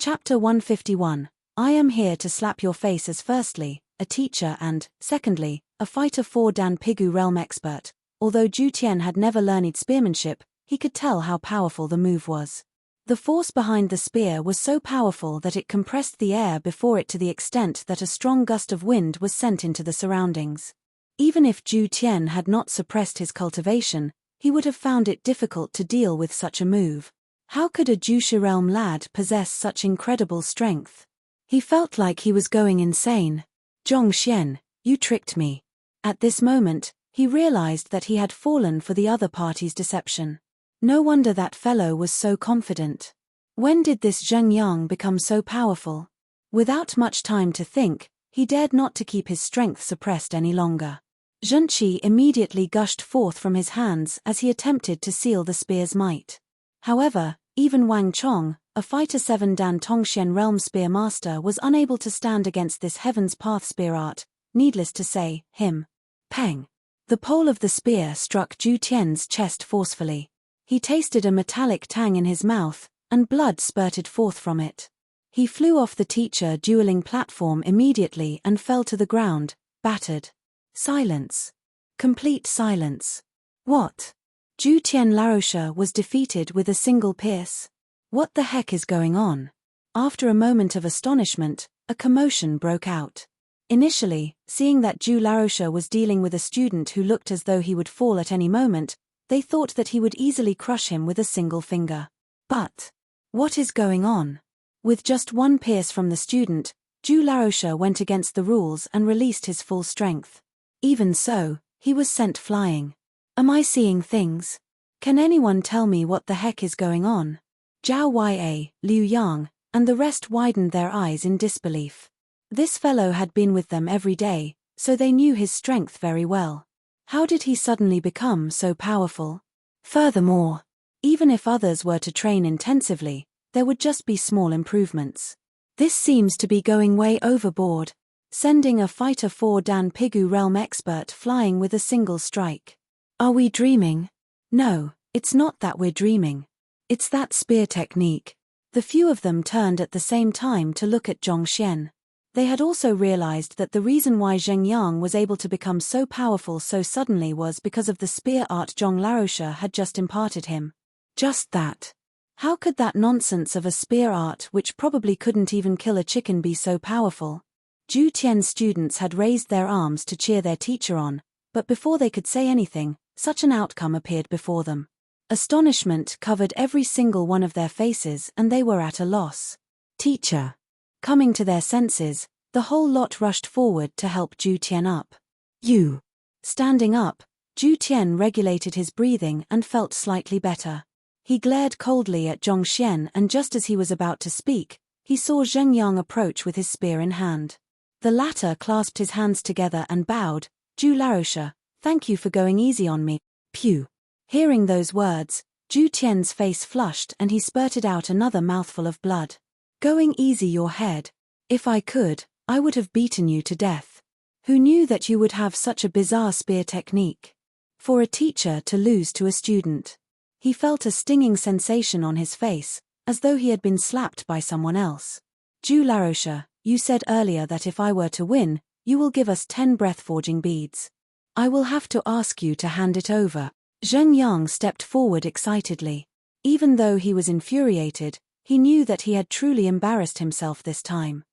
Chapter 151. I am here to slap your face as firstly, a teacher and, secondly, a fighter for Dan Pigu realm expert. Although Zhu Tian had never learned spearmanship, he could tell how powerful the move was. The force behind the spear was so powerful that it compressed the air before it to the extent that a strong gust of wind was sent into the surroundings. Even if Zhu Tian had not suppressed his cultivation, he would have found it difficult to deal with such a move. How could a Jusha realm lad possess such incredible strength? He felt like he was going insane. Zhongxian, you tricked me. At this moment, he realized that he had fallen for the other party's deception. No wonder that fellow was so confident. When did this Zheng Yang become so powerful? Without much time to think, he dared not to keep his strength suppressed any longer. Zhenqi immediately gushed forth from his hands as he attempted to seal the spear's might. However, even Wang Chong, a fighter 7 Dan Tongxian realm spear master, was unable to stand against this heaven's path spear art. Needless to say, him. Peng. The pole of the spear struck Zhu Tian's chest forcefully. He tasted a metallic tang in his mouth, and blood spurted forth from it. He flew off the teacher dueling platform immediately and fell to the ground, battered. Silence. Complete silence. What? Zhu Tian Larosha was defeated with a single pierce. What the heck is going on? After a moment of astonishment, a commotion broke out. Initially, seeing that Zhu Larosha was dealing with a student who looked as though he would fall at any moment, they thought that he would easily crush him with a single finger. But what is going on? With just one pierce from the student, Zhu Larosha went against the rules and released his full strength. Even so, he was sent flying. Am I seeing things? Can anyone tell me what the heck is going on? Zhao Ya, Liu Yang, and the rest widened their eyes in disbelief. This fellow had been with them every day, so they knew his strength very well. How did he suddenly become so powerful? Furthermore, even if others were to train intensively, there would just be small improvements. This seems to be going way overboard, sending a fighter 4 Dan Pigu realm expert flying with a single strike. Are we dreaming? No, it's not that we're dreaming. It's that spear technique. The few of them turned at the same time to look at Zhongxian. They had also realized that the reason why Zheng Yang was able to become so powerful so suddenly was because of the spear art Zhong Larosha had just imparted him. Just that. How could that nonsense of a spear art which probably couldn't even kill a chicken be so powerful? Zhu Tian's students had raised their arms to cheer their teacher on, but before they could say anything, such an outcome appeared before them. Astonishment covered every single one of their faces and they were at a loss. Teacher. Coming to their senses, the whole lot rushed forward to help Zhu Tian up. You. Standing up, Zhu Tian regulated his breathing and felt slightly better. He glared coldly at Zhongxian and just as he was about to speak, he saw Zheng Yang approach with his spear in hand. The latter clasped his hands together and bowed. Zhu Larosha, thank you for going easy on me. Pew. Hearing those words, Zhu Tian's face flushed and he spurted out another mouthful of blood. Going easy your head. If I could, I would have beaten you to death. Who knew that you would have such a bizarre spear technique? For a teacher to lose to a student. He felt a stinging sensation on his face, as though he had been slapped by someone else. Zhu Larosha, you said earlier that if I were to win, you will give us 10 breath-forging beads. I will have to ask you to hand it over. Zheng Yang stepped forward excitedly. Even though he was infuriated, he knew that he had truly embarrassed himself this time.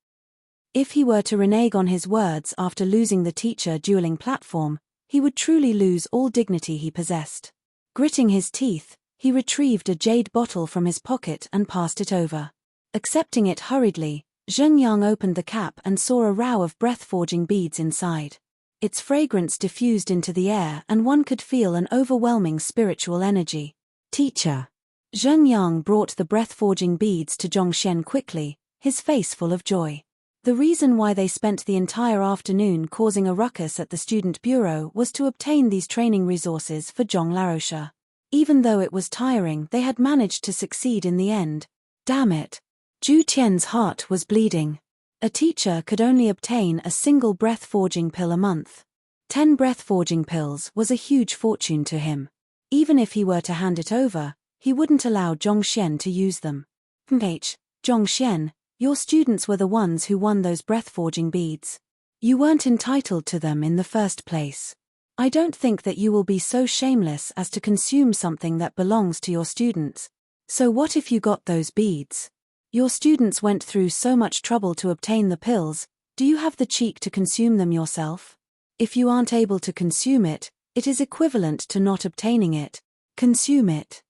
If he were to renege on his words after losing the teacher dueling platform, he would truly lose all dignity he possessed. Gritting his teeth, he retrieved a jade bottle from his pocket and passed it over. Accepting it hurriedly, Zheng Yang opened the cap and saw a row of breath-forging beads inside. Its fragrance diffused into the air and one could feel an overwhelming spiritual energy. Teacher. Zheng Yang brought the breath-forging beads to Zhongxian quickly, his face full of joy. The reason why they spent the entire afternoon causing a ruckus at the student bureau was to obtain these training resources for Zhong Larosha. Even though it was tiring, they had managed to succeed in the end. Damn it. Zhu Tian's heart was bleeding. A teacher could only obtain a single breath-forging pill a month. 10 breath-forging pills was a huge fortune to him. Even if he were to hand it over, he wouldn't allow Zhongxian to use them. Zhongxian, Your students were the ones who won those breath-forging beads. You weren't entitled to them in the first place. I don't think that you will be so shameless as to consume something that belongs to your students. So what if you got those beads? Your students went through so much trouble to obtain the pills, do you have the cheek to consume them yourself? If you aren't able to consume it, it is equivalent to not obtaining it. Consume it.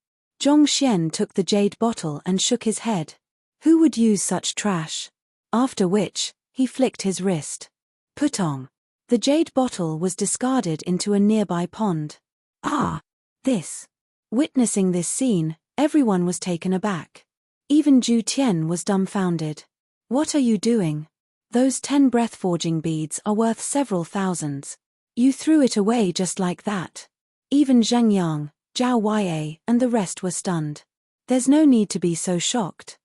Zhongxian took the jade bottle and shook his head. Who would use such trash? After which, he flicked his wrist. Putong. The jade bottle was discarded into a nearby pond. Ah! This. Witnessing this scene, everyone was taken aback. Even Zhu Tian was dumbfounded. What are you doing? Those 10 breath-forging beads are worth several thousands. You threw it away just like that. Even Zhang Yang, Zhao Yue, and the rest were stunned. There's no need to be so shocked.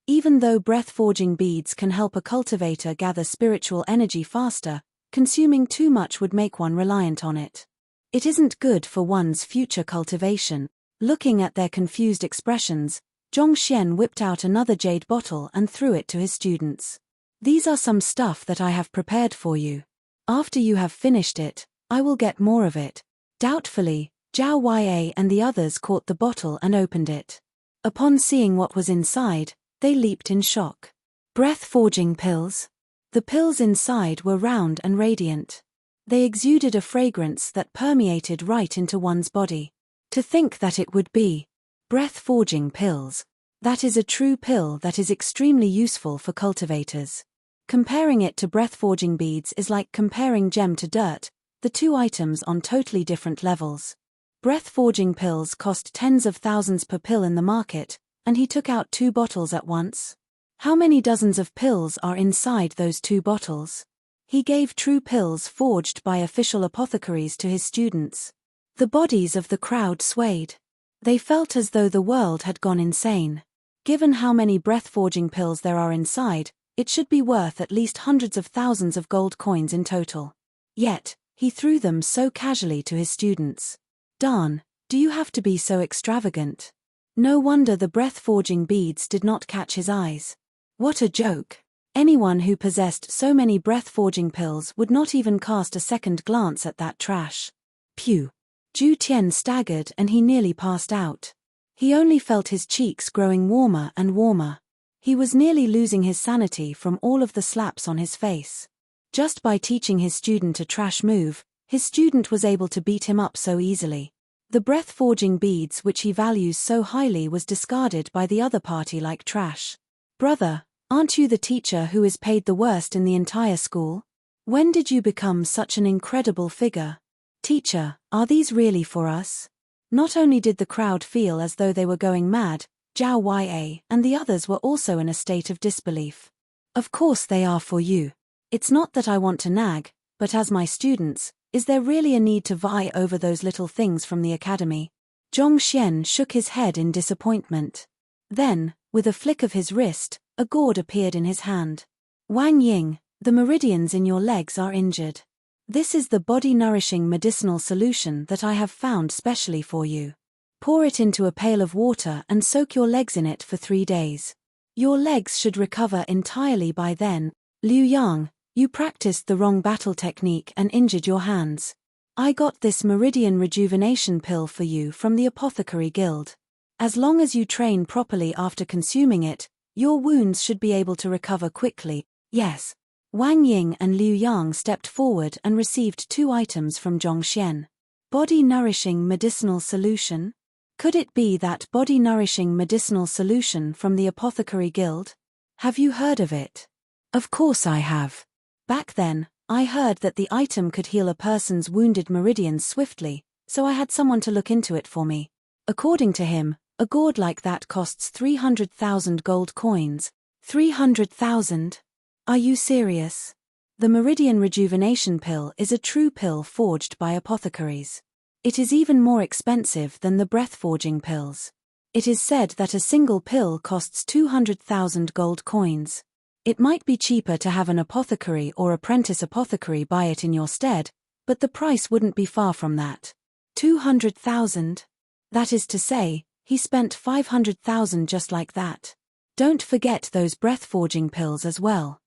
Even though breath-forging beads can help a cultivator gather spiritual energy faster, consuming too much would make one reliant on it. It isn't good for one's future cultivation. Looking at their confused expressions, Zhongxian whipped out another jade bottle and threw it to his students. These are some stuff that I have prepared for you. After you have finished it, I will get more of it. Doubtfully, Zhao Yue and the others caught the bottle and opened it. Upon seeing what was inside, they leaped in shock. Breath-forging pills? The pills inside were round and radiant. They exuded a fragrance that permeated right into one's body. To think that it would be breath-forging pills. That is a true pill that is extremely useful for cultivators. Comparing it to breath-forging beads is like comparing gem to dirt, the two items on totally different levels. Breath-forging pills cost tens of thousands per pill in the market, and he took out 2 bottles at once. How many dozens of pills are inside those 2 bottles? He gave true pills forged by official apothecaries to his students. The bodies of the crowd swayed. They felt as though the world had gone insane. Given how many breath-forging pills there are inside, it should be worth at least hundreds of thousands of gold coins in total. Yet, he threw them so casually to his students. Darn, do you have to be so extravagant? No wonder the breath-forging beads did not catch his eyes. What a joke. Anyone who possessed so many breath-forging pills would not even cast a second glance at that trash. Phew. Zhu Tian staggered and he nearly passed out. He only felt his cheeks growing warmer and warmer. He was nearly losing his sanity from all of the slaps on his face. Just by teaching his student a trash move, his student was able to beat him up so easily. The breath-forging beads which he values so highly was discarded by the other party like trash. Brother, aren't you the teacher who is paid the worst in the entire school? When did you become such an incredible figure? Teacher, are these really for us? Not only did the crowd feel as though they were going mad, Zhao Yue and the others were also in a state of disbelief. Of course they are for you. It's not that I want to nag, but as my students, is there really a need to vie over those little things from the academy? Zhongxian shook his head in disappointment. Then, with a flick of his wrist, a gourd appeared in his hand. Wang Ying, the meridians in your legs are injured. This is the body-nourishing medicinal solution that I have found specially for you. Pour it into a pail of water and soak your legs in it for 3 days. Your legs should recover entirely by then. Liu Yang, you practiced the wrong battle technique and injured your hands. I got this meridian rejuvenation pill for you from the apothecary guild. As long as you train properly after consuming it, your wounds should be able to recover quickly. Yes. Wang Ying and Liu Yang stepped forward and received 2 items from Zhongxian. Body-nourishing medicinal solution? Could it be that body-nourishing medicinal solution from the apothecary guild? Have you heard of it? Of course I have. Back then, I heard that the item could heal a person's wounded meridians swiftly, so I had someone to look into it for me. According to him, a gourd like that costs 300,000 gold coins. 300,000? Are you serious? The meridian rejuvenation pill is a true pill forged by apothecaries. It is even more expensive than the breath-forging pills. It is said that a single pill costs 200,000 gold coins. It might be cheaper to have an apothecary or apprentice apothecary buy it in your stead, but the price wouldn't be far from that. 200,000? That is to say, he spent 500,000 just like that. Don't forget those breath-forging pills as well.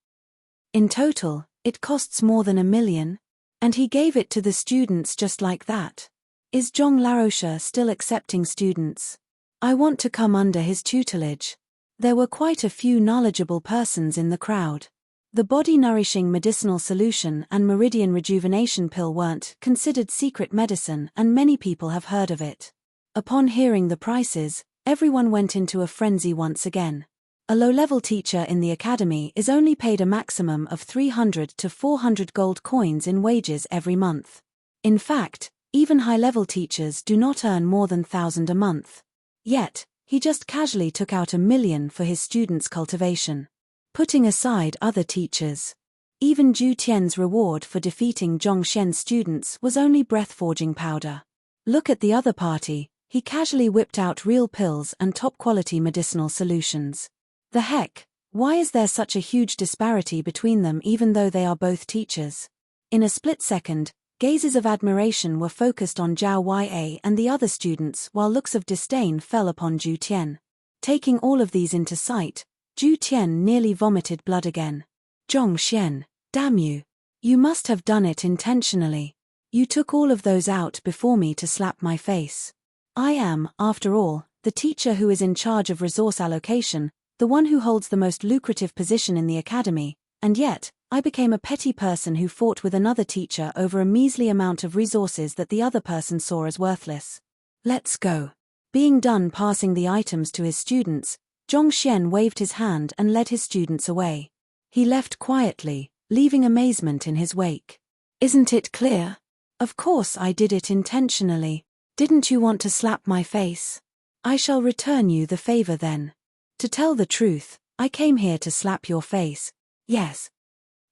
In total, it costs more than 1 million. And he gave it to the students just like that. Is Zhong Laroche still accepting students? I want to come under his tutelage. There were quite a few knowledgeable persons in the crowd. The body-nourishing medicinal solution and meridian rejuvenation pill weren't considered secret medicine, and many people have heard of it. Upon hearing the prices, everyone went into a frenzy once again. A low-level teacher in the academy is only paid a maximum of 300 to 400 gold coins in wages every month. In fact, even high-level teachers do not earn more than 1,000 a month. Yet, he just casually took out 1 million for his students' cultivation. Putting aside other teachers, even Zhu Tian's reward for defeating Zhong Xian's students was only breath-forging powder. Look at the other party, he casually whipped out real pills and top-quality medicinal solutions. The heck, why is there such a huge disparity between them even though they are both teachers? In a split second, gazes of admiration were focused on Zhao Ya and the other students while looks of disdain fell upon Zhu Tian. Taking all of these into sight, Zhu Tian nearly vomited blood again. Zhong Xian, damn you. You must have done it intentionally. You took all of those out before me to slap my face. I am, after all, the teacher who is in charge of resource allocation, the one who holds the most lucrative position in the academy, and yet, I became a petty person who fought with another teacher over a measly amount of resources that the other person saw as worthless. Let's go. Being done passing the items to his students, Zhong Xian waved his hand and led his students away. He left quietly, leaving amazement in his wake. Isn't it clear? Of course I did it intentionally. Didn't you want to slap my face? I shall return you the favor then. To tell the truth, I came here to slap your face. Yes.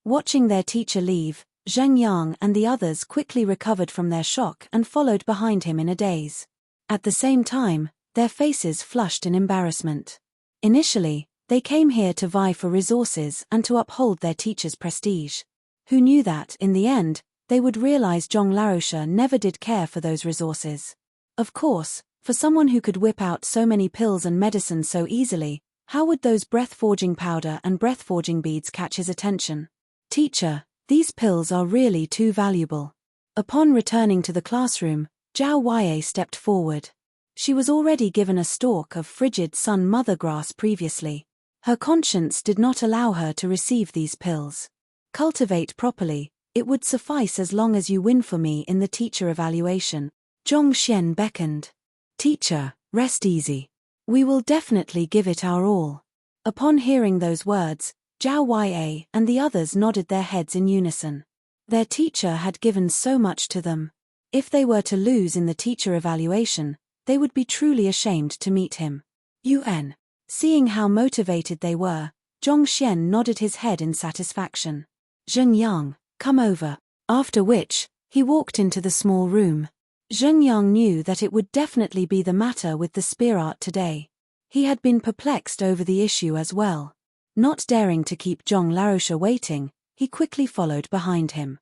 Watching their teacher leave, Zheng Yang and the others quickly recovered from their shock and followed behind him in a daze. At the same time, their faces flushed in embarrassment. Initially, they came here to vie for resources and to uphold their teacher's prestige. Who knew that, in the end, they would realize Zhong Laroche never did care for those resources. Of course, for someone who could whip out so many pills and medicines so easily, how would those breath-forging powder and breath-forging beads catch his attention? Teacher, these pills are really too valuable. Upon returning to the classroom, Zhao Ya stepped forward. She was already given a stalk of frigid sun mother grass previously. Her conscience did not allow her to receive these pills. Cultivate properly, it would suffice as long as you win for me in the teacher evaluation. Zhong Xian beckoned. Teacher, rest easy. We will definitely give it our all. Upon hearing those words, Zhao Ya and the others nodded their heads in unison. Their teacher had given so much to them. If they were to lose in the teacher evaluation, they would be truly ashamed to meet him. UN. Seeing how motivated they were, Zhong Xian nodded his head in satisfaction. Zheng Yang, come over. After which, he walked into the small room. Zheng Yang knew that it would definitely be the matter with the spear art today. He had been perplexed over the issue as well. Not daring to keep Zhong Laroche waiting, he quickly followed behind him.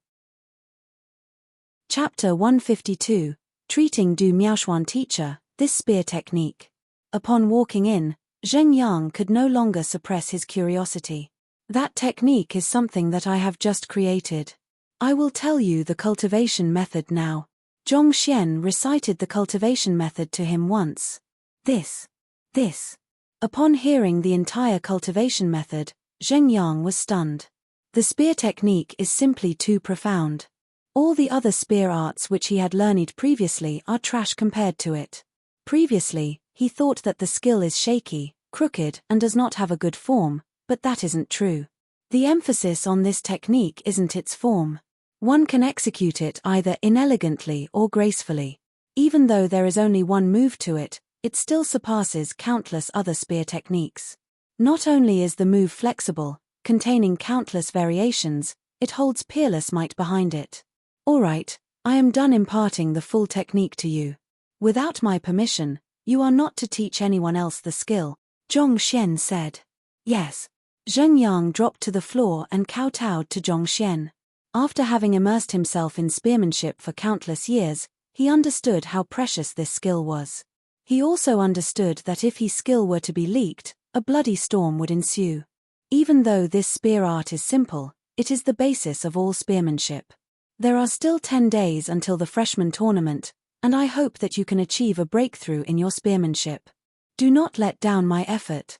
Chapter 152, Treating Du Miaoshuan Teacher, This Spear Technique. Upon walking in, Zheng Yang could no longer suppress his curiosity. That technique is something that I have just created. I will tell you the cultivation method now. Zhong Xian recited the cultivation method to him once. This. Upon hearing the entire cultivation method, Zheng Yang was stunned. The spear technique is simply too profound. All the other spear arts which he had learned previously are trash compared to it. Previously, he thought that the skill is shaky, crooked and does not have a good form, but that isn't true. The emphasis on this technique isn't its form. One can execute it either inelegantly or gracefully. Even though there is only one move to it, it still surpasses countless other spear techniques. Not only is the move flexible, containing countless variations, it holds peerless might behind it. Alright, I am done imparting the full technique to you. Without my permission, you are not to teach anyone else the skill, Zhong Xian said. Yes. Zheng Yang dropped to the floor and kowtowed to Zhong Xian. After having immersed himself in spearmanship for countless years, he understood how precious this skill was. He also understood that if his skill were to be leaked, a bloody storm would ensue. Even though this spear art is simple, it is the basis of all spearmanship. There are still 10 days until the freshman tournament, and I hope that you can achieve a breakthrough in your spearmanship. Do not let down my effort.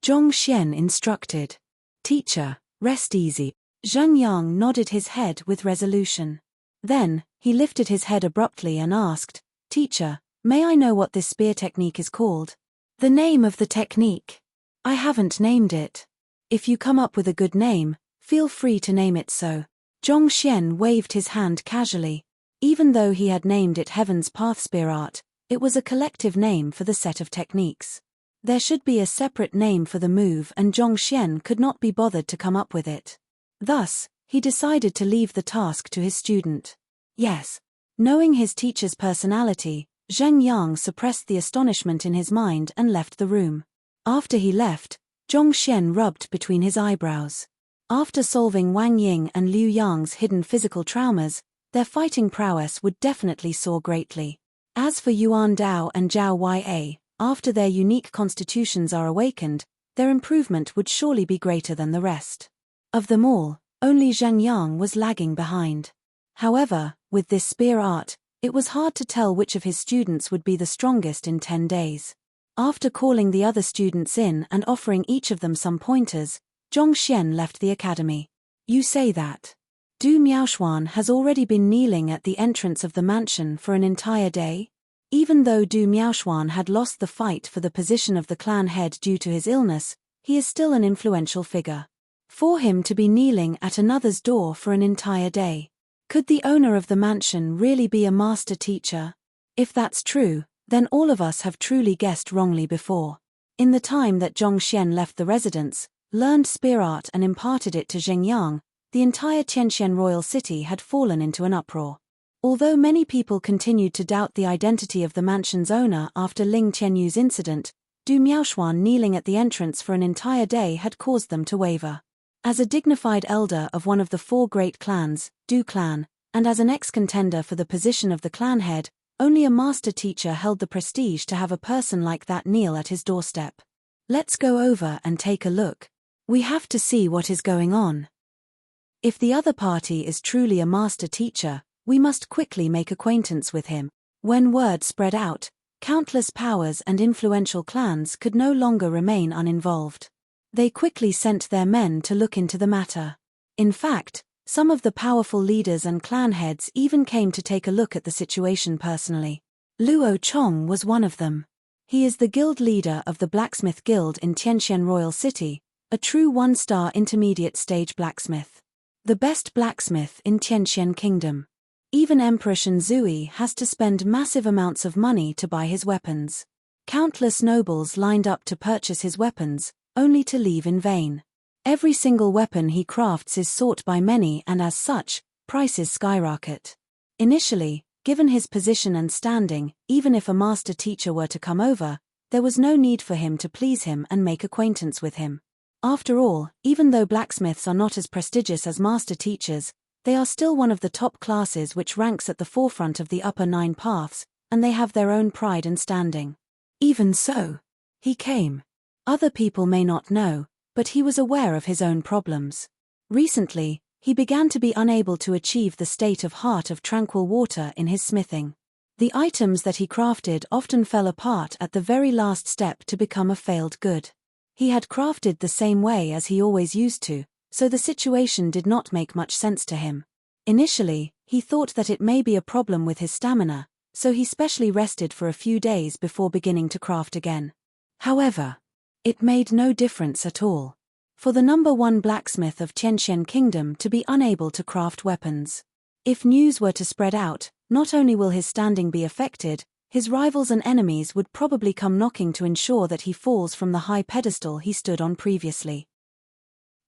Zhong Xian instructed. Teacher, rest easy. Zheng Yang nodded his head with resolution. Then, he lifted his head abruptly and asked, Teacher, may I know what this spear technique is called? The name of the technique? I haven't named it. If you come up with a good name, feel free to name it so. Zhong Xian waved his hand casually. Even though he had named it Heaven's Path Spear Art, it was a collective name for the set of techniques. There should be a separate name for the move, and Zhong Xian could not be bothered to come up with it. Thus, he decided to leave the task to his student. Yes. Knowing his teacher's personality, Zheng Yang suppressed the astonishment in his mind and left the room. After he left, Zhong Xian rubbed between his eyebrows. After solving Wang Ying and Liu Yang's hidden physical traumas, their fighting prowess would definitely soar greatly. As for Yuan Dao and Zhao Ya, after their unique constitutions are awakened, their improvement would surely be greater than the rest. Of them all, only Zheng Yang was lagging behind. However, with this spear art, it was hard to tell which of his students would be the strongest in 10 days. After calling the other students in and offering each of them some pointers, Zhong Xian left the academy. You say that Du Miaoshuan has already been kneeling at the entrance of the mansion for an entire day? Even though Du Miaoshuan had lost the fight for the position of the clan head due to his illness, he is still an influential figure. For him to be kneeling at another's door for an entire day. Could the owner of the mansion really be a master teacher? If that's true, then all of us have truly guessed wrongly before. In the time that Zhong Xian left the residence, learned spear art and imparted it to Zheng Yang, the entire Tianxian royal city had fallen into an uproar. Although many people continued to doubt the identity of the mansion's owner after Ling Qianyu's incident, Du Miaoshuan kneeling at the entrance for an entire day had caused them to waver. As a dignified elder of one of the 4 great clans, Du clan, and as an ex-contender for the position of the clan head, only a master teacher held the prestige to have a person like that kneel at his doorstep. Let's go over and take a look. We have to see what is going on. If the other party is truly a master teacher, we must quickly make acquaintance with him. When word spread out, countless powers and influential clans could no longer remain uninvolved. They quickly sent their men to look into the matter. In fact, some of the powerful leaders and clan heads even came to take a look at the situation personally. Luo Chong was one of them. He is the guild leader of the Blacksmith Guild in Tianxian Royal City, a true 1-star intermediate stage blacksmith. The best blacksmith in Tianxian Kingdom. Even Emperor Shenzui has to spend massive amounts of money to buy his weapons. Countless nobles lined up to purchase his weapons, only to leave in vain. Every single weapon he crafts is sought by many, and as such, prices skyrocket. Initially, given his position and standing, even if a master teacher were to come over, there was no need for him to please him and make acquaintance with him. After all, even though blacksmiths are not as prestigious as master teachers, they are still one of the top classes which ranks at the forefront of the upper 9 paths, and they have their own pride and standing. Even so, he came. Other people may not know, but he was aware of his own problems. Recently, he began to be unable to achieve the state of heart of tranquil water in his smithing. The items that he crafted often fell apart at the very last step to become a failed good. He had crafted the same way as he always used to, so the situation did not make much sense to him. Initially, he thought that it may be a problem with his stamina, so he specially rested for a few days before beginning to craft again. However, it made no difference at all. For the number 1 blacksmith of Tianxian Kingdom to be unable to craft weapons. If news were to spread out, not only will his standing be affected, his rivals and enemies would probably come knocking to ensure that he falls from the high pedestal he stood on previously.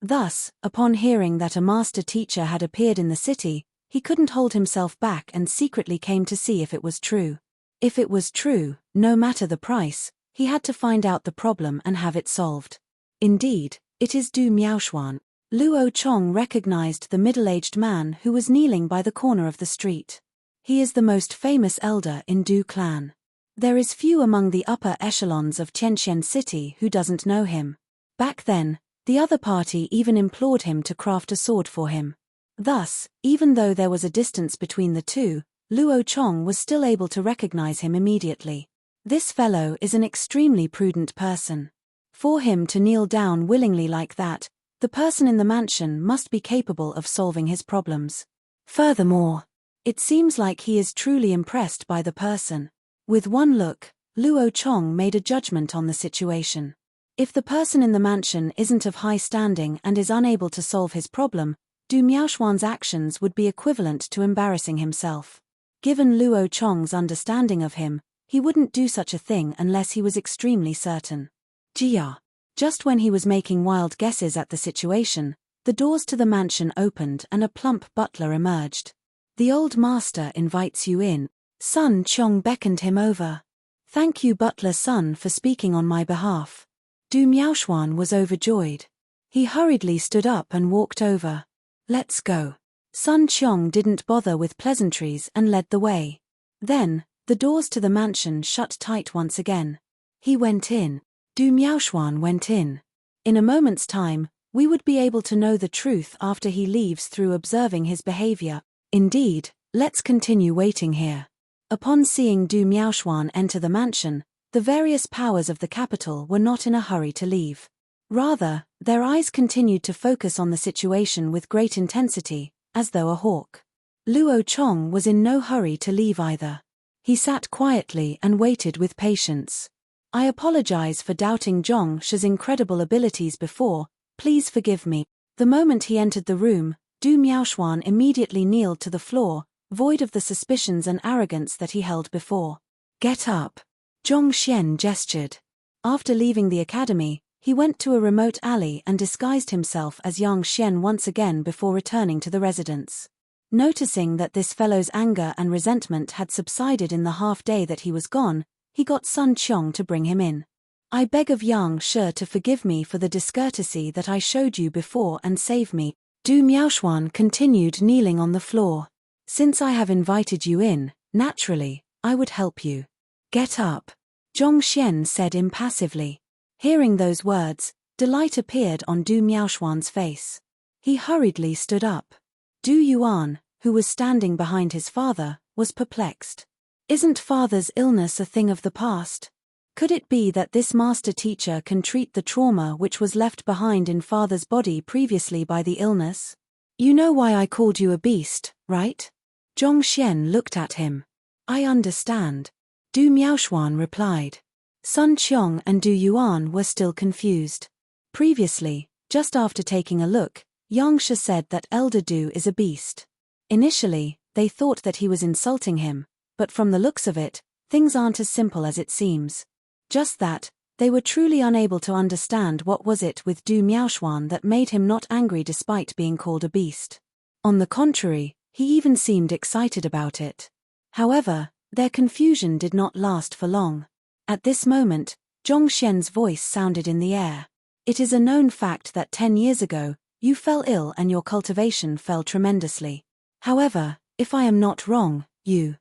Thus, upon hearing that a master teacher had appeared in the city, he couldn't hold himself back and secretly came to see if it was true. If it was true, no matter the price, he had to find out the problem and have it solved. Indeed, it is Du Miaoshuan. Luo Chong recognized the middle-aged man who was kneeling by the corner of the street. He is the most famous elder in Du clan. There is few among the upper echelons of Tianxian City who doesn't know him. Back then, the other party even implored him to craft a sword for him. Thus, even though there was a distance between the two, Luo Chong was still able to recognize him immediately. This fellow is an extremely prudent person. For him to kneel down willingly like that, the person in the mansion must be capable of solving his problems. Furthermore, it seems like he is truly impressed by the person. With one look, Luo Chong made a judgment on the situation. If the person in the mansion isn't of high standing and is unable to solve his problem, Du Miaoshuan's actions would be equivalent to embarrassing himself. Given Luo Chong's understanding of him, he wouldn't do such a thing unless he was extremely certain. Jia. Just when he was making wild guesses at the situation, the doors to the mansion opened and a plump butler emerged. The old master invites you in. Sun Qiong beckoned him over. Thank you, butler Sun, for speaking on my behalf. Du Miaoshuan was overjoyed. He hurriedly stood up and walked over. Let's go. Sun Qiong didn't bother with pleasantries and led the way. Then, the doors to the mansion shut tight once again. He went in. Du Miaoshuan went in. In a moment's time, we would be able to know the truth after he leaves through observing his behavior. Indeed, let's continue waiting here. Upon seeing Du Miaoshuan enter the mansion, the various powers of the capital were not in a hurry to leave. Rather, their eyes continued to focus on the situation with great intensity, as though a hawk. Luo Chong was in no hurry to leave either. He sat quietly and waited with patience. I apologize for doubting Zhong Shi's incredible abilities before, please forgive me. The moment he entered the room, Du Miaoshuan immediately kneeled to the floor, void of the suspicions and arrogance that he held before. Get up. Zhong Xian gestured. After leaving the academy, he went to a remote alley and disguised himself as Yang Xian once again before returning to the residence. Noticing that this fellow's anger and resentment had subsided in the half-day that he was gone, he got Sun Qiong to bring him in. I beg of Yang Shi to forgive me for the discourtesy that I showed you before and save me. Du Miaoshuan continued kneeling on the floor. Since I have invited you in, naturally, I would help you. Get up. Zhong Xian said impassively. Hearing those words, delight appeared on Du Miaoshuan's face. He hurriedly stood up. Du Yuan, who was standing behind his father, was perplexed. Isn't father's illness a thing of the past? Could it be that this master teacher can treat the trauma which was left behind in father's body previously by the illness? You know why I called you a beast, right? Zhong Xian looked at him. I understand. Du Miaoshuan replied. Sun Qiong and Du Yuan were still confused. Previously, just after taking a look, Yang Shi said that Elder Du is a beast. Initially, they thought that he was insulting him, but from the looks of it, things aren't as simple as it seems. Just that, they were truly unable to understand what was it with Du Miaoshuan that made him not angry despite being called a beast. On the contrary, he even seemed excited about it. However, their confusion did not last for long. At this moment, Zhong Xian's voice sounded in the air. It is a known fact that 10 years ago, you fell ill and your cultivation fell tremendously. However, if I am not wrong, you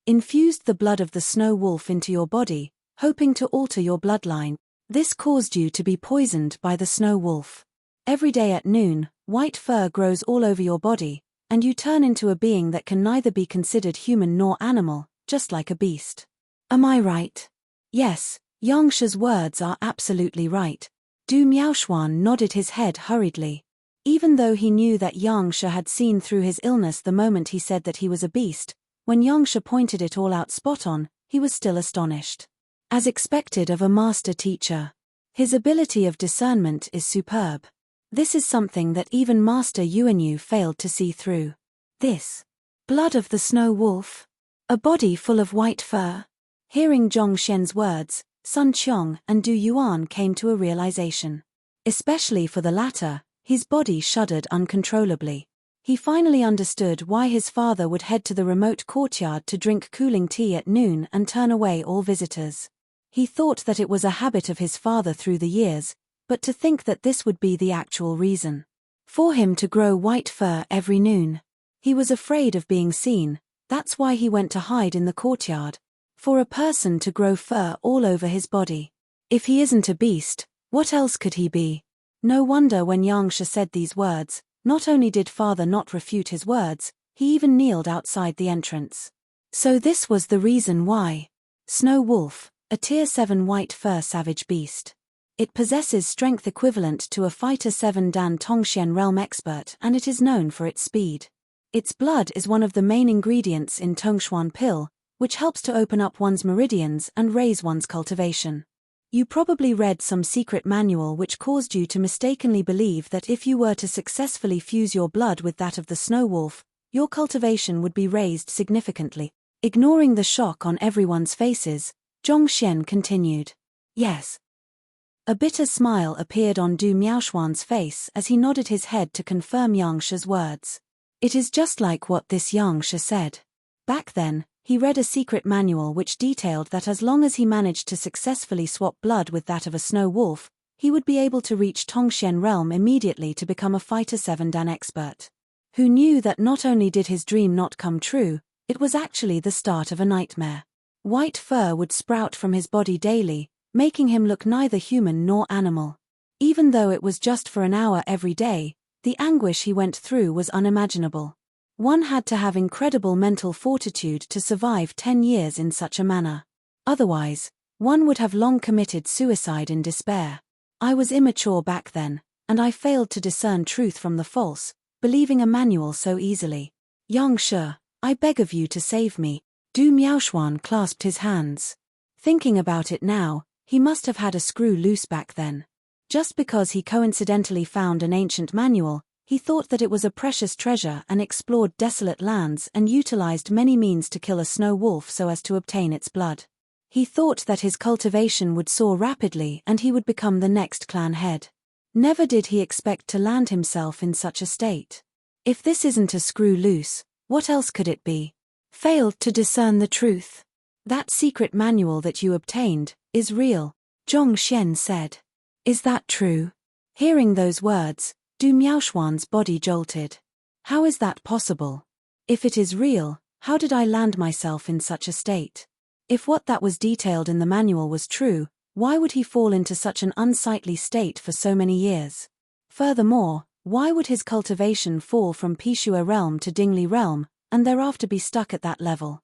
infused the blood of the snow wolf into your body, hoping to alter your bloodline. This caused you to be poisoned by the snow wolf. Every day at noon, white fur grows all over your body, and you turn into a being that can neither be considered human nor animal, just like a beast. Am I right? Yes, Yang Shi's words are absolutely right. Du Miaoshuan nodded his head hurriedly. Even though he knew that Yang Shi had seen through his illness the moment he said that he was a beast, when Yang Shi pointed it all out spot on, he was still astonished. As expected of a master teacher, his ability of discernment is superb. This is something that even Master Yuanyu failed to see through. This blood of the snow wolf? A body full of white fur? Hearing Zhong Xian's words, Sun Qiong and Du Yuan came to a realization. Especially for the latter, his body shuddered uncontrollably. He finally understood why his father would head to the remote courtyard to drink cooling tea at noon and turn away all visitors. He thought that it was a habit of his father through the years, but to think that this would be the actual reason for him to grow white fur every noon. He was afraid of being seen, that's why he went to hide in the courtyard. for a person to grow fur all over his body. If he isn't a beast, what else could he be? No wonder when Yangsha said these words, not only did father not refute his words, he even kneeled outside the entrance. So this was the reason why. Snow Wolf, a Tier 7 white fur savage beast. It possesses strength equivalent to a Fighter 7 Dan Tongxian realm expert, and it is known for its speed. Its blood is one of the main ingredients in Tongshuan pill, which helps to open up one's meridians and raise one's cultivation. You probably read some secret manual which caused you to mistakenly believe that if you were to successfully fuse your blood with that of the Snow Wolf, your cultivation would be raised significantly. Ignoring the shock on everyone's faces, Zhongxian continued. Yes. A bitter smile appeared on Du Miaoshuan's face as he nodded his head to confirm Yangsha's words. It is just like what this Yangsha said. Back then, he read a secret manual which detailed that as long as he managed to successfully swap blood with that of a Snow Wolf, he would be able to reach Tongxian realm immediately to become a Fighter 7 Dan expert. Who knew that not only did his dream not come true, it was actually the start of a nightmare. White fur would sprout from his body daily, making him look neither human nor animal. Even though it was just for an hour every day, the anguish he went through was unimaginable. One had to have incredible mental fortitude to survive 10 years in such a manner. Otherwise, one would have long committed suicide in despair. I was immature back then, and I failed to discern truth from the false, believing a manual so easily. Yangsha, I beg of you to save me. Du Miaoshuan clasped his hands. Thinking about it now, he must have had a screw loose back then. Just because he coincidentally found an ancient manual, he thought that it was a precious treasure and explored desolate lands and utilized many means to kill a Snow Wolf so as to obtain its blood. He thought that his cultivation would soar rapidly and he would become the next clan head. Never did he expect to land himself in such a state. If this isn't a screw loose, what else could it be? Failed to discern the truth. That secret manual that you obtained is real, Zhongxian said. Is that true? Hearing those words, Du Miaoshuan's body jolted. How is that possible? If it is real, how did I land myself in such a state? If what that was detailed in the manual was true, why would he fall into such an unsightly state for so many years? Furthermore, why would his cultivation fall from Pishua realm to Dingli realm, and thereafter be stuck at that level?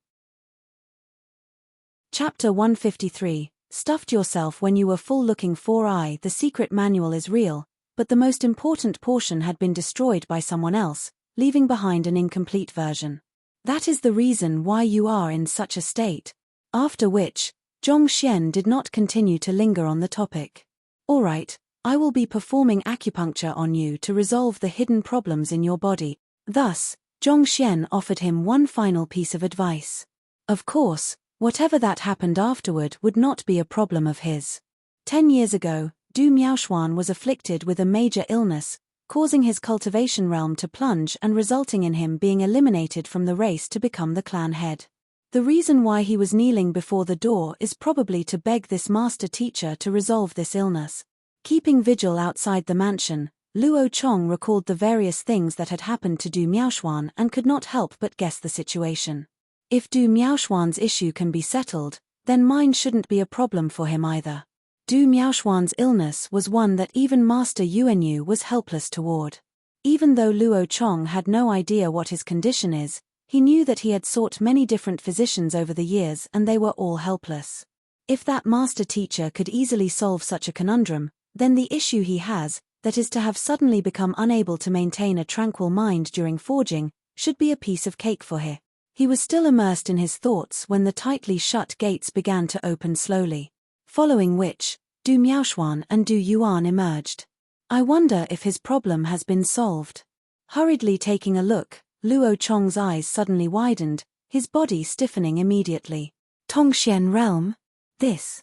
Chapter 153, Stuffed yourself when you were full looking for I. The secret manual is real, but the most important portion had been destroyed by someone else, leaving behind an incomplete version. That is the reason why you are in such a state. After which, Zhongxian did not continue to linger on the topic. Alright, I will be performing acupuncture on you to resolve the hidden problems in your body. Thus, Zhongxian offered him one final piece of advice. Of course, whatever that happened afterward would not be a problem of his. 10 years ago, Du Miaoshuan was afflicted with a major illness, causing his cultivation realm to plunge and resulting in him being eliminated from the race to become the clan head. The reason why he was kneeling before the door is probably to beg this master teacher to resolve this illness. Keeping vigil outside the mansion, Luo Chong recalled the various things that had happened to Du Miaoshuan and could not help but guess the situation. If Du Miaoshuan's issue can be settled, then mine shouldn't be a problem for him either. Du Miaoshuan's illness was one that even Master Yuanyu was helpless toward. Even though Luo Chong had no idea what his condition is, he knew that he had sought many different physicians over the years and they were all helpless. If that master teacher could easily solve such a conundrum, then the issue he has, that is to have suddenly become unable to maintain a tranquil mind during forging, should be a piece of cake for him. He was still immersed in his thoughts when the tightly shut gates began to open slowly. Following which, Du Miaoshuan and Du Yuan emerged. I wonder if his problem has been solved. Hurriedly taking a look, Luo Chong's eyes suddenly widened, his body stiffening immediately. Tongxian realm? This.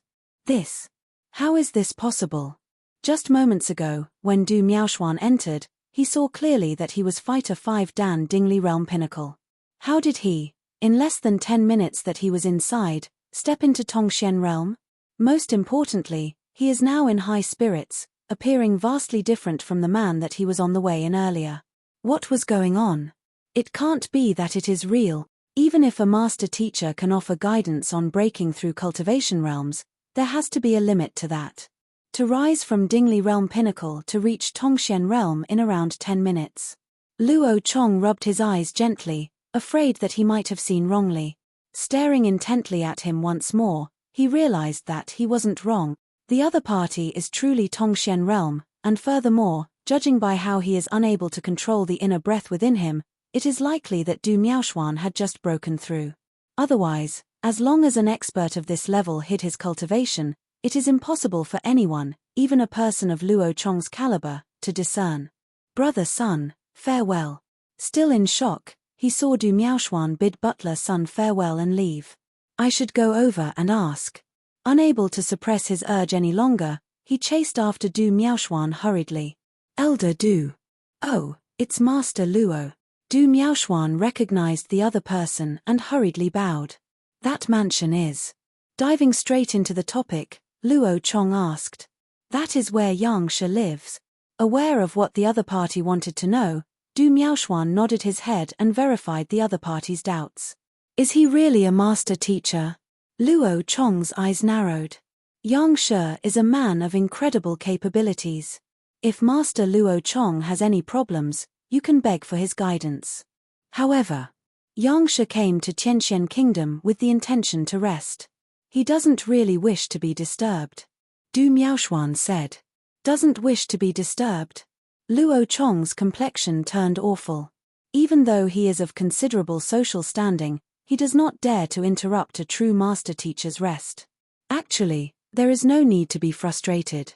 How is this possible? Just moments ago, when Du Miaoshuan entered, he saw clearly that he was Fighter 5 Dan Dingli realm pinnacle. How did he, in less than 10 minutes that he was inside, step into Tongxian realm? Most importantly, he is now in high spirits, appearing vastly different from the man that he was on the way in earlier. What was going on? It can't be that it is real. Even if a master teacher can offer guidance on breaking through cultivation realms, there has to be a limit to that. To rise from Dingli realm pinnacle to reach Tongxian realm in around 10 minutes. Luo Chong rubbed his eyes gently, afraid that he might have seen wrongly. Staring intently at him once more, he realized that he wasn't wrong. The other party is truly Tongxian realm, and furthermore, judging by how he is unable to control the inner breath within him, it is likely that Du Miaoshuan had just broken through. Otherwise, as long as an expert of this level hid his cultivation, it is impossible for anyone, even a person of Luo Chong's caliber, to discern. Brother Sun, farewell. Still in shock, he saw Du Miaoshuan bid butler Sun farewell and leave. I should go over and ask. Unable to suppress his urge any longer, he chased after Du Miaoshuan hurriedly. Elder Du. Oh, it's Master Luo. Du Miaoshuan recognized the other person and hurriedly bowed. That mansion is. Diving straight into the topic, Luo Chong asked. That is where Yang Shi lives. Aware of what the other party wanted to know, Du Miaoshuan nodded his head and verified the other party's doubts. Is he really a master teacher? Luo Chong's eyes narrowed. Yang Shi is a man of incredible capabilities. If Master Luo Chong has any problems, you can beg for his guidance. However, Yang Shi came to Tianxian Kingdom with the intention to rest. He doesn't really wish to be disturbed. Du Miaoshuan said. Doesn't wish to be disturbed. Luo Chong's complexion turned awful. Even though he is of considerable social standing, he does not dare to interrupt a true master teacher's rest. Actually, there is no need to be frustrated.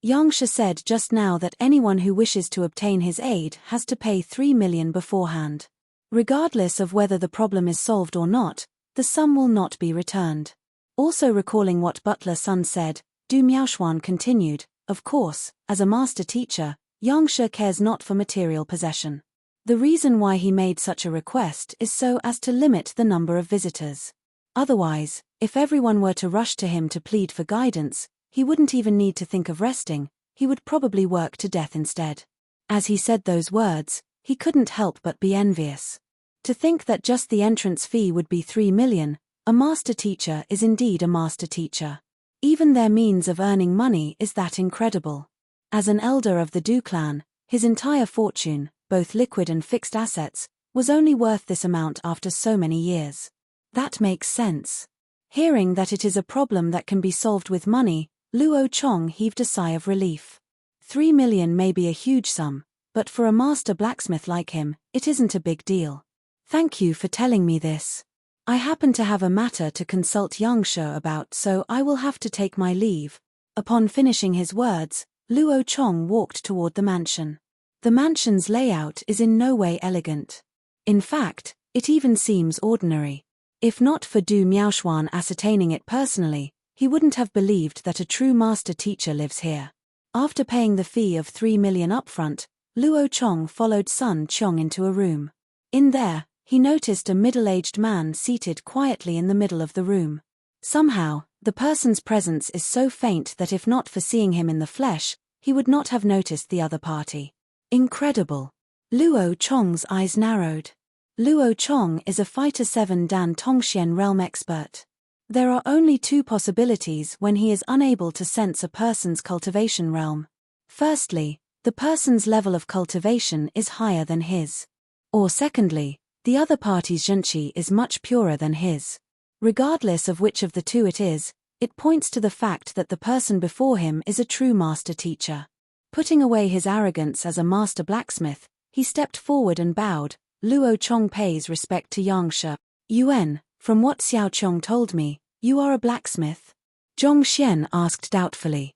Yang Shi said just now that anyone who wishes to obtain his aid has to pay 3 million beforehand. Regardless of whether the problem is solved or not, the sum will not be returned. Also recalling what Butler Sun said, Du Miaoshuan continued, of course, as a master teacher, Yang Shi cares not for material possession. The reason why he made such a request is so as to limit the number of visitors. Otherwise, if everyone were to rush to him to plead for guidance, he wouldn't even need to think of resting, he would probably work to death instead. As he said those words, he couldn't help but be envious. To think that just the entrance fee would be 3 million, a master teacher is indeed a master teacher. Even their means of earning money is that incredible. As an elder of the Du clan, his entire fortune, both liquid and fixed assets, was only worth this amount after so many years. That makes sense. Hearing that it is a problem that can be solved with money, Luo Chong heaved a sigh of relief. 3 million may be a huge sum, but for a master blacksmith like him, it isn't a big deal. Thank you for telling me this. I happen to have a matter to consult Yang Shi about, so I will have to take my leave. Upon finishing his words, Luo Chong walked toward the mansion. The mansion's layout is in no way elegant. In fact, it even seems ordinary. If not for Du Miaoshuan ascertaining it personally, he wouldn't have believed that a true master teacher lives here. After paying the fee of 3 million upfront, Luo Chong followed Sun Chong into a room. In there, he noticed a middle-aged man seated quietly in the middle of the room. Somehow, the person's presence is so faint that if not for seeing him in the flesh, he would not have noticed the other party. Incredible. Luo Chong's eyes narrowed. Luo Chong is a Fighter 7 Dan Tongxian realm expert. There are only 2 possibilities when he is unable to sense a person's cultivation realm. Firstly, the person's level of cultivation is higher than his. Or secondly, the other party's zhenqi is much purer than his. Regardless of which of the 2 it is, it points to the fact that the person before him is a true master teacher. Putting away his arrogance as a master blacksmith, he stepped forward and bowed. Luo Chong pays respect to Yang Shi. Yuan, from what Xiao Chong told me, you are a blacksmith? Zhong Xian asked doubtfully.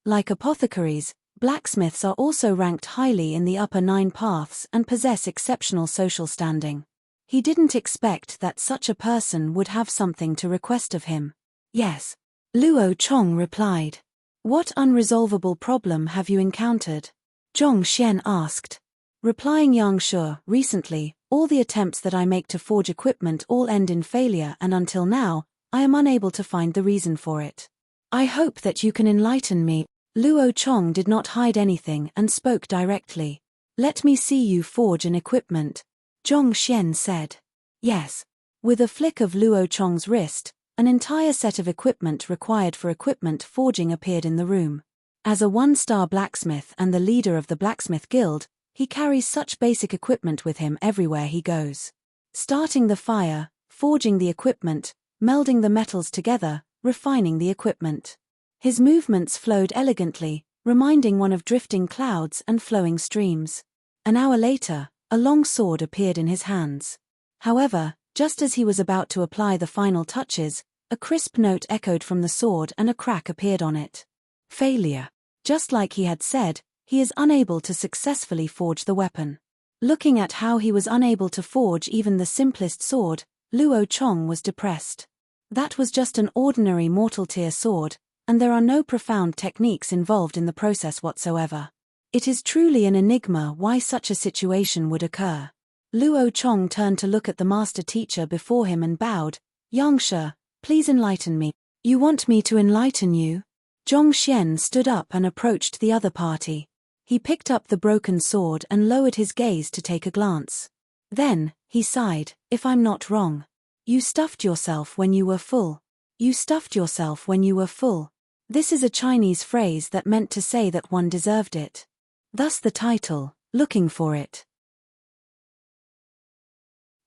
Like apothecaries, blacksmiths are also ranked highly in the upper 9 paths and possess exceptional social standing. He didn't expect that such a person would have something to request of him. Yes. Luo Chong replied. What unresolvable problem have you encountered? Zhong Xian asked. Replying Yang Shi, recently, all the attempts that I make to forge equipment all end in failure, and until now, I am unable to find the reason for it. I hope that you can enlighten me. Luo Chong did not hide anything and spoke directly. Let me see you forge an equipment. Zhong Xian said. Yes. With a flick of Luo Chong's wrist, an entire set of equipment required for equipment forging appeared in the room. As a one-star blacksmith and the leader of the blacksmith guild, he carries such basic equipment with him everywhere he goes. Starting the fire, forging the equipment, melding the metals together, refining the equipment. His movements flowed elegantly, reminding one of drifting clouds and flowing streams. An hour later, a long sword appeared in his hands. However, just as he was about to apply the final touches, a crisp note echoed from the sword and a crack appeared on it. Failure. Just like he had said, he is unable to successfully forge the weapon. Looking at how he was unable to forge even the simplest sword, Luo Chong was depressed. That was just an ordinary mortal tier sword, and there are no profound techniques involved in the process whatsoever. It is truly an enigma why such a situation would occur. Luo Chong turned to look at the master teacher before him and bowed. Yangshe, please enlighten me. You want me to enlighten you? Zhong Xian stood up and approached the other party. He picked up the broken sword and lowered his gaze to take a glance. Then, he sighed, if I'm not wrong. You stuffed yourself when you were full. You stuffed yourself when you were full. This is a Chinese phrase that meant to say that one deserved it. Thus the title, Looking for It.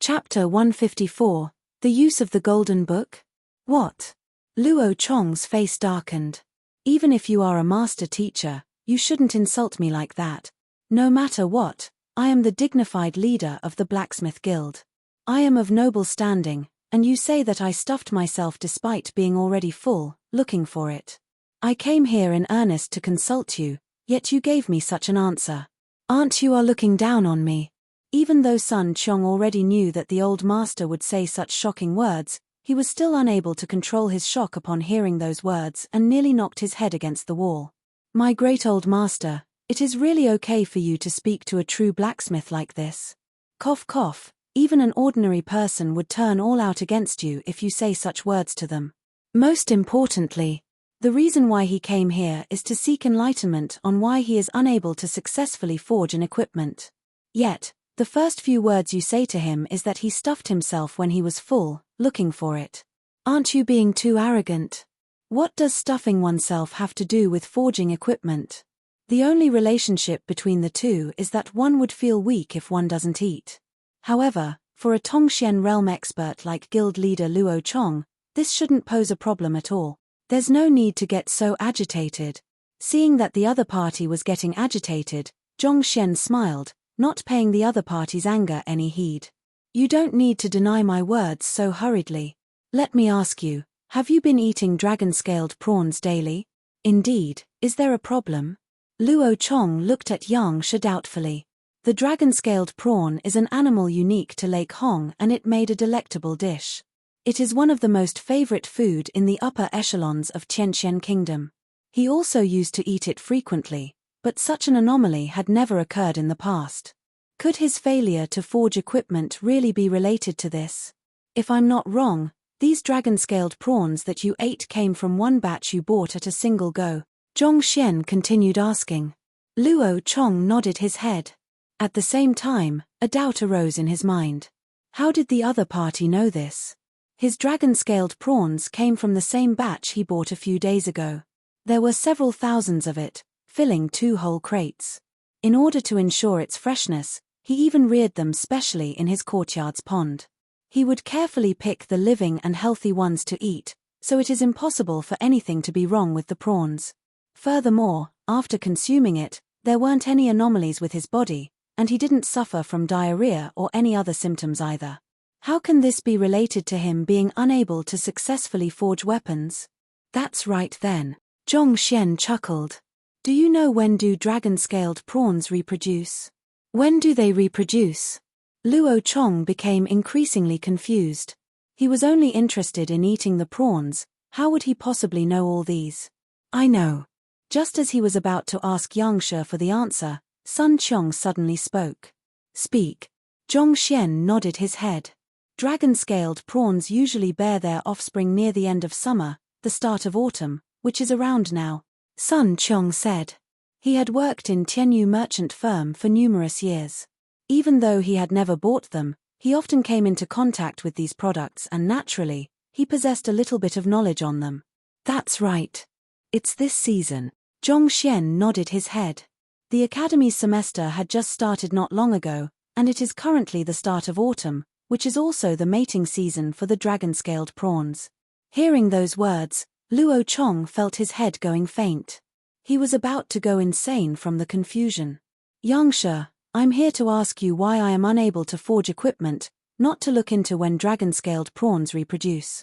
Chapter 154, The Use of the Golden Book? What? Luo Chong's face darkened. Even if you are a master teacher, you shouldn't insult me like that. No matter what, I am the dignified leader of the blacksmith guild. I am of noble standing, and you say that I stuffed myself despite being already full, looking for it. I came here in earnest to consult you, yet you gave me such an answer. Aren't you looking down on me? Even though Sun Qiong already knew that the old master would say such shocking words, he was still unable to control his shock upon hearing those words and nearly knocked his head against the wall. My great old master, it is really okay for you to speak to a true blacksmith like this. Cough cough, even an ordinary person would turn all out against you if you say such words to them. Most importantly, the reason why he came here is to seek enlightenment on why he is unable to successfully forge an equipment. Yet, the first few words you say to him is that he stuffed himself when he was full, looking for it. Aren't you being too arrogant? What does stuffing oneself have to do with forging equipment? The only relationship between the two is that one would feel weak if one doesn't eat. However, for a Tongxian realm expert like guild leader Luo Chong, this shouldn't pose a problem at all. There's no need to get so agitated. Seeing that the other party was getting agitated, Zhong Xian smiled, not paying the other party's anger any heed. You don't need to deny my words so hurriedly. Let me ask you, have you been eating dragon-scaled prawns daily? Indeed, is there a problem? Luo Chong looked at Yangshe doubtfully. The dragon-scaled prawn is an animal unique to Lake Hong and it made a delectable dish. It is one of the most favorite food in the upper echelons of Tianqian Kingdom. He also used to eat it frequently, but such an anomaly had never occurred in the past. Could his failure to forge equipment really be related to this? If I'm not wrong, these dragon-scaled prawns that you ate came from one batch you bought at a single go. Zhong Xian continued asking. Luo Chong nodded his head. At the same time, a doubt arose in his mind. How did the other party know this? His dragon-scaled prawns came from the same batch he bought a few days ago. There were several thousands of it, filling 2 whole crates. In order to ensure its freshness, he even reared them specially in his courtyard's pond. He would carefully pick the living and healthy ones to eat, so it is impossible for anything to be wrong with the prawns. Furthermore, after consuming it, there weren't any anomalies with his body, and he didn't suffer from diarrhea or any other symptoms either. How can this be related to him being unable to successfully forge weapons? That's right then. Zhong Xian chuckled. Do you know when do dragon-scaled prawns reproduce? When do they reproduce? Luo Chong became increasingly confused. He was only interested in eating the prawns, how would he possibly know all these? I know. Just as he was about to ask Yangshe for the answer, Sun Qiong suddenly spoke. Speak. Zhong Xian nodded his head. Dragon-scaled prawns usually bear their offspring near the end of summer, the start of autumn, which is around now, Sun Qiong said. He had worked in Tianyu merchant firm for numerous years. Even though he had never bought them, he often came into contact with these products and naturally, he possessed a little bit of knowledge on them. That's right. It's this season. Zhongxian nodded his head. The academy's semester had just started not long ago, and it is currently the start of autumn, which is also the mating season for the dragon-scaled prawns. Hearing those words, Luo Chong felt his head going faint. He was about to go insane from the confusion. Yangshe, I'm here to ask you why I am unable to forge equipment, not to look into when dragon-scaled prawns reproduce.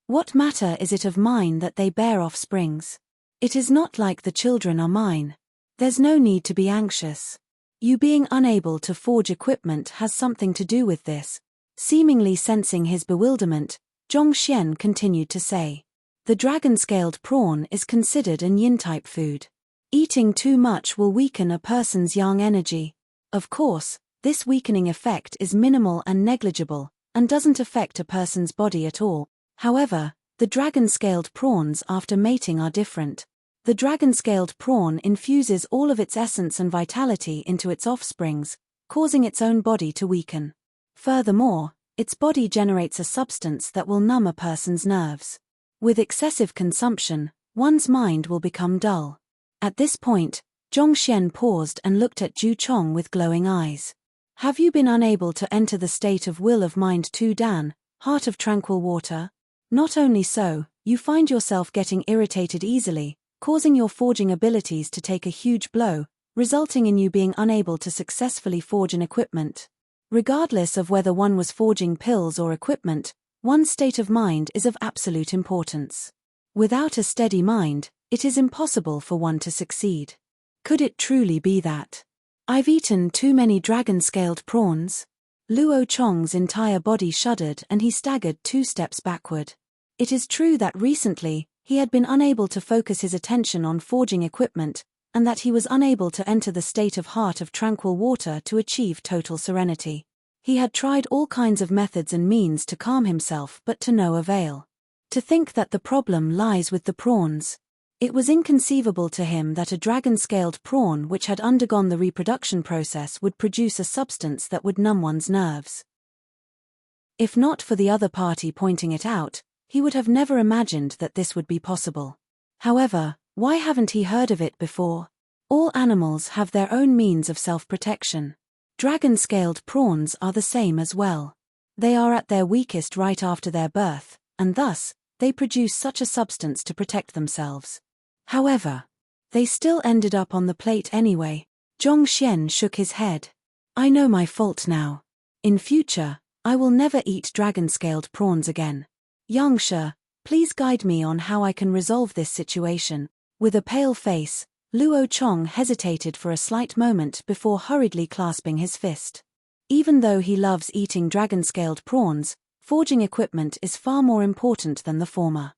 What matter is it of mine that they bear offsprings? It is not like the children are mine. There's no need to be anxious. You being unable to forge equipment has something to do with this. Seemingly sensing his bewilderment, Zhongxian continued to say. The dragon-scaled prawn is considered an yin-type food. Eating too much will weaken a person's yang energy. Of course, this weakening effect is minimal and negligible, and doesn't affect a person's body at all. However, the dragon-scaled prawns after mating are different. The dragon-scaled prawn infuses all of its essence and vitality into its offsprings, causing its own body to weaken. Furthermore, its body generates a substance that will numb a person's nerves. With excessive consumption, one's mind will become dull. At this point, Zhongxian paused and looked at Zhu Chong with glowing eyes. Have you been unable to enter the state of will of mind Tu Dan, heart of tranquil water? Not only so, you find yourself getting irritated easily, causing your forging abilities to take a huge blow, resulting in you being unable to successfully forge an equipment. Regardless of whether one was forging pills or equipment, one's state of mind is of absolute importance. Without a steady mind, it is impossible for one to succeed. Could it truly be that? I've eaten too many dragon-scaled prawns. Luo Chong's entire body shuddered and he staggered 2 steps backward. It is true that recently, he had been unable to focus his attention on forging equipment, and that he was unable to enter the state of heart of tranquil water to achieve total serenity. He had tried all kinds of methods and means to calm himself but to no avail. To think that the problem lies with the prawns. It was inconceivable to him that a dragon-scaled prawn which had undergone the reproduction process would produce a substance that would numb one's nerves. If not for the other party pointing it out, he would have never imagined that this would be possible. However, why haven't he heard of it before? All animals have their own means of self-protection. Dragon-scaled prawns are the same as well. They are at their weakest right after their birth, and thus, they produce such a substance to protect themselves. However, they still ended up on the plate anyway. Zhongxian shook his head. I know my fault now. In future, I will never eat dragon-scaled prawns again. Yangshe, please guide me on how I can resolve this situation. With a pale face, Luo Chong hesitated for a slight moment before hurriedly clasping his fist. Even though he loves eating dragon-scaled prawns, forging equipment is far more important than the former.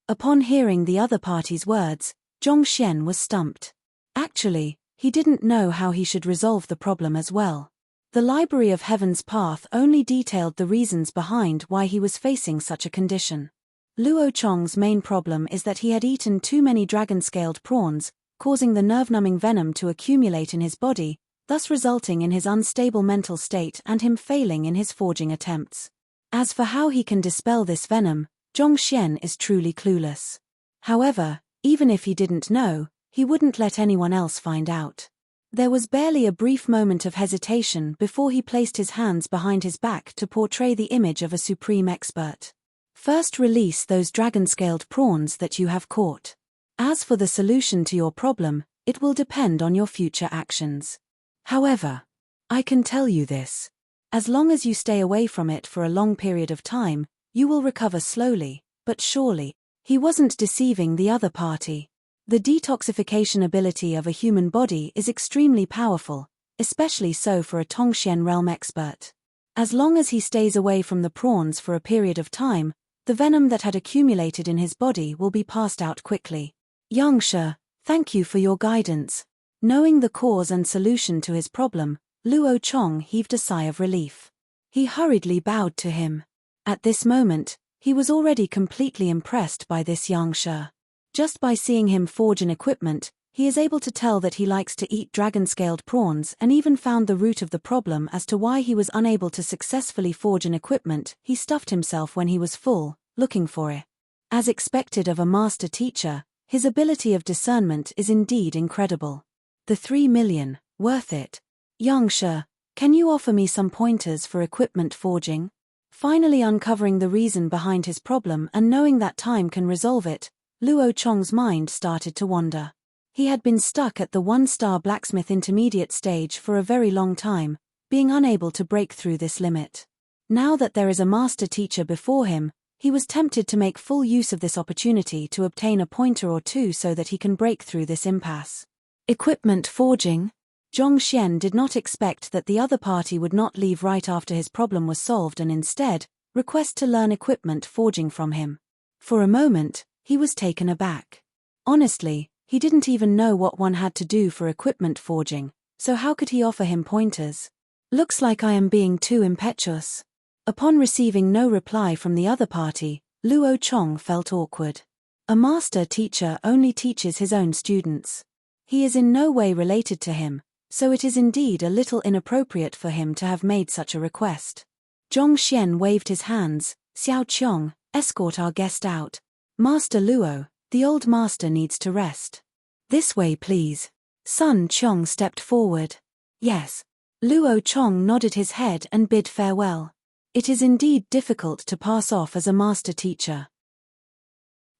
Upon hearing the other party's words, Zhongxian was stumped. Actually, he didn't know how he should resolve the problem as well. The Library of Heaven's Path only detailed the reasons behind why he was facing such a condition. Luo Chong's main problem is that he had eaten too many dragon-scaled prawns, causing the nerve-numbing venom to accumulate in his body, thus resulting in his unstable mental state and him failing in his forging attempts. As for how he can dispel this venom, Zhongxian is truly clueless. However, even if he didn't know, he wouldn't let anyone else find out. There was barely a brief moment of hesitation before he placed his hands behind his back to portray the image of a supreme expert. First, release those dragon-scaled prawns that you have caught. As for the solution to your problem, it will depend on your future actions. However, I can tell you this. As long as you stay away from it for a long period of time, you will recover slowly, but surely. He wasn't deceiving the other party. The detoxification ability of a human body is extremely powerful, especially so for a Tongxian realm expert. As long as he stays away from the prawns for a period of time, the venom that had accumulated in his body will be passed out quickly. Yangshe, thank you for your guidance. Knowing the cause and solution to his problem, Luo Chong heaved a sigh of relief. He hurriedly bowed to him. At this moment, he was already completely impressed by this Yangshe. Just by seeing him forge an equipment, He is able to tell that he likes to eat dragon-scaled prawns and even found the root of the problem as to why he was unable to successfully forge an equipment. He stuffed himself when he was full, looking for it. As expected of a master teacher, his ability of discernment is indeed incredible. The 3 million, worth it. Young Shi, can you offer me some pointers for equipment forging? Finally uncovering the reason behind his problem and knowing that time can resolve it, Luo Chong's mind started to wander. He had been stuck at the 1-star blacksmith intermediate stage for a very long time, being unable to break through this limit. Now that there is a master teacher before him, he was tempted to make full use of this opportunity to obtain a pointer or two so that he can break through this impasse. Equipment forging? Zhong Xian did not expect that the other party would not leave right after his problem was solved and instead, request to learn equipment forging from him. For a moment, he was taken aback. Honestly, he didn't even know what one had to do for equipment forging, so how could he offer him pointers? Looks like I am being too impetuous. Upon receiving no reply from the other party, Luo Chong felt awkward. A master teacher only teaches his own students. He is in no way related to him, so it is indeed a little inappropriate for him to have made such a request. Zhong Xian waved his hands. Xiao Qiong, escort our guest out. Master Luo, the old master needs to rest. This way please. Sun Qiong stepped forward. Yes. Luo Chong nodded his head and bid farewell. It is indeed difficult to pass off as a master teacher.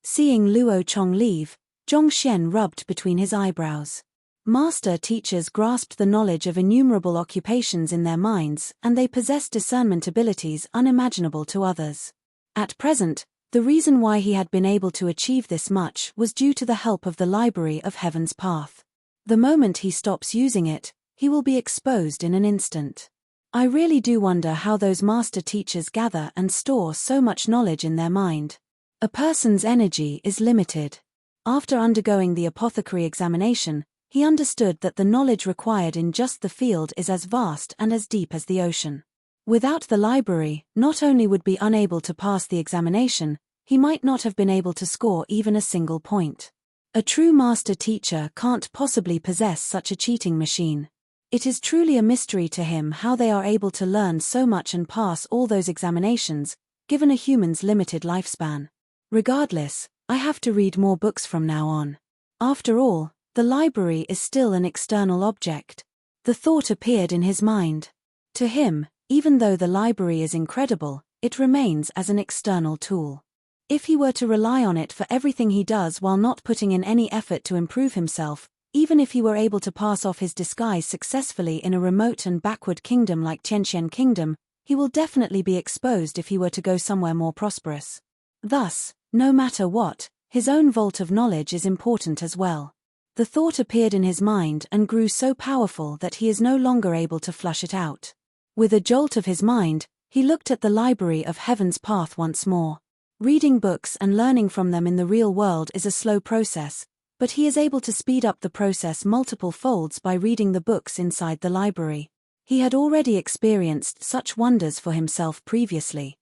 Seeing Luo Chong leave, Zhong Xian rubbed between his eyebrows. Master teachers grasped the knowledge of innumerable occupations in their minds, and they possessed discernment abilities unimaginable to others. At present, the reason why he had been able to achieve this much was due to the help of the Library of Heaven's Path. The moment he stops using it, he will be exposed in an instant. I really do wonder how those master teachers gather and store so much knowledge in their mind. A person's energy is limited. After undergoing the apothecary examination, he understood that the knowledge required in just the field is as vast and as deep as the ocean. Without the library, not only would be unable to pass the examination, he might not have been able to score even a single point. A true master teacher can't possibly possess such a cheating machine. It is truly a mystery to him how they are able to learn so much and pass all those examinations, given a human's limited lifespan. Regardless, I have to read more books from now on. After all, the library is still an external object. The thought appeared in his mind. To him, even though the library is incredible, it remains as an external tool. If he were to rely on it for everything he does while not putting in any effort to improve himself, even if he were able to pass off his disguise successfully in a remote and backward kingdom like Tianxian Kingdom, he will definitely be exposed if he were to go somewhere more prosperous. Thus, no matter what, his own vault of knowledge is important as well. The thought appeared in his mind and grew so powerful that he is no longer able to flush it out. With a jolt of his mind, he looked at the Library of Heaven's Path once more. Reading books and learning from them in the real world is a slow process, but he is able to speed up the process multiple folds by reading the books inside the library. He had already experienced such wonders for himself previously.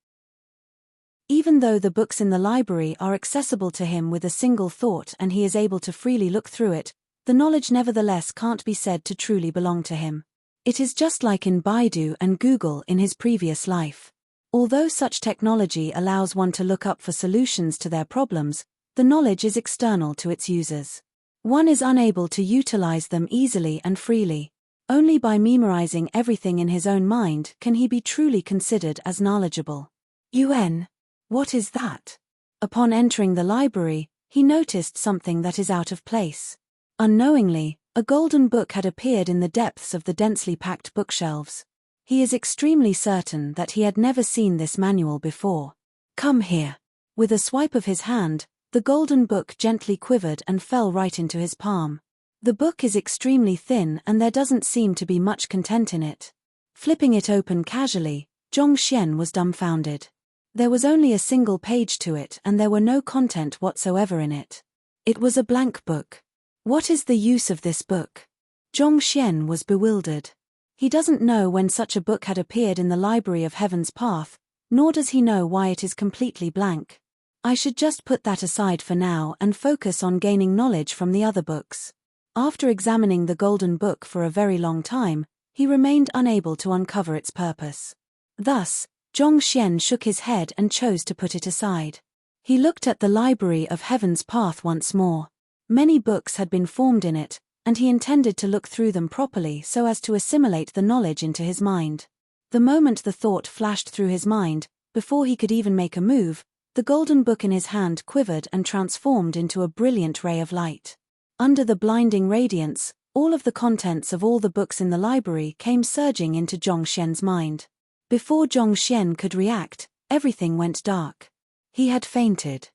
Even though the books in the library are accessible to him with a single thought and he is able to freely look through it, the knowledge nevertheless can't be said to truly belong to him. It is just like in Baidu and Google in his previous life. Although such technology allows one to look up for solutions to their problems, the knowledge is external to its users. One is unable to utilize them easily and freely. Only by memorizing everything in his own mind can he be truly considered as knowledgeable. Yuan, what is that? Upon entering the library, he noticed something that is out of place. Unknowingly, a golden book had appeared in the depths of the densely packed bookshelves. He is extremely certain that he had never seen this manual before. Come here. With a swipe of his hand, the golden book gently quivered and fell right into his palm. The book is extremely thin and there doesn't seem to be much content in it. Flipping it open casually, Zhong Xian was dumbfounded. There was only a single page to it and there were no content whatsoever in it. It was a blank book. What is the use of this book? Zhong Xian was bewildered. He doesn't know when such a book had appeared in the Library of Heaven's Path, nor does he know why it is completely blank. I should just put that aside for now and focus on gaining knowledge from the other books. After examining the golden book for a very long time, he remained unable to uncover its purpose. Thus, Zhongxian shook his head and chose to put it aside. He looked at the library of Heaven's Path once more. Many books had been formed in it, and he intended to look through them properly so as to assimilate the knowledge into his mind. The moment the thought flashed through his mind, before he could even make a move, the golden book in his hand quivered and transformed into a brilliant ray of light. Under the blinding radiance, all of the contents of all the books in the library came surging into Zhongxian's mind. Before Zhongxian could react, everything went dark. He had fainted.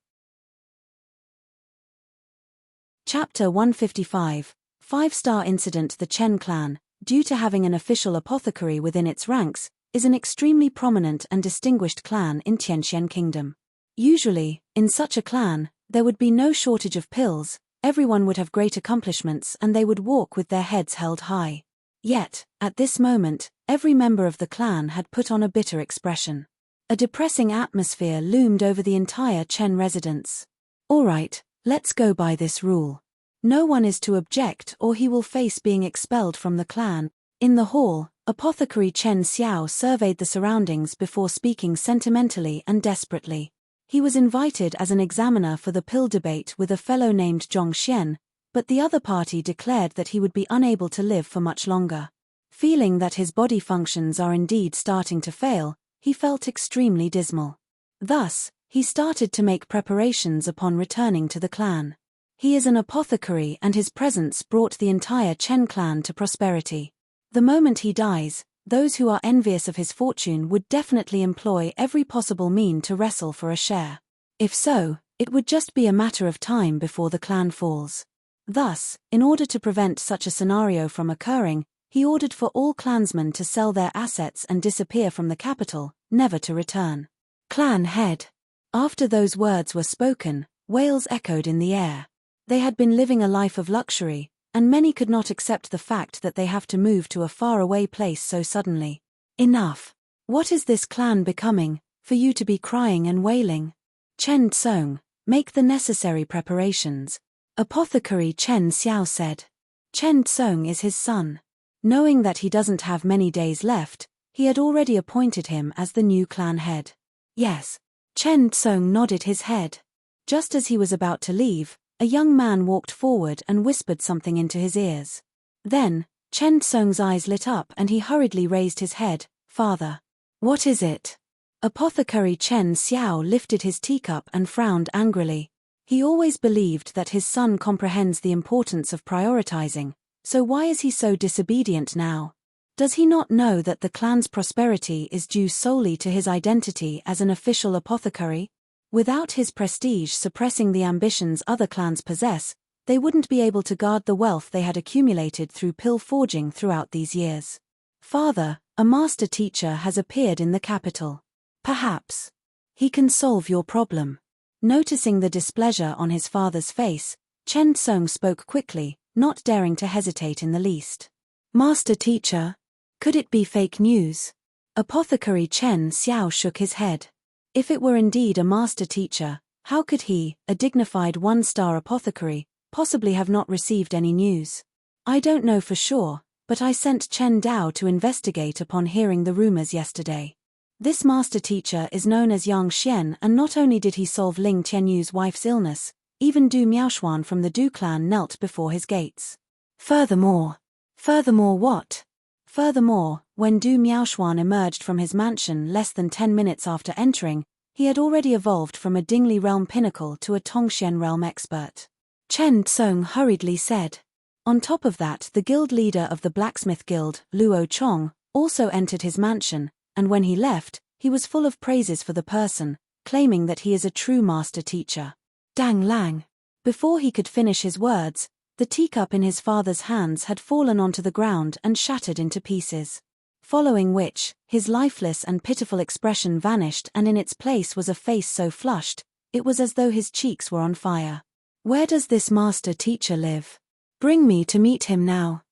Chapter 155, 5-star incident. The Chen clan, due to having an official apothecary within its ranks, is an extremely prominent and distinguished clan in Tianxian Kingdom. Usually, in such a clan, there would be no shortage of pills, everyone would have great accomplishments and they would walk with their heads held high. Yet, at this moment, every member of the clan had put on a bitter expression. A depressing atmosphere loomed over the entire Chen residence. All right, let's go by this rule. No one is to object or he will face being expelled from the clan. In the hall, Apothecary Chen Xiao surveyed the surroundings before speaking sentimentally and desperately. He was invited as an examiner for the pill debate with a fellow named Zhongxian, but the other party declared that he would be unable to live for much longer. Feeling that his body functions are indeed starting to fail, he felt extremely dismal. Thus, he started to make preparations upon returning to the clan. He is an apothecary and his presence brought the entire Chen clan to prosperity. The moment he dies, those who are envious of his fortune would definitely employ every possible mean to wrestle for a share. If so, it would just be a matter of time before the clan falls. Thus, in order to prevent such a scenario from occurring, he ordered for all clansmen to sell their assets and disappear from the capital, never to return. Clan head. After those words were spoken, wails echoed in the air. They had been living a life of luxury, and many could not accept the fact that they have to move to a faraway place so suddenly. Enough. What is this clan becoming, for you to be crying and wailing? Chen Tsong, make the necessary preparations. Apothecary Chen Xiao said. Chen Tsong is his son. Knowing that he doesn't have many days left, he had already appointed him as the new clan head. Yes. Chen Tsong nodded his head. Just as he was about to leave, a young man walked forward and whispered something into his ears. Then, Chen Tsong's eyes lit up and he hurriedly raised his head. Father. What is it? Apothecary Chen Xiao lifted his teacup and frowned angrily. He always believed that his son comprehends the importance of prioritizing, so why is he so disobedient now? Does he not know that the clan's prosperity is due solely to his identity as an official apothecary? Without his prestige suppressing the ambitions other clans possess, they wouldn't be able to guard the wealth they had accumulated through pill forging throughout these years. Father, a master teacher has appeared in the capital. Perhaps he can solve your problem. Noticing the displeasure on his father's face, Chen Tsong spoke quickly, not daring to hesitate in the least. Master teacher? Could it be fake news? Apothecary Chen Xiao shook his head. If it were indeed a master teacher, how could he, a dignified 1-star apothecary, possibly have not received any news? I don't know for sure, but I sent Chen Dao to investigate upon hearing the rumors yesterday. This master teacher is known as Yang Xian, and not only did he solve Ling Tianyu's wife's illness, even Du Miaoshuan from the Du clan knelt before his gates. Furthermore what? Furthermore, when Du Miaoshuan emerged from his mansion less than 10 minutes after entering, he had already evolved from a Dingli realm pinnacle to a Tongxian realm expert. Chen Tsong hurriedly said. On top of that, the guild leader of the blacksmith guild, Luo Chong, also entered his mansion, and when he left, he was full of praises for the person, claiming that he is a true master teacher. Dang Lang. Before he could finish his words, the teacup in his father's hands had fallen onto the ground and shattered into pieces. Following which, his lifeless and pitiful expression vanished and in its place was a face so flushed, it was as though his cheeks were on fire. Where does this master teacher live? Bring me to meet him now.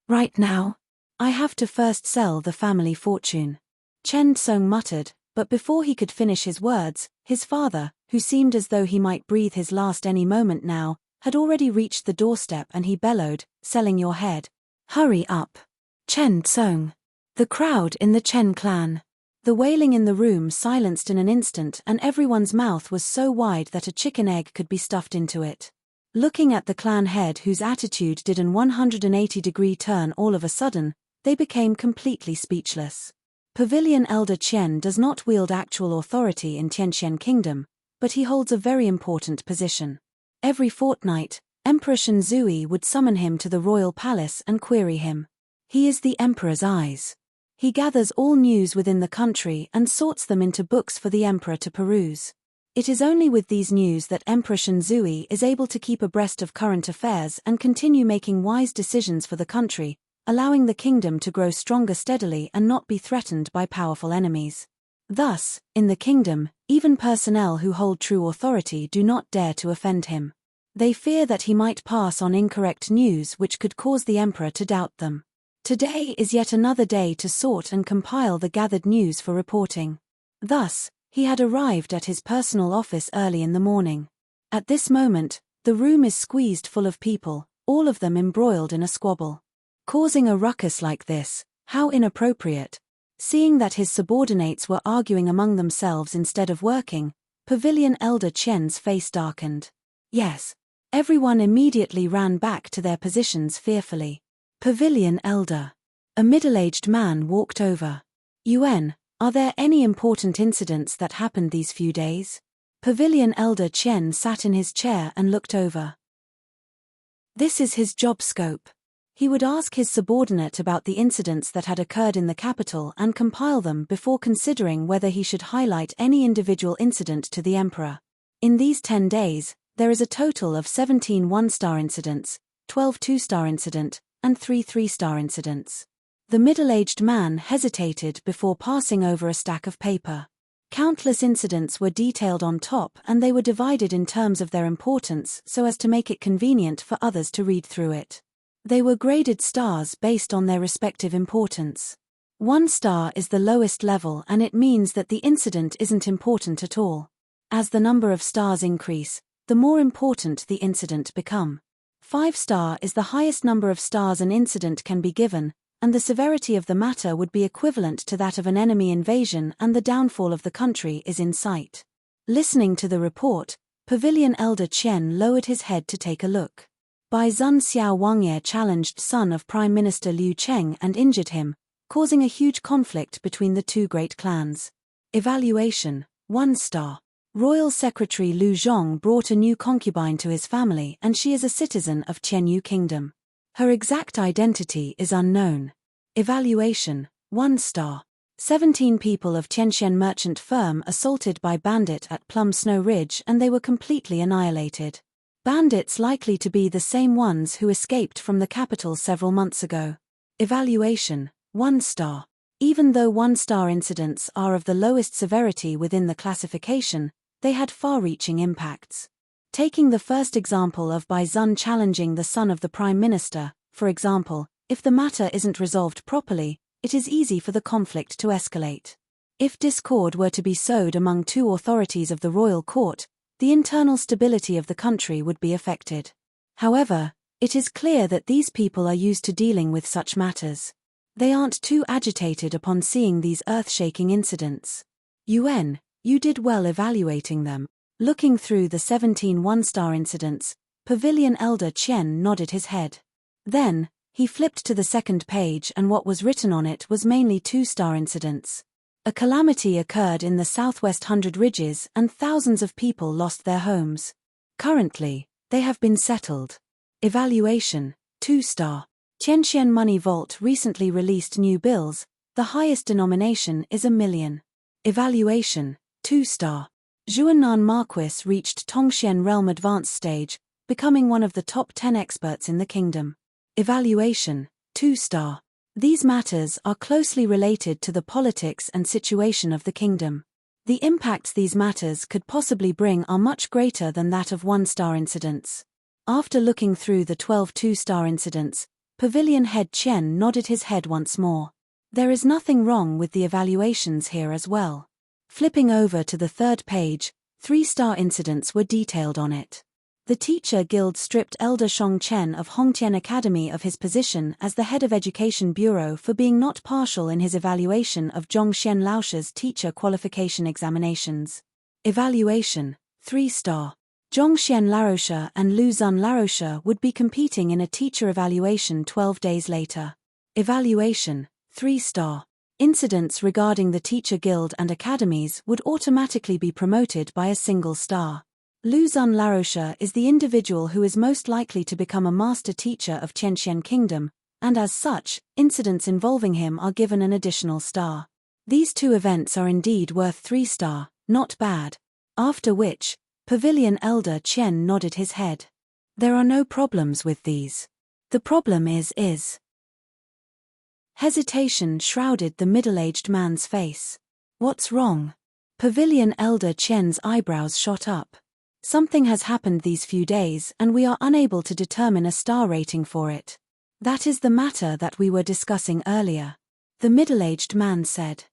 Right now? I have to first sell the family fortune. Chen Tsong muttered, but before he could finish his words, his father, who seemed as though he might breathe his last any moment now, had already reached the doorstep and he bellowed, "Selling your head. Hurry up. Chen Tsong." The crowd in the Chen clan. The wailing in the room silenced in an instant, and everyone's mouth was so wide that a chicken egg could be stuffed into it. Looking at the clan head, whose attitude did an 180-degree turn all of a sudden, they became completely speechless. Pavilion Elder Qian does not wield actual authority in Tianxian Kingdom, but he holds a very important position. Every fortnight, Emperor Shenzui would summon him to the royal palace and query him. He is the emperor's eyes. He gathers all news within the country and sorts them into books for the emperor to peruse. It is only with these news that Emperor Shenzui is able to keep abreast of current affairs and continue making wise decisions for the country, allowing the kingdom to grow stronger steadily and not be threatened by powerful enemies. Thus, in the kingdom, even personnel who hold true authority do not dare to offend him. They fear that he might pass on incorrect news which could cause the emperor to doubt them. Today is yet another day to sort and compile the gathered news for reporting. Thus, he had arrived at his personal office early in the morning. At this moment, the room is squeezed full of people, all of them embroiled in a squabble. Causing a ruckus like this, how inappropriate. Seeing that his subordinates were arguing among themselves instead of working, Pavilion Elder Qian's face darkened. Yes. Everyone immediately ran back to their positions fearfully. Pavilion Elder. A middle-aged man walked over. "Yuan, are there any important incidents that happened these few days?" Pavilion Elder Qian sat in his chair and looked over. This is his job scope. He would ask his subordinate about the incidents that had occurred in the capital and compile them before considering whether he should highlight any individual incident to the emperor. In these 10 days, there is a total of 17 one-star incidents, 12 two-star incident, and 3 three-star incidents. The middle-aged man hesitated before passing over a stack of paper. Countless incidents were detailed on top and they were divided in terms of their importance so as to make it convenient for others to read through it. They were graded stars based on their respective importance. 1 star is the lowest level and it means that the incident isn't important at all. As the number of stars increase, the more important the incident become. 5 star is the highest number of stars an incident can be given, and the severity of the matter would be equivalent to that of an enemy invasion and the downfall of the country is in sight. Listening to the report, Pavilion Elder Qian lowered his head to take a look. Bai Zun Xiao Wangye challenged son of Prime Minister Liu Cheng and injured him, causing a huge conflict between the two great clans. Evaluation, 1 star. Royal Secretary Lu Zhong brought a new concubine to his family and she is a citizen of Qianyu Kingdom. Her exact identity is unknown. Evaluation, 1 star. 17 people of Tianxian merchant firm assaulted by bandit at Plum Snow Ridge and they were completely annihilated. Bandits likely to be the same ones who escaped from the capital several months ago. Evaluation, 1 star. Even though 1-star incidents are of the lowest severity within the classification, they had far-reaching impacts. Taking the first example of Bai Zun challenging the son of the Prime Minister, for example, if the matter isn't resolved properly, it is easy for the conflict to escalate. If discord were to be sowed among two authorities of the royal court, the internal stability of the country would be affected. However, it is clear that these people are used to dealing with such matters. They aren't too agitated upon seeing these earth-shaking incidents. Yuan, you did well evaluating them. Looking through the 17 one-star incidents, Pavilion Elder Qian nodded his head. Then, he flipped to the second page and what was written on it was mainly 2-star incidents. A calamity occurred in the southwest 100 ridges and thousands of people lost their homes. Currently, they have been settled. Evaluation, 2-star. Tianxian Money Vault recently released new bills, the highest denomination is 1 million. Evaluation, 2-star. Zhuanan Marquis reached Tongxian Realm Advanced Stage, becoming one of the top 10 experts in the kingdom. Evaluation, 2-star. These matters are closely related to the politics and situation of the kingdom. The impacts these matters could possibly bring are much greater than that of 1-star incidents. After looking through the 12 2-star incidents, Pavilion Head Qian nodded his head once more. There is nothing wrong with the evaluations here as well. Flipping over to the third page, 3-star incidents were detailed on it. The teacher guild stripped Elder Shong Chen of Hongtian Academy of his position as the head of Education Bureau for being not partial in his evaluation of Zhongxian Laosh's teacher qualification examinations. Evaluation: 3-star. Zhongxian Laosha and Lu Zun Laosha would be competing in a teacher evaluation 12 days later. Evaluation: 3-star. Incidents regarding the teacher guild and academies would automatically be promoted by a single star. Lu Zun Laosha is the individual who is most likely to become a master teacher of Qianxian Kingdom, and as such, incidents involving him are given an additional star. These two events are indeed worth 3-star, not bad. After which, Pavilion Elder Chen nodded his head. There are no problems with these. The problem is. Hesitation shrouded the middle-aged man's face. What's wrong? Pavilion Elder Chen's eyebrows shot up. Something has happened these few days and we are unable to determine a star rating for it. That is the matter that we were discussing earlier. The middle-aged man said.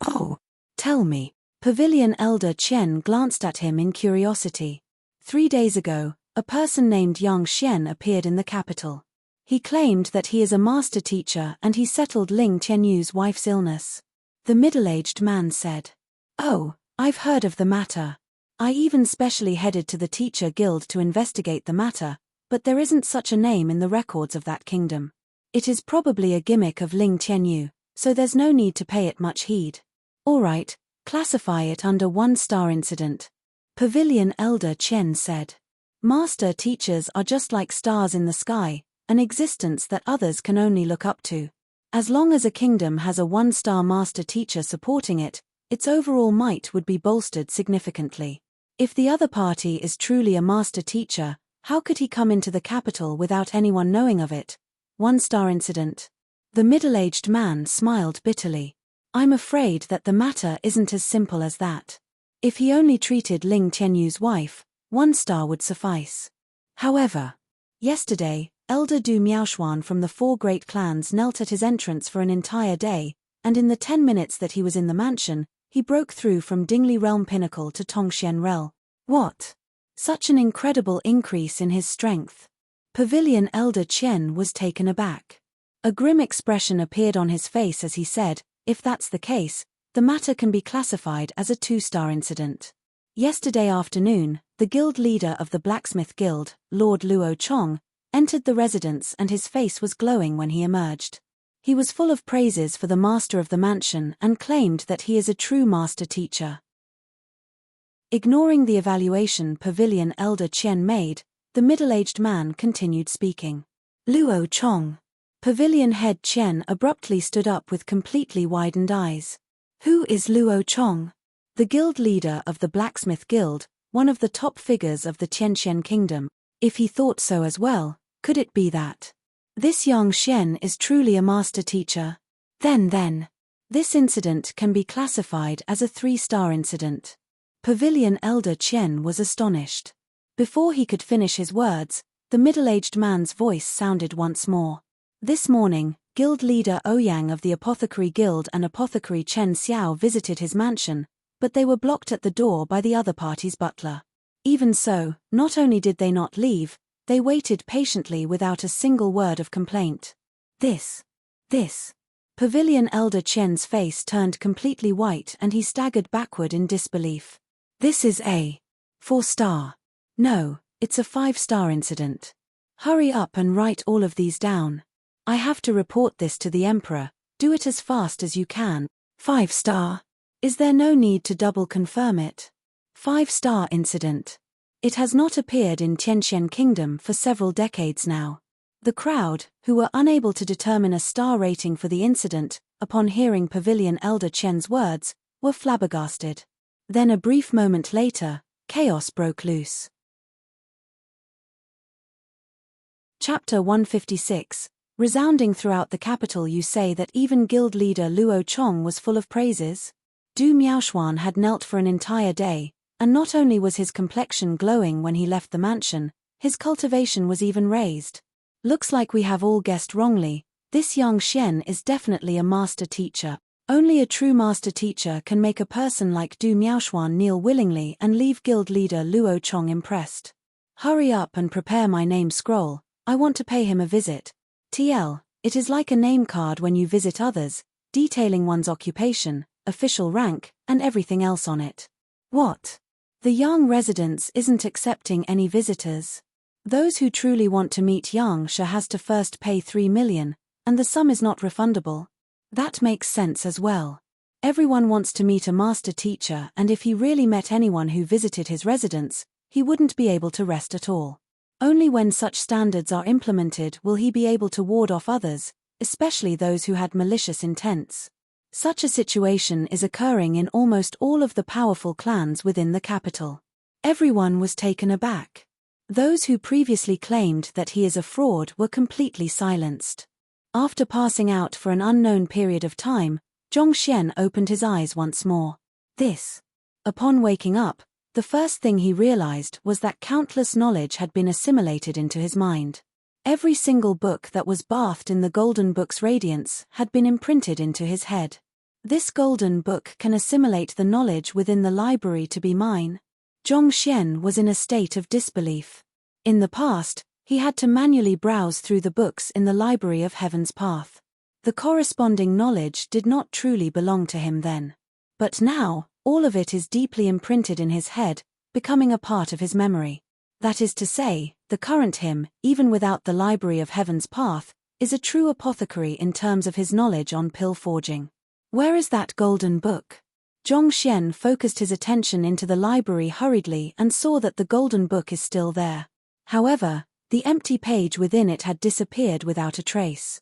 Oh, tell me. Pavilion Elder Chen glanced at him in curiosity. 3 days ago, a person named Yang Xian appeared in the capital. He claimed that he is a master teacher and he settled Ling Tianyu's wife's illness. The middle-aged man said. Oh, I've heard of the matter. I even specially headed to the teacher guild to investigate the matter, but there isn't such a name in the records of that kingdom. It is probably a gimmick of Ling Tianyu, so there's no need to pay it much heed. Alright, classify it under 1-star incident. Pavilion Elder Chen said. Master teachers are just like stars in the sky, an existence that others can only look up to. As long as a kingdom has a 1-star master teacher supporting it, its overall might would be bolstered significantly. If the other party is truly a master teacher, how could he come into the capital without anyone knowing of it? 1-star incident. The middle-aged man smiled bitterly. I'm afraid that the matter isn't as simple as that. If he only treated Ling Tianyu's wife, 1 star would suffice. However, yesterday, Elder Du Miaoshuan from the 4 great clans knelt at his entrance for an entire day, and in the 10 minutes that he was in the mansion, he broke through from Dingli Realm Pinnacle to Tongxian Realm. What? Such an incredible increase in his strength. Pavilion Elder Chen was taken aback. A grim expression appeared on his face as he said, if that's the case, the matter can be classified as a 2-star incident. Yesterday afternoon, the guild leader of the Blacksmith Guild, Lord Luo Chong, entered the residence and his face was glowing when he emerged. He was full of praises for the master of the mansion and claimed that he is a true master teacher. Ignoring the evaluation Pavilion Elder Chen made, the middle-aged man continued speaking. Luo Chong. Pavilion Head Chen abruptly stood up with completely widened eyes. Who is Luo Chong? The guild leader of the Blacksmith Guild, one of the top figures of the Qianxian Kingdom. If he thought so as well, could it be that this Yang Xian is truly a master teacher? Then, this incident can be classified as a 3-star incident. Pavilion Elder Chen was astonished. Before he could finish his words, the middle-aged man's voice sounded once more. This morning, guild leader Ouyang of the Apothecary Guild and Apothecary Chen Xiao visited his mansion, but they were blocked at the door by the other party's butler. Even so, not only did they not leave, they waited patiently without a single word of complaint. This. Pavilion Elder Chen's face turned completely white and he staggered backward in disbelief. This is a 4-star. No, it's a 5-star incident. Hurry up and write all of these down. I have to report this to the Emperor. Do it as fast as you can. 5-star. Is there no need to double confirm it? 5-star incident. It has not appeared in Qianxian Kingdom for several decades now. The crowd, who were unable to determine a star rating for the incident, upon hearing Pavilion Elder Chen's words, were flabbergasted. Then a brief moment later, chaos broke loose. Chapter 156. Resounding throughout the capital, you say that even guild leader Luo Chong was full of praises? Du Miaoshuan had knelt for an entire day, and not only was his complexion glowing when he left the mansion, his cultivation was even raised. Looks like we have all guessed wrongly. This Yang Xian is definitely a master teacher. Only a true master teacher can make a person like Du Miaoshuan kneel willingly and leave guild leader Luo Chong impressed. Hurry up and prepare my name scroll, I want to pay him a visit. TL, it is like a name card when you visit others, detailing one's occupation, official rank, and everything else on it. What? The Yang residence isn't accepting any visitors. Those who truly want to meet Yang She has to first pay 3 million, and the sum is not refundable. That makes sense as well. Everyone wants to meet a master teacher, and if he really met anyone who visited his residence, he wouldn't be able to rest at all. Only when such standards are implemented will he be able to ward off others, especially those who had malicious intents. Such a situation is occurring in almost all of the powerful clans within the capital. Everyone was taken aback. Those who previously claimed that he is a fraud were completely silenced. After passing out for an unknown period of time, Zhongxian opened his eyes once more. Upon waking up, the first thing he realized was that countless knowledge had been assimilated into his mind. Every single book that was bathed in the golden book's radiance had been imprinted into his head. This golden book can assimilate the knowledge within the library to be mine. Zhongxian was in a state of disbelief. In the past, he had to manually browse through the books in the library of Heaven's Path. The corresponding knowledge did not truly belong to him then. But now, all of it is deeply imprinted in his head, becoming a part of his memory. That is to say, the current him, even without the library of Heaven's Path, is a true apothecary in terms of his knowledge on pill forging. Where is that golden book? Zhongxian focused his attention into the library hurriedly and saw that the golden book is still there. However, the empty page within it had disappeared without a trace.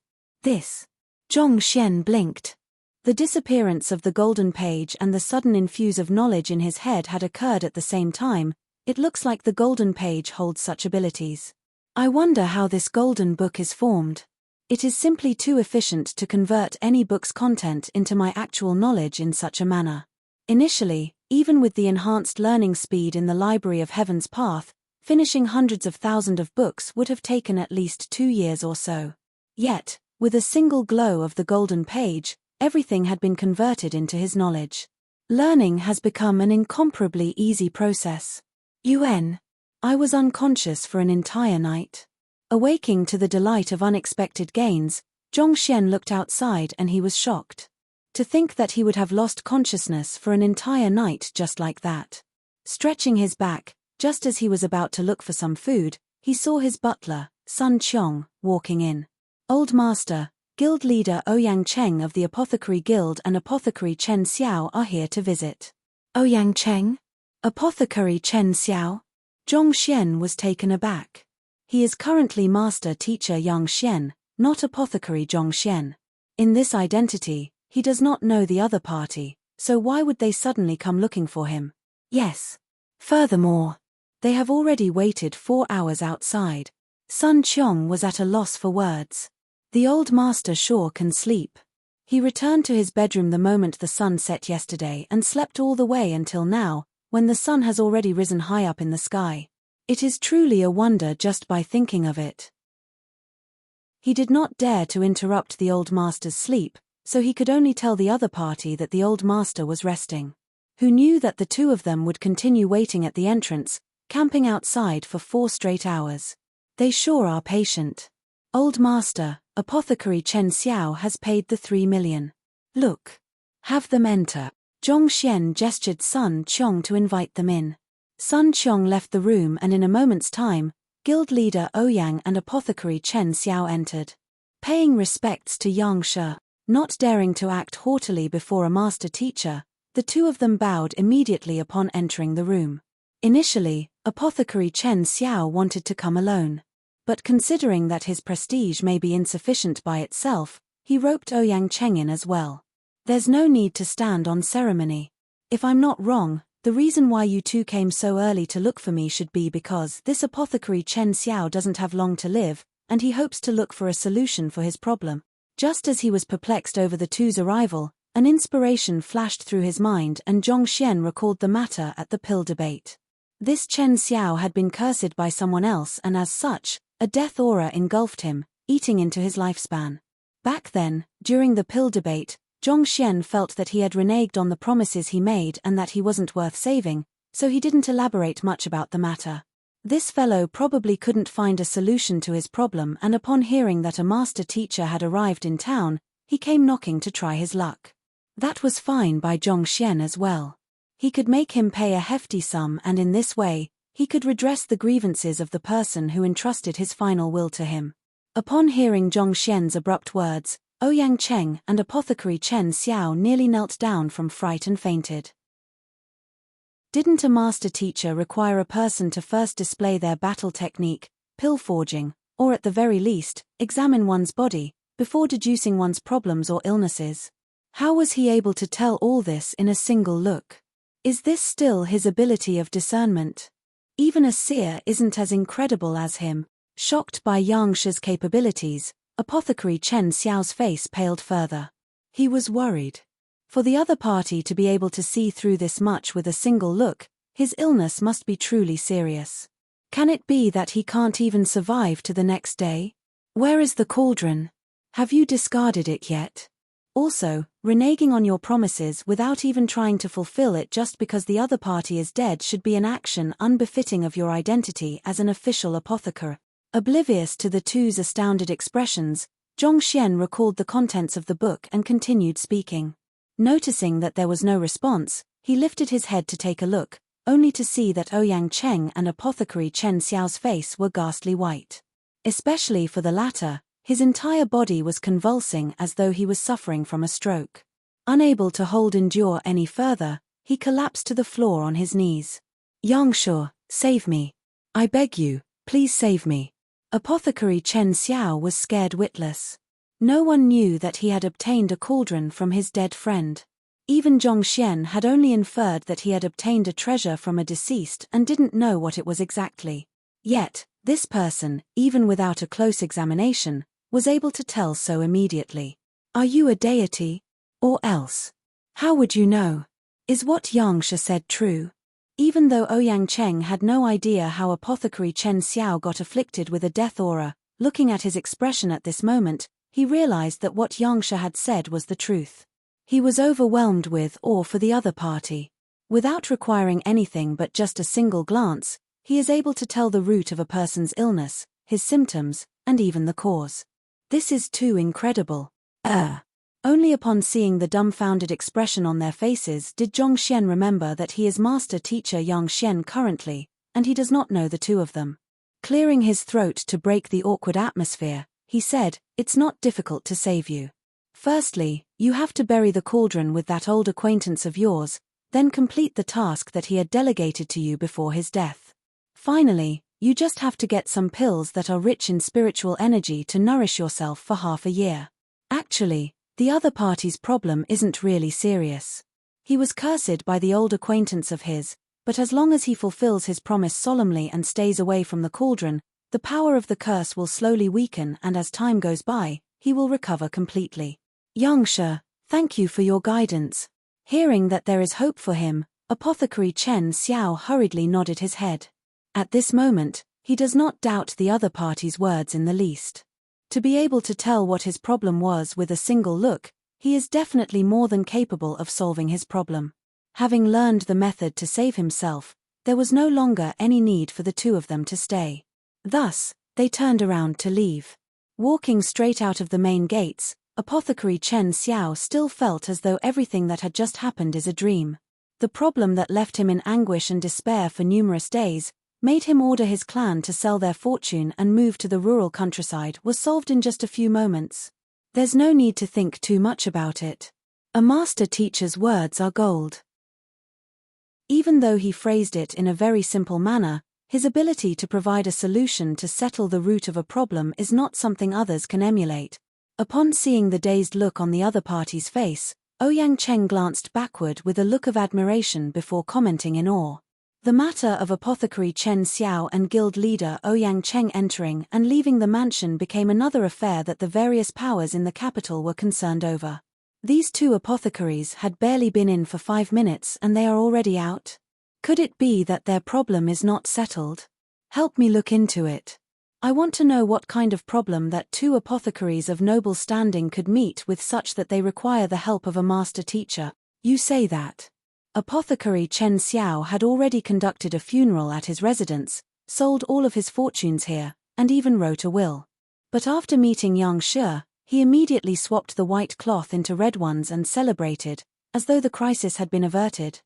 Zhongxian blinked. The disappearance of the golden page and the sudden infuse of knowledge in his head had occurred at the same time. It looks like the golden page holds such abilities. I wonder how this golden book is formed. It is simply too efficient to convert any book's content into my actual knowledge in such a manner. Initially, even with the enhanced learning speed in the Library of Heaven's Path, finishing hundreds of thousands of books would have taken at least 2 years or so. Yet, with a single glow of the golden page, everything had been converted into his knowledge. Learning has become an incomparably easy process. I was unconscious for an entire night. Awaking to the delight of unexpected gains, Zhongxian looked outside and he was shocked. To think that he would have lost consciousness for an entire night just like that. Stretching his back, just as he was about to look for some food, he saw his butler, Sun Qiong, walking in. Old Master, Guild Leader Ouyang Cheng of the Apothecary Guild and Apothecary Chen Xiao are here to visit. Ouyang Cheng? Apothecary Chen Xiao? Zhongxian was taken aback. He is currently Master Teacher Yang Xian, not Apothecary Zhongxian. In this identity, he does not know the other party, so why would they suddenly come looking for him? Yes. Furthermore, they have already waited 4 hours outside. Sun Qiong was at a loss for words. The old master sure can sleep. He returned to his bedroom the moment the sun set yesterday and slept all the way until now, when the sun has already risen high up in the sky. It is truly a wonder just by thinking of it. He did not dare to interrupt the old master's sleep, so he could only tell the other party that the old master was resting. Who knew that the two of them would continue waiting at the entrance, camping outside for 4 straight hours. They sure are patient. Old Master, Apothecary Chen Xiao has paid the 3 million. Look. Have them enter. Zhongxian gestured Sun Qiong to invite them in. Sun Qiong left the room and in a moment's time, Guild Leader Ouyang and Apothecary Chen Xiao entered. Paying respects to Yang She, not daring to act haughtily before a master teacher, the two of them bowed immediately upon entering the room. Initially, Apothecary Chen Xiao wanted to come alone. But considering that his prestige may be insufficient by itself, he roped Ouyang Cheng in as well. There's no need to stand on ceremony. If I'm not wrong, the reason why you two came so early to look for me should be because this Apothecary Chen Xiao doesn't have long to live, and he hopes to look for a solution for his problem. Just as he was perplexed over the two's arrival, an inspiration flashed through his mind and Zhongxian recalled the matter at the pill debate. This Chen Xiao had been cursed by someone else and as such, a death aura engulfed him, eating into his lifespan. Back then, during the pill debate, Zhongxian felt that he had reneged on the promises he made and that he wasn't worth saving, so he didn't elaborate much about the matter. This fellow probably couldn't find a solution to his problem, and upon hearing that a master teacher had arrived in town, he came knocking to try his luck. That was fine by Zhongxian as well. He could make him pay a hefty sum, and in this way, he could redress the grievances of the person who entrusted his final will to him. Upon hearing Zhongxian's abrupt words, Ouyang Cheng and apothecary Chen Xiao nearly knelt down from fright and fainted. Didn't a master teacher require a person to first display their battle technique, pill forging, or at the very least, examine one's body, before deducing one's problems or illnesses? How was he able to tell all this in a single look? Is this still his ability of discernment? Even a seer isn't as incredible as him. Shocked by Yang Shi's capabilities, apothecary Chen Xiao's face paled further. He was worried. For the other party to be able to see through this much with a single look, his illness must be truly serious. Can it be that he can't even survive to the next day? Where is the cauldron? Have you discarded it yet? Also, reneging on your promises without even trying to fulfill it just because the other party is dead should be an action unbefitting of your identity as an official apothecary. Oblivious to the two's astounded expressions, Zhongxian recalled the contents of the book and continued speaking. Noticing that there was no response, he lifted his head to take a look, only to see that Ouyang Cheng and apothecary Chen Xiao's face were ghastly white. Especially for the latter, his entire body was convulsing as though he was suffering from a stroke. Unable to endure any further, he collapsed to the floor on his knees. Yangshu, save me. I beg you, please save me. Apothecary Chen Xiao was scared witless. No one knew that he had obtained a cauldron from his dead friend. Even Zhongxian had only inferred that he had obtained a treasure from a deceased and didn't know what it was exactly. Yet, this person, even without a close examination, was able to tell so immediately. Are you a deity? Or else? How would you know? Is what Yang Shi said true? Even though Ouyang Cheng had no idea how apothecary Chen Xiao got afflicted with a death aura, looking at his expression at this moment, he realized that what Yang Shi had said was the truth. He was overwhelmed with awe for the other party. Without requiring anything but just a single glance, he is able to tell the root of a person's illness, his symptoms, and even the cause. This is too incredible. Only upon seeing the dumbfounded expression on their faces did Zhongxian remember that he is master teacher Yang Xian currently, and he does not know the two of them. Clearing his throat to break the awkward atmosphere, he said, "It's not difficult to save you. Firstly, you have to bury the cauldron with that old acquaintance of yours, then complete the task that he had delegated to you before his death. Finally, you just have to get some pills that are rich in spiritual energy to nourish yourself for half a year." Actually, the other party's problem isn't really serious. He was cursed by the old acquaintance of his, but as long as he fulfills his promise solemnly and stays away from the cauldron, the power of the curse will slowly weaken, and as time goes by, he will recover completely. Yangshu, thank you for your guidance. Hearing that there is hope for him, apothecary Chen Xiao hurriedly nodded his head. At this moment, he does not doubt the other party's words in the least. To be able to tell what his problem was with a single look, he is definitely more than capable of solving his problem. Having learned the method to save himself, there was no longer any need for the two of them to stay. Thus, they turned around to leave. Walking straight out of the main gates, apothecary Chen Xiao still felt as though everything that had just happened is a dream. The problem that left him in anguish and despair for numerous days, made him order his clan to sell their fortune and move to the rural countryside, was solved in just a few moments. There's no need to think too much about it. A master teacher's words are gold. Even though he phrased it in a very simple manner, his ability to provide a solution to settle the root of a problem is not something others can emulate. Upon seeing the dazed look on the other party's face, Ouyang Cheng glanced backward with a look of admiration before commenting in awe. The matter of apothecary Chen Xiao and guild leader Ouyang Cheng entering and leaving the mansion became another affair that the various powers in the capital were concerned over. These two apothecaries had barely been in for 5 minutes and they are already out? Could it be that their problem is not settled? Help me look into it. I want to know what kind of problem that two apothecaries of noble standing could meet with such that they require the help of a master teacher. You say that. Apothecary Chen Xiao had already conducted a funeral at his residence, sold all of his fortunes here, and even wrote a will. But after meeting Yang Shi, he immediately swapped the white cloth into red ones and celebrated, as though the crisis had been averted.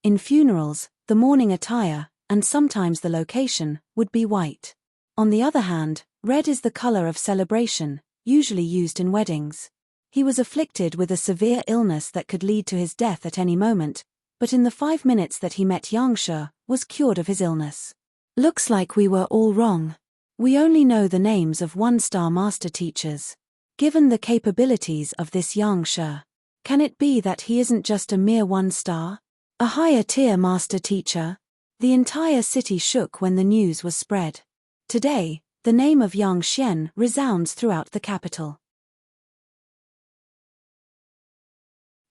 In funerals, the mourning attire, and sometimes the location, would be white. On the other hand, red is the color of celebration, usually used in weddings. He was afflicted with a severe illness that could lead to his death at any moment, but in the 5 minutes that he met Yang Shi, was cured of his illness. Looks like we were all wrong. We only know the names of one-star master teachers. Given the capabilities of this Yang Shi, can it be that he isn't just a mere one-star? A higher-tier master teacher? The entire city shook when the news was spread. Today, the name of Yang Xian resounds throughout the capital.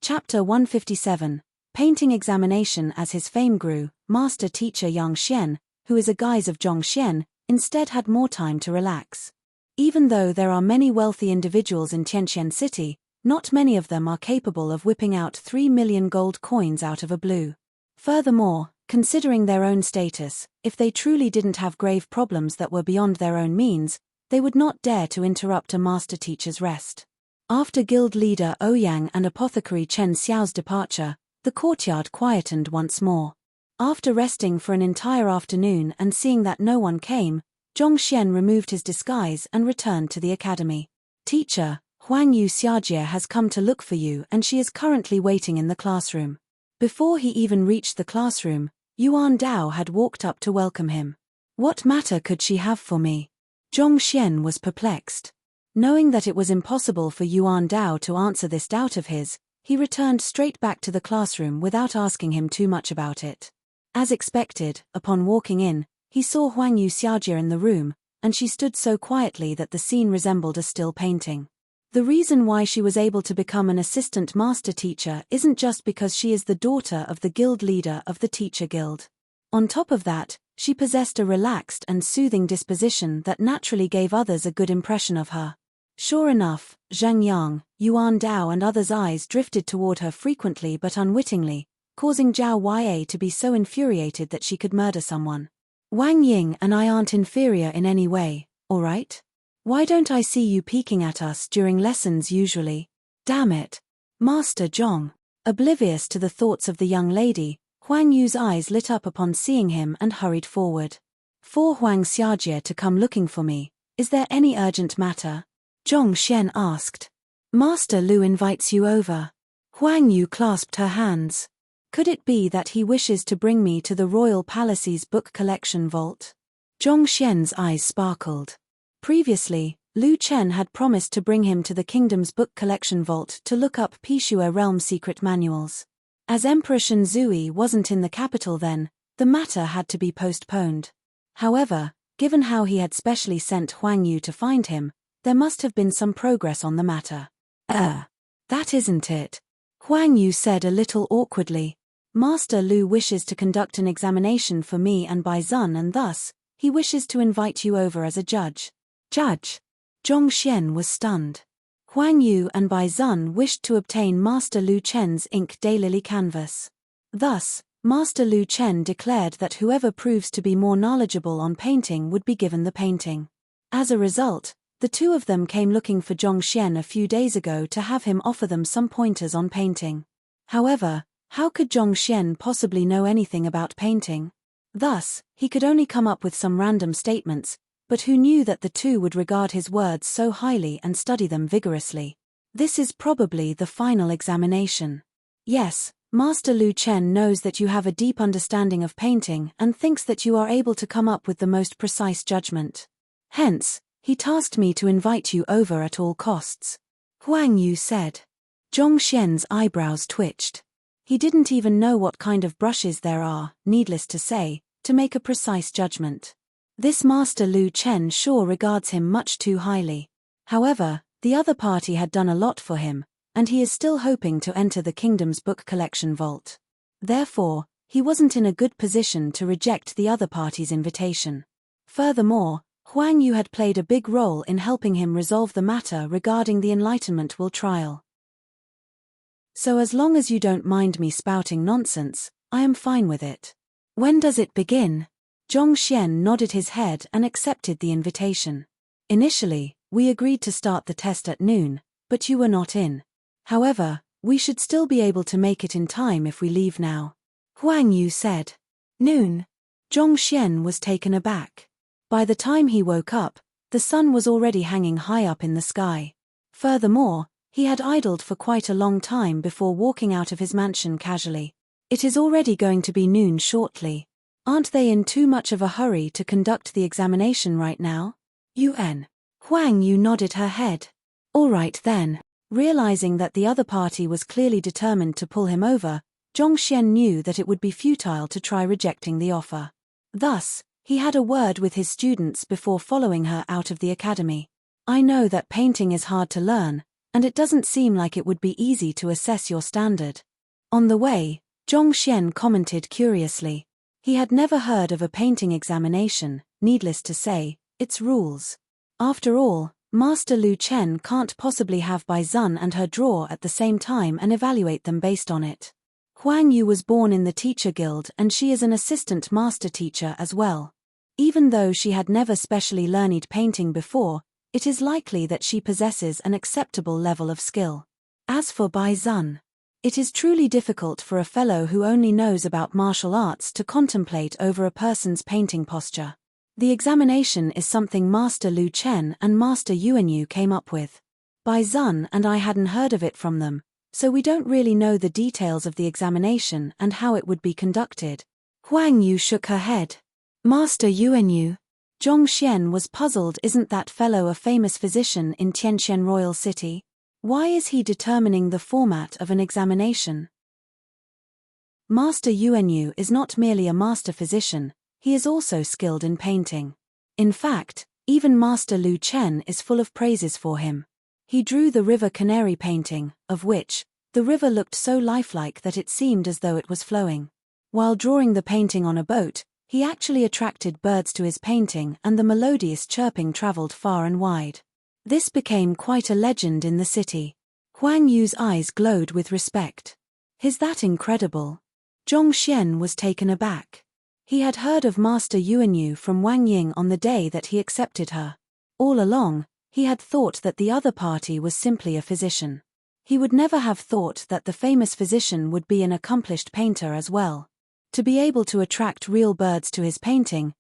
Chapter 157. Painting examination. As his fame grew, master teacher Yang Xian, who is a guise of Zhong Xian, instead had more time to relax. Even though there are many wealthy individuals in Tianqian City, not many of them are capable of whipping out 3 million gold coins out of a blue. Furthermore, considering their own status, if they truly didn't have grave problems that were beyond their own means, they would not dare to interrupt a master teacher's rest. After guild leader Ouyang and apothecary Chen Xiao's departure, the courtyard quietened once more. After resting for an entire afternoon and seeing that no one came, Zhong Xian removed his disguise and returned to the academy. Teacher, Huang Yu Xiajie has come to look for you and she is currently waiting in the classroom. Before he even reached the classroom, Yuan Dao had walked up to welcome him. What matter could she have for me? Zhong Xian was perplexed. Knowing that it was impossible for Yuan Dao to answer this doubt of his, he returned straight back to the classroom without asking him too much about it. As expected, upon walking in, he saw Huang Yu Xiajie in the room, and she stood so quietly that the scene resembled a still painting. The reason why she was able to become an assistant master teacher isn't just because she is the daughter of the guild leader of the teacher guild. On top of that, she possessed a relaxed and soothing disposition that naturally gave others a good impression of her. Sure enough, Zheng Yang, Yuan Dao and others' eyes drifted toward her frequently but unwittingly, causing Zhao Ya to be so infuriated that she could murder someone. Wang Ying and I aren't inferior in any way, alright? Why don't I see you peeking at us during lessons usually? Damn it. Master Zhong. Oblivious to the thoughts of the young lady, Huang Yu's eyes lit up upon seeing him and hurried forward. For Huang Xiajie to come looking for me, is there any urgent matter? Zhong Xian asked. Master Lu invites you over. Huang Yu clasped her hands. Could it be that he wishes to bring me to the royal palace's book collection vault? Zhong Xian's eyes sparkled. Previously, Lu Chen had promised to bring him to the kingdom's book collection vault to look up Pishua realm secret manuals. As Emperor Shenzui wasn't in the capital then, the matter had to be postponed. However, given how he had specially sent Huang Yu to find him, there must have been some progress on the matter. That isn't it. Huang Yu said a little awkwardly. Master Lu wishes to conduct an examination for me and Bai Zun and thus, he wishes to invite you over as a judge. Judge? Zhong Xian was stunned. Huang Yu and Bai Zun wished to obtain Master Lu Chen's ink daylily canvas. Thus, Master Lu Chen declared that whoever proves to be more knowledgeable on painting would be given the painting. As a result, the two of them came looking for Zhong Xian a few days ago to have him offer them some pointers on painting. However, how could Zhong Xian possibly know anything about painting? Thus, he could only come up with some random statements, but who knew that the two would regard his words so highly and study them vigorously? This is probably the final examination. Yes, Master Lu Chen knows that you have a deep understanding of painting and thinks that you are able to come up with the most precise judgment. Hence, he tasked me to invite you over at all costs. Huang Yu said. Zhong Xian's eyebrows twitched. He didn't even know what kind of brushes there are, needless to say, to make a precise judgment. This Master Lu Chen sure regards him much too highly. However, the other party had done a lot for him, and he is still hoping to enter the kingdom's book collection vault. Therefore, he wasn't in a good position to reject the other party's invitation. Furthermore, Huang Yu had played a big role in helping him resolve the matter regarding the Enlightenment Will trial. So as long as you don't mind me spouting nonsense, I am fine with it. When does it begin? Zhongxian nodded his head and accepted the invitation. Initially, we agreed to start the test at noon, but you were not in. However, we should still be able to make it in time if we leave now. Huang Yu said. Noon? Zhongxian was taken aback. By the time he woke up, the sun was already hanging high up in the sky. Furthermore, he had idled for quite a long time before walking out of his mansion casually. It is already going to be noon shortly. Aren't they in too much of a hurry to conduct the examination right now? Yuan. Huang Yu nodded her head. All right then. Realizing that the other party was clearly determined to pull him over, Zhongxian knew that it would be futile to try rejecting the offer. Thus, he had a word with his students before following her out of the academy. I know that painting is hard to learn, and it doesn't seem like it would be easy to assess your standard. On the way, Zhongxian commented curiously. He had never heard of a painting examination, needless to say, its rules. After all, Master Lu Chen can't possibly have Bai Zun and her draw at the same time and evaluate them based on it. Huang Yu was born in the teacher guild and she is an assistant master teacher as well. Even though she had never specially learned painting before, it is likely that she possesses an acceptable level of skill. As for Bai Zun, it is truly difficult for a fellow who only knows about martial arts to contemplate over a person's painting posture. The examination is something Master Lu Chen and Master Yuanyu came up with. Bai Zun and I hadn't heard of it from them, so we don't really know the details of the examination and how it would be conducted. Huang Yu shook her head. Master Yuanyu. Zhongxian was puzzled. Isn't that fellow a famous physician in Tianqian Royal City? Why is he determining the format of an examination? Master Yuanyu is not merely a master physician, he is also skilled in painting. In fact, even Master Lu Chen is full of praises for him. He drew the river canary painting, of which, the river looked so lifelike that it seemed as though it was flowing. While drawing the painting on a boat, he actually attracted birds to his painting and the melodious chirping traveled far and wide. This became quite a legend in the city. Huang Yu's eyes glowed with respect. Is that incredible? Zhongxian was taken aback. He had heard of Master Yuanyu from Wang Ying on the day that he accepted her. All along, he had thought that the other party was simply a physician. He would never have thought that the famous physician would be an accomplished painter as well. To be able to attract real birds to his painting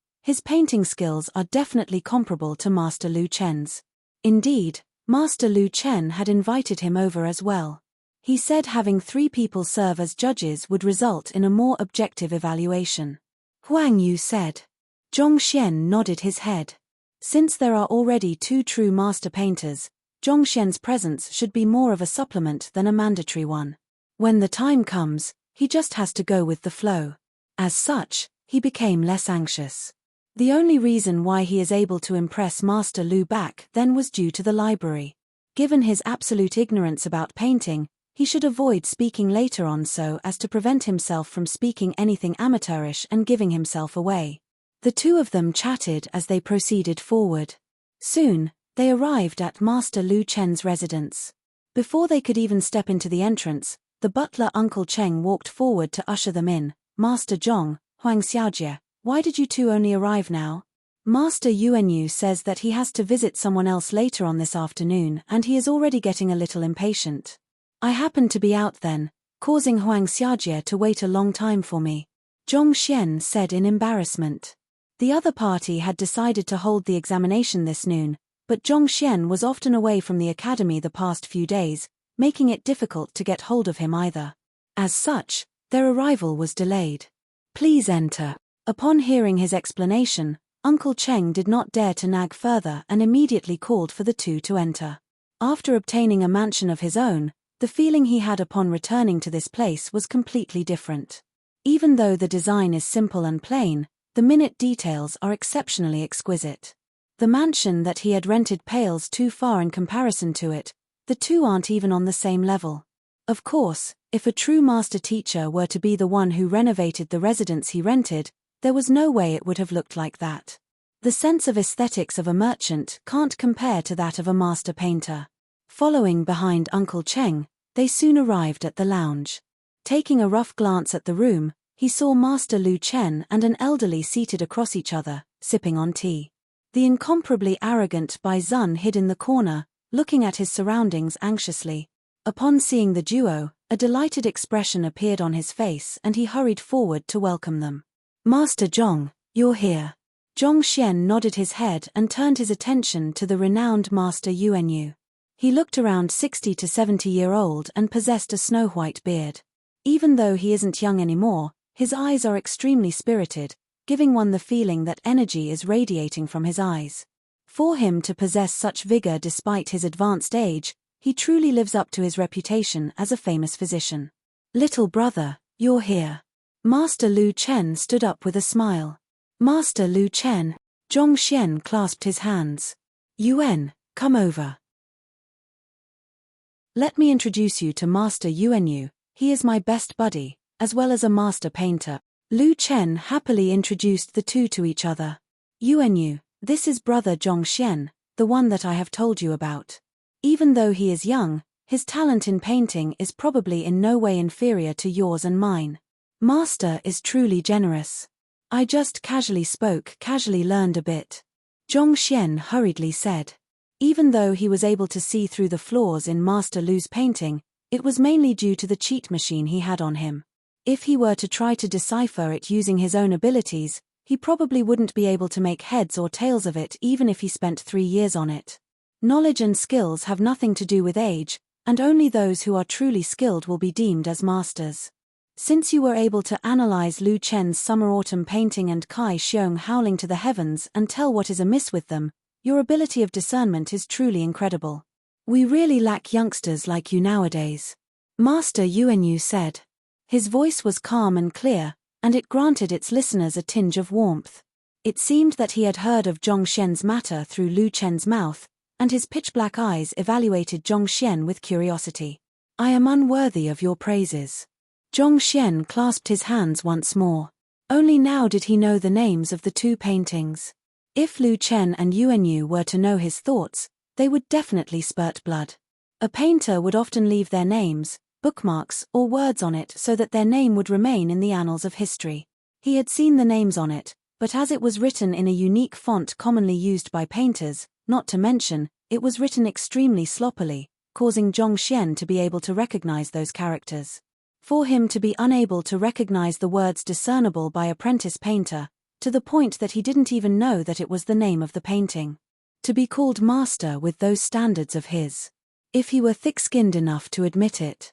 skills are definitely comparable to Master Lu Chen's. Indeed, Master Lu Chen had invited him over as well. He said having 3 people serve as judges would result in a more objective evaluation. Huang Yu said. Zhongxian nodded his head. Since there are already 2 true master painters, Zhongxian's presence should be more of a supplement than a mandatory one. When the time comes, he just has to go with the flow. As such, he became less anxious. The only reason why he is able to impress Master Lu back then was due to the library. Given his absolute ignorance about painting, he should avoid speaking later on so as to prevent himself from speaking anything amateurish and giving himself away. The 2 of them chatted as they proceeded forward. Soon, they arrived at Master Lu Chen's residence. Before they could even step into the entrance, the butler Uncle Cheng walked forward to usher them in. Master Zhong, Huang Xiaojie, why did you 2 only arrive now? Master Yuanyu says that he has to visit someone else later on this afternoon and he is already getting a little impatient. I happened to be out then, causing Huang Xiaojie to wait a long time for me. Zhongxian said in embarrassment. The other party had decided to hold the examination this noon, but Zhongxian was often away from the academy the past few days, making it difficult to get hold of him either. As such, their arrival was delayed. Please enter. Upon hearing his explanation, Uncle Cheng did not dare to nag further and immediately called for the 2 to enter. After obtaining a mansion of his own, the feeling he had upon returning to this place was completely different. Even though the design is simple and plain, the minute details are exceptionally exquisite. The mansion that he had rented pales too far in comparison to it. The 2 aren't even on the same level. Of course, if a true master teacher were to be the one who renovated the residence he rented, there was no way it would have looked like that. The sense of aesthetics of a merchant can't compare to that of a master painter. Following behind Uncle Cheng, they soon arrived at the lounge. Taking a rough glance at the room, he saw Master Lu Chen and an elderly seated across each other, sipping on tea. The incomparably arrogant Bai Zun hid in the corner, looking at his surroundings anxiously. Upon seeing the duo, a delighted expression appeared on his face and he hurried forward to welcome them. "Master Zhong, you're here." Zhong Xian nodded his head and turned his attention to the renowned Master Yuanyu. He looked around 60 to 70-year-old and possessed a snow-white beard. Even though he isn't young anymore, his eyes are extremely spirited, giving one the feeling that energy is radiating from his eyes. For him to possess such vigor despite his advanced age, he truly lives up to his reputation as a famous physician. "Little brother, you're here." Master Lu Chen stood up with a smile. "Master Lu Chen." Zhong Xian clasped his hands. "Yuan, come over. Let me introduce you to Master Yuanyu. He is my best buddy, as well as a master painter." Lu Chen happily introduced the two to each other. "Yuanyu, this is brother Zhong Xian, the one that I have told you about. Even though he is young, his talent in painting is probably in no way inferior to yours and mine. Master is truly generous. I just casually learned a bit." Zhong Xian hurriedly said. Even though he was able to see through the flaws in Master Lu's painting, it was mainly due to the cheat machine he had on him. If he were to try to decipher it using his own abilities, he probably wouldn't be able to make heads or tails of it even if he spent 3 years on it. Knowledge and skills have nothing to do with age, and only those who are truly skilled will be deemed as masters. Since you were able to analyze Lu Chen's summer-autumn painting and Kai Xiong howling to the heavens and tell what is amiss with them, your ability of discernment is truly incredible. We really lack youngsters like you nowadays," Master Yuanyu said. His voice was calm and clear, and it granted its listeners a tinge of warmth. It seemed that he had heard of Zhong Xian's matter through Lu Chen's mouth, and his pitch-black eyes evaluated Zhong Xian with curiosity. "I am unworthy of your praises." Zhong Xian clasped his hands once more. Only now did he know the names of the two paintings. If Lu Chen and Yuanyu were to know his thoughts, they would definitely spurt blood. A painter would often leave their names, bookmarks, or words on it so that their name would remain in the annals of history. He had seen the names on it, but as it was written in a unique font commonly used by painters, not to mention, it was written extremely sloppily, causing Zhong Xian to be able to recognize those characters. For him to be unable to recognize the words discernible by apprentice painter, to the point that he didn't even know that it was the name of the painting. To be called master with those standards of his. If he were thick-skinned enough to admit it.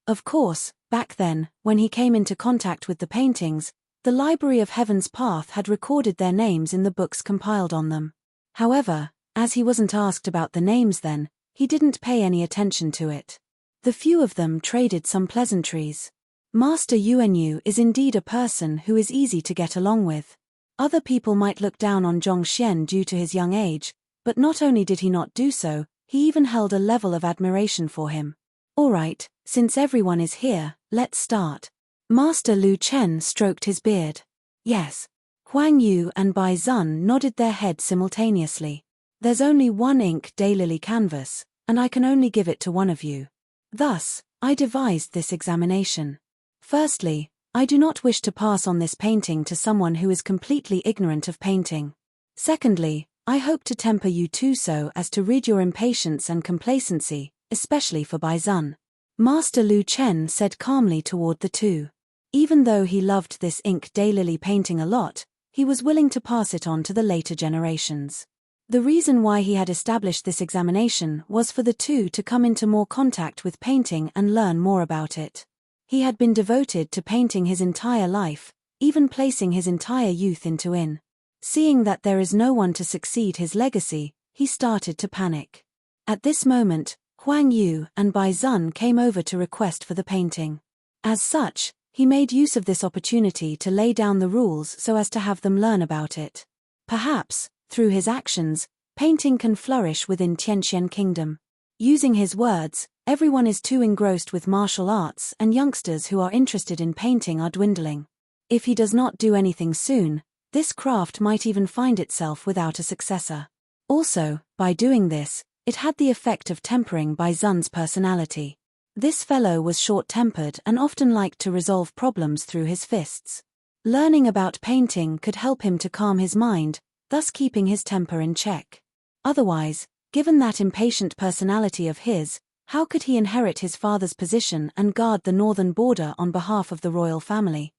Of course, back then, when he came into contact with the paintings, the Library of Heaven's Path had recorded their names in the books compiled on them. However, as he wasn't asked about the names then, he didn't pay any attention to it. The few of them traded some pleasantries. Master Yuanyu is indeed a person who is easy to get along with. Other people might look down on Zhong Xian due to his young age, but not only did he not do so, he even held a level of admiration for him. "Alright, since everyone is here, let's start." Master Lu Chen stroked his beard. "Yes." Huang Yu and Bai Zun nodded their heads simultaneously. "There's only one ink daylily canvas, and I can only give it to one of you. Thus, I devised this examination. Firstly, I do not wish to pass on this painting to someone who is completely ignorant of painting. Secondly, I hope to temper you too so as to rid your impatience and complacency, especially for Bai Zun." Master Lu Chen said calmly toward the two. Even though he loved this ink daylily painting a lot, he was willing to pass it on to the later generations. The reason why he had established this examination was for the two to come into more contact with painting and learn more about it. He had been devoted to painting his entire life, even placing his entire youth into it. Seeing that there is no one to succeed his legacy, he started to panic. At this moment, Huang Yu and Bai Zun came over to request for the painting. As such, he made use of this opportunity to lay down the rules so as to have them learn about it. Perhaps, through his actions, painting can flourish within Tianxian Kingdom. Using his words, everyone is too engrossed with martial arts and youngsters who are interested in painting are dwindling. If he does not do anything soon, this craft might even find itself without a successor. Also, by doing this, it had the effect of tempering Bai Zun's personality. This fellow was short-tempered and often liked to resolve problems through his fists. Learning about painting could help him to calm his mind, thus keeping his temper in check. Otherwise, given that impatient personality of his, how could he inherit his father's position and guard the northern border on behalf of the royal family?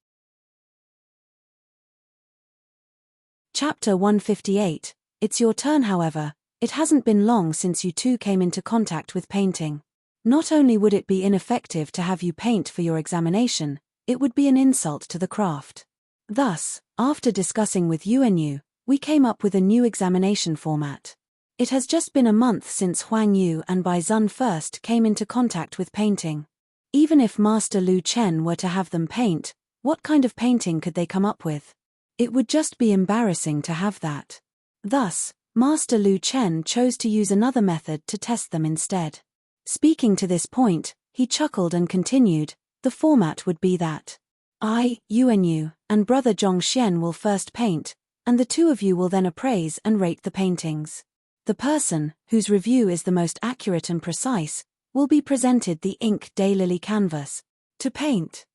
Chapter 158. It's your turn. However, it hasn't been long since you two came into contact with painting. Not only would it be ineffective to have you paint for your examination, it would be an insult to the craft. Thus, after discussing with UNU, we came up with a new examination format. It has just been a month since Huang Yu and Bai Zun first came into contact with painting. Even if Master Lu Chen were to have them paint, what kind of painting could they come up with? It would just be embarrassing to have that. Thus, Master Lu Chen chose to use another method to test them instead. Speaking to this point, he chuckled and continued, the format would be that I, UNU, and Brother Zhongxian will first paint, and the two of you will then appraise and rate the paintings. The person, whose review is the most accurate and precise, will be presented the ink daylily canvas to paint.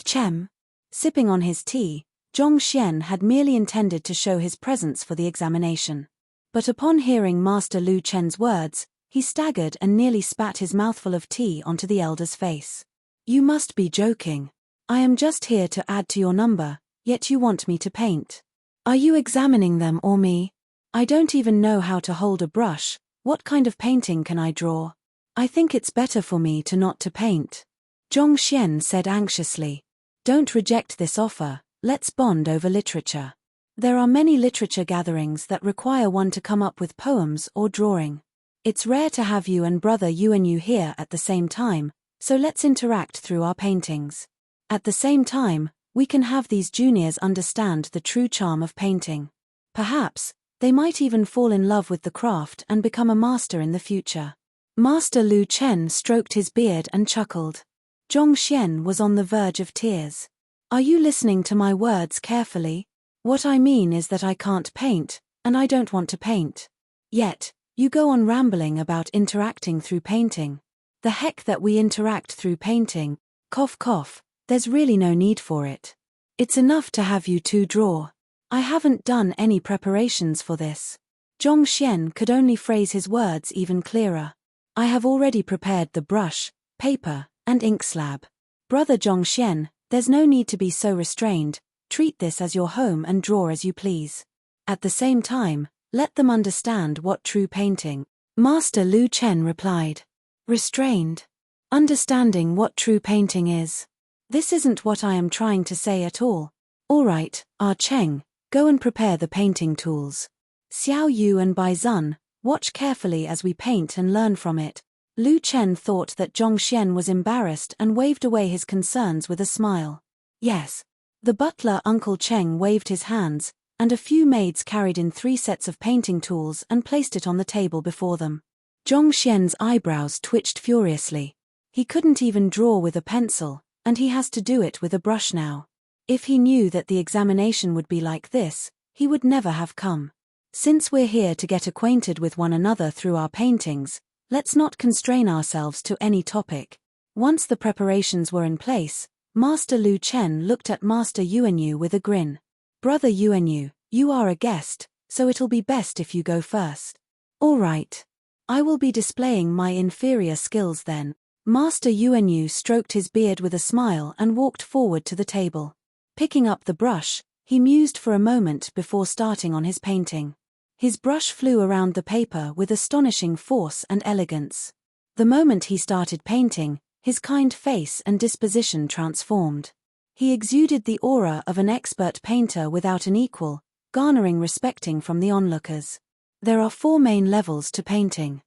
Chem. Sipping on his tea, Zhongxian had merely intended to show his presence for the examination. But upon hearing Master Lu Chen's words, he staggered and nearly spat his mouthful of tea onto the elder's face. You must be joking. I am just here to add to your number, yet you want me to paint. Are you examining them or me? I don't even know how to hold a brush. What kind of painting can I draw? I think it's better for me to not to paint. Zhongxian said anxiously. Don't reject this offer, let's bond over literature. There are many literature gatherings that require one to come up with poems or drawing. It's rare to have you and Brother UNU here at the same time, so let's interact through our paintings. At the same time, we can have these juniors understand the true charm of painting. Perhaps, they might even fall in love with the craft and become a master in the future. Master Lu Chen stroked his beard and chuckled. Zhongxian was on the verge of tears. Are you listening to my words carefully? What I mean is that I can't paint, and I don't want to paint. Yet, you go on rambling about interacting through painting. The heck that we interact through painting, cough cough, there's really no need for it. It's enough to have you two draw. I haven't done any preparations for this. Zhongxian could only phrase his words even clearer. I have already prepared the brush, paper, and ink slab. Brother Zhongxian, there's no need to be so restrained, treat this as your home and draw as you please. At the same time, let them understand what true painting. Master Lu Chen replied. Restrained. Understanding what true painting is. This isn't what I am trying to say at all. Alright, Ah Cheng, go and prepare the painting tools. Xiao Yu and Bai Zun, watch carefully as we paint and learn from it. Lu Chen thought that Zhongxian was embarrassed and waved away his concerns with a smile. Yes. The butler Uncle Cheng waved his hands, and a few maids carried in 3 sets of painting tools and placed it on the table before them. Zhongxian's eyebrows twitched furiously. He couldn't even draw with a pencil, and he has to do it with a brush now. If he knew that the examination would be like this, he would never have come. Since we're here to get acquainted with one another through our paintings, let's not constrain ourselves to any topic. Once the preparations were in place, Master Lu Chen looked at Master UNU with a grin. Brother UNU, you are a guest, so it'll be best if you go first. All right. I will be displaying my inferior skills then. Master UNU stroked his beard with a smile and walked forward to the table. Picking up the brush, he mused for a moment before starting on his painting. His brush flew around the paper with astonishing force and elegance. The moment he started painting, his kind face and disposition transformed. He exuded the aura of an expert painter without an equal, garnering respect from the onlookers. There are 4 main levels to painting.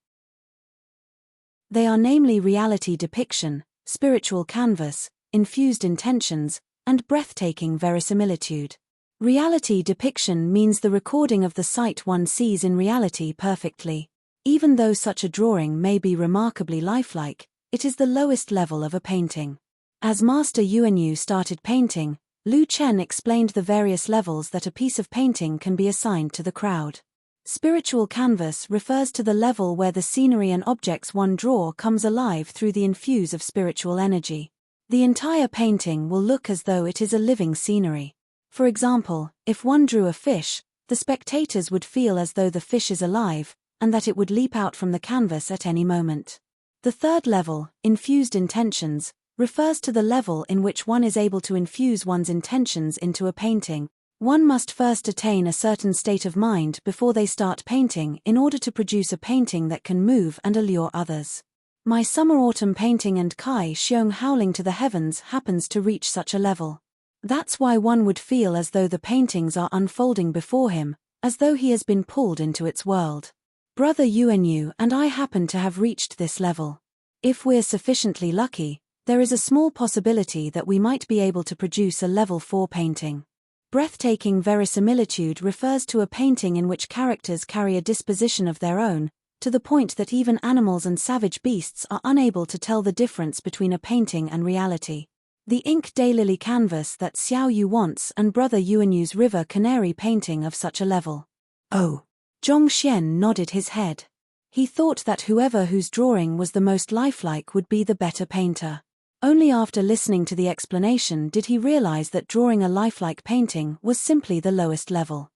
They are namely reality depiction, spiritual canvas, infused intentions, and breathtaking verisimilitude. Reality depiction means the recording of the sight one sees in reality perfectly. Even though such a drawing may be remarkably lifelike, it is the lowest level of a painting. As Master UNU started painting, Lu Chen explained the various levels that a piece of painting can be assigned to the crowd. Spiritual canvas refers to the level where the scenery and objects one draw comes alive through the infuse of spiritual energy. The entire painting will look as though it is a living scenery. For example, if one drew a fish, the spectators would feel as though the fish is alive, and that it would leap out from the canvas at any moment. The third level, infused intentions, refers to the level in which one is able to infuse one's intentions into a painting. One must first attain a certain state of mind before they start painting in order to produce a painting that can move and allure others. My summer-autumn painting and Kai Xiong howling to the heavens happens to reach such a level. That's why one would feel as though the paintings are unfolding before him, as though he has been pulled into its world. Brother Yuanyu and I happen to have reached this level. If we're sufficiently lucky, there is a small possibility that we might be able to produce a level 4 painting. Breathtaking verisimilitude refers to a painting in which characters carry a disposition of their own, to the point that even animals and savage beasts are unable to tell the difference between a painting and reality. The ink daylily canvas that Xiao Yu wants and Brother Yuanyu's river canary painting of such a level. Oh. Zhongxian nodded his head. He thought that whose drawing was the most lifelike would be the better painter. Only after listening to the explanation did he realize that drawing a lifelike painting was simply the lowest level.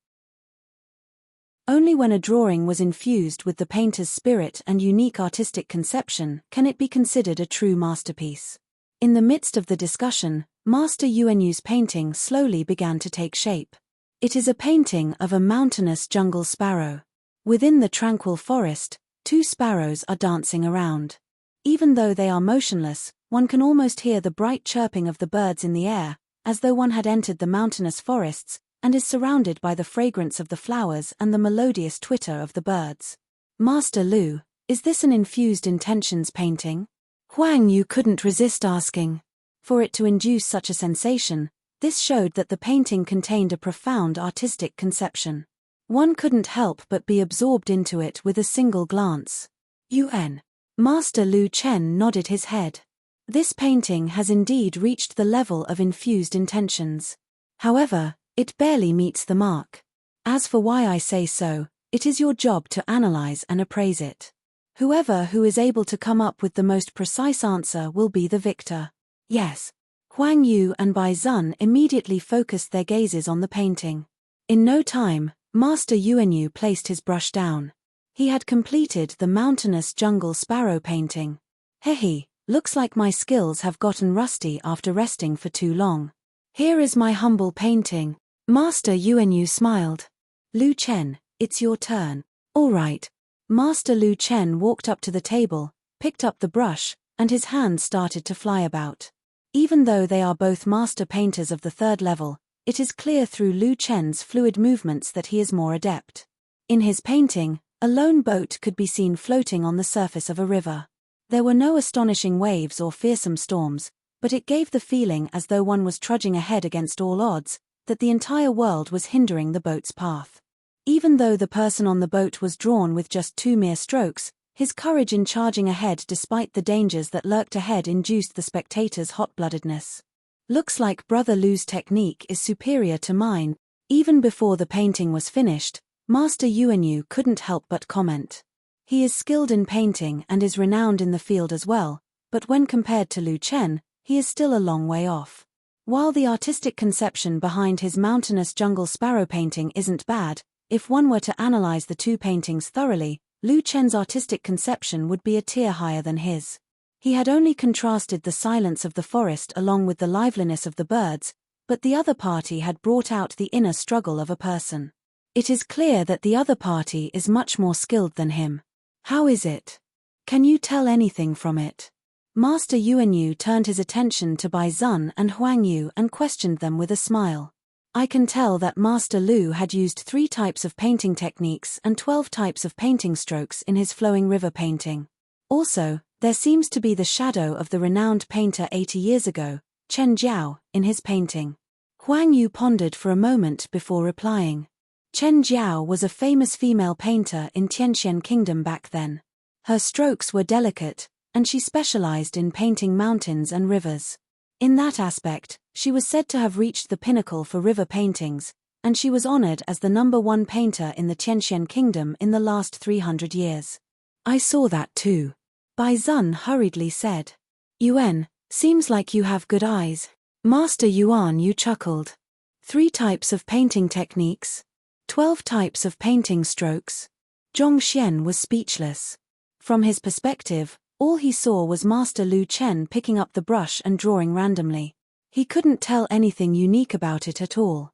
Only when a drawing was infused with the painter's spirit and unique artistic conception can it be considered a true masterpiece. In the midst of the discussion, Master Yuanyu's painting slowly began to take shape. It is a painting of a mountainous jungle sparrow. Within the tranquil forest, 2 sparrows are dancing around. Even though they are motionless, one can almost hear the bright chirping of the birds in the air, as though one had entered the mountainous forests, and is surrounded by the fragrance of the flowers and the melodious twitter of the birds. Master Lu, is this an infused intentions painting? Huang Yu couldn't resist asking. For it to induce such a sensation, this showed that the painting contained a profound artistic conception. One couldn't help but be absorbed into it with a single glance. Yuan. Master Lu Chen nodded his head. This painting has indeed reached the level of infused intentions. However, it barely meets the mark. As for why I say so, it is your job to analyze and appraise it. Who is able to come up with the most precise answer will be the victor. Yes. Huang Yu and Bai Zun immediately focused their gazes on the painting. In no time, Master Yuanyu placed his brush down. He had completed the mountainous jungle sparrow painting. Hehe, looks like my skills have gotten rusty after resting for too long. Here is my humble painting. Master Yuanyu smiled. Lu Chen, it's your turn. All right. Master Lu Chen walked up to the table, picked up the brush, and his hands started to fly about. Even though they are both master painters of the 3rd level, it is clear through Lu Chen's fluid movements that he is more adept. In his painting, a lone boat could be seen floating on the surface of a river. There were no astonishing waves or fearsome storms, but it gave the feeling as though one was trudging ahead against all odds, that the entire world was hindering the boat's path. Even though the person on the boat was drawn with just 2 mere strokes, his courage in charging ahead despite the dangers that lurked ahead induced the spectators' hot-bloodedness. Looks like Brother Lu's technique is superior to mine. Even before the painting was finished, Master Yuanyu couldn't help but comment. He is skilled in painting and is renowned in the field as well, but when compared to Lu Chen, he is still a long way off. While the artistic conception behind his mountainous jungle sparrow painting isn't bad, if one were to analyze the 2 paintings thoroughly, Lu Chen's artistic conception would be a tier higher than his. He had only contrasted the silence of the forest along with the liveliness of the birds, but the other party had brought out the inner struggle of a person. It is clear that the other party is much more skilled than him. How is it? Can you tell anything from it? Master Yuanyu turned his attention to Bai Zun and Huang Yu and questioned them with a smile. I can tell that Master Lu had used 3 types of painting techniques and 12 types of painting strokes in his flowing river painting. Also, there seems to be the shadow of the renowned painter 80 years ago, Chen Jiao, in his painting. Huang Yu pondered for a moment before replying. Chen Jiao was a famous female painter in Tianxian Kingdom back then. Her strokes were delicate, and she specialized in painting mountains and rivers. In that aspect, she was said to have reached the pinnacle for river paintings, and she was honored as the #1 painter in the Tianxian kingdom in the last 300 years. I saw that too. Bai Zun hurriedly said. Yuan, seems like you have good eyes. Master Yuan Yu chuckled. 3 types of painting techniques. 12 types of painting strokes. Zhong Xian was speechless. From his perspective, all he saw was Master Lu Chen picking up the brush and drawing randomly. He couldn't tell anything unique about it at all.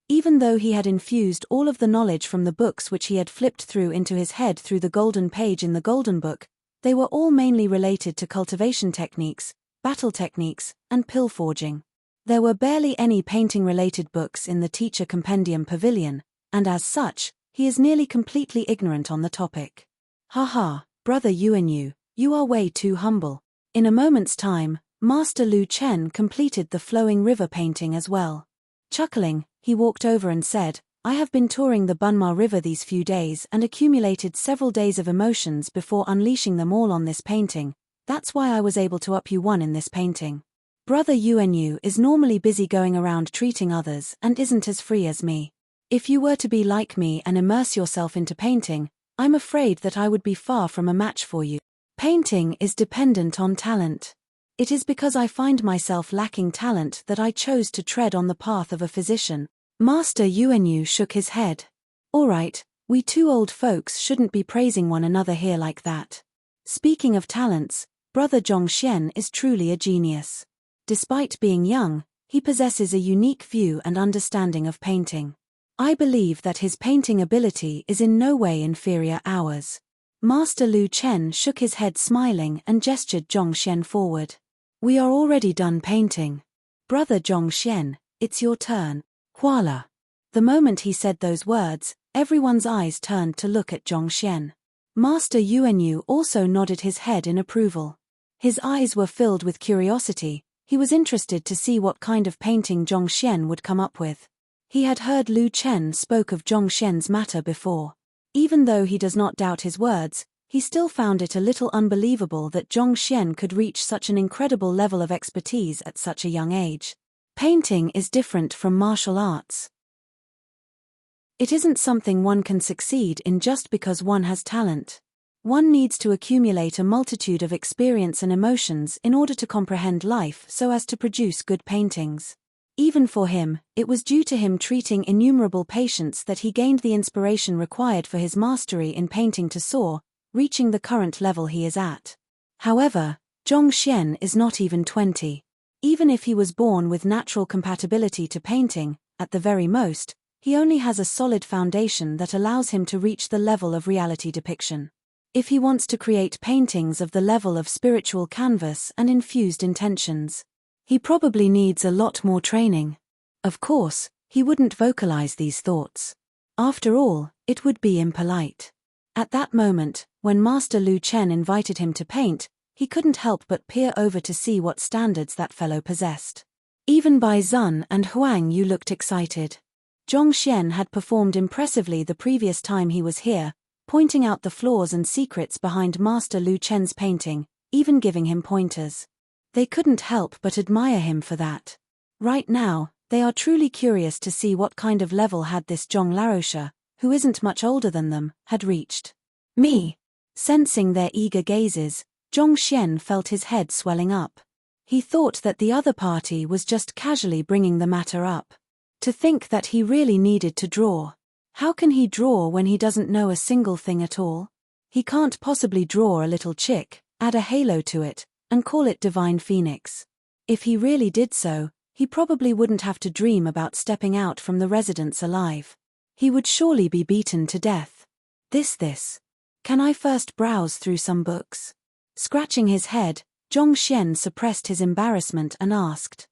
Even though he had infused all of the knowledge from the books which he had flipped through into his head through the golden page in the golden book, they were all mainly related to cultivation techniques, battle techniques, and pill forging. There were barely any painting-related books in the Teacher Compendium Pavilion, and as such, he is nearly completely ignorant on the topic. Haha, brother Yuanyu, you are way too humble. In a moment's time, Master Lu Chen completed the flowing river painting as well. Chuckling, he walked over and said, I have been touring the Bunma River these few days and accumulated several days of emotions before unleashing them all on this painting. That's why I was able to up you one in this painting. Brother Yuanyu is normally busy going around treating others and isn't as free as me. If you were to be like me and immerse yourself into painting, I'm afraid that I would be far from a match for you. Painting is dependent on talent. It is because I find myself lacking talent that I chose to tread on the path of a physician. Master Yuanyu shook his head. All right, we 2 old folks shouldn't be praising one another here like that. Speaking of talents, Brother Zhong Xian is truly a genius. Despite being young, he possesses a unique view and understanding of painting. I believe that his painting ability is in no way inferior ours. Master Lu Chen shook his head smiling and gestured Zhong Xian forward. We are already done painting. Brother Zhong Xian, it's your turn. Huala. The moment he said those words, everyone's eyes turned to look at Zhong Xian. Master Yuanyu also nodded his head in approval. His eyes were filled with curiosity. He was interested to see what kind of painting Zhong Xian would come up with. He had heard Lu Chen spoke of Zhong Xian's matter before. Even though he does not doubt his words, he still found it a little unbelievable that Zhong Xian could reach such an incredible level of expertise at such a young age. Painting is different from martial arts. It isn't something one can succeed in just because one has talent. One needs to accumulate a multitude of experience and emotions in order to comprehend life so as to produce good paintings. Even for him, it was due to him treating innumerable patients that he gained the inspiration required for his mastery in painting to soar, reaching the current level he is at. However, Zhong Xian is not even 20. Even if he was born with natural compatibility to painting, at the very most, he only has a solid foundation that allows him to reach the level of reality depiction. If he wants to create paintings of the level of spiritual canvas and infused intentions, he probably needs a lot more training. Of course, he wouldn't vocalize these thoughts. After all, it would be impolite. At that moment, when Master Lu Chen invited him to paint, he couldn't help but peer over to see what standards that fellow possessed. Even Bai Zun and Huang Yu looked excited. Zhong Xian had performed impressively the previous time he was here, pointing out the flaws and secrets behind Master Lu Chen's painting, even giving him pointers. They couldn't help but admire him for that. Right now, they are truly curious to see what kind of level had this Zhong Laroche, who isn't much older than them, had reached. Me. Sensing their eager gazes, Zhong Xian felt his head swelling up. He thought that the other party was just casually bringing the matter up. To think that he really needed to draw. How can he draw when he doesn't know a single thing at all? He can't possibly draw a little chick, add a halo to it, and call it Divine Phoenix. If he really did so, he probably wouldn't have to dream about stepping out from the residence alive. He would surely be beaten to death. This. Can I first browse through some books? Scratching his head, Zhong Xian suppressed his embarrassment and asked.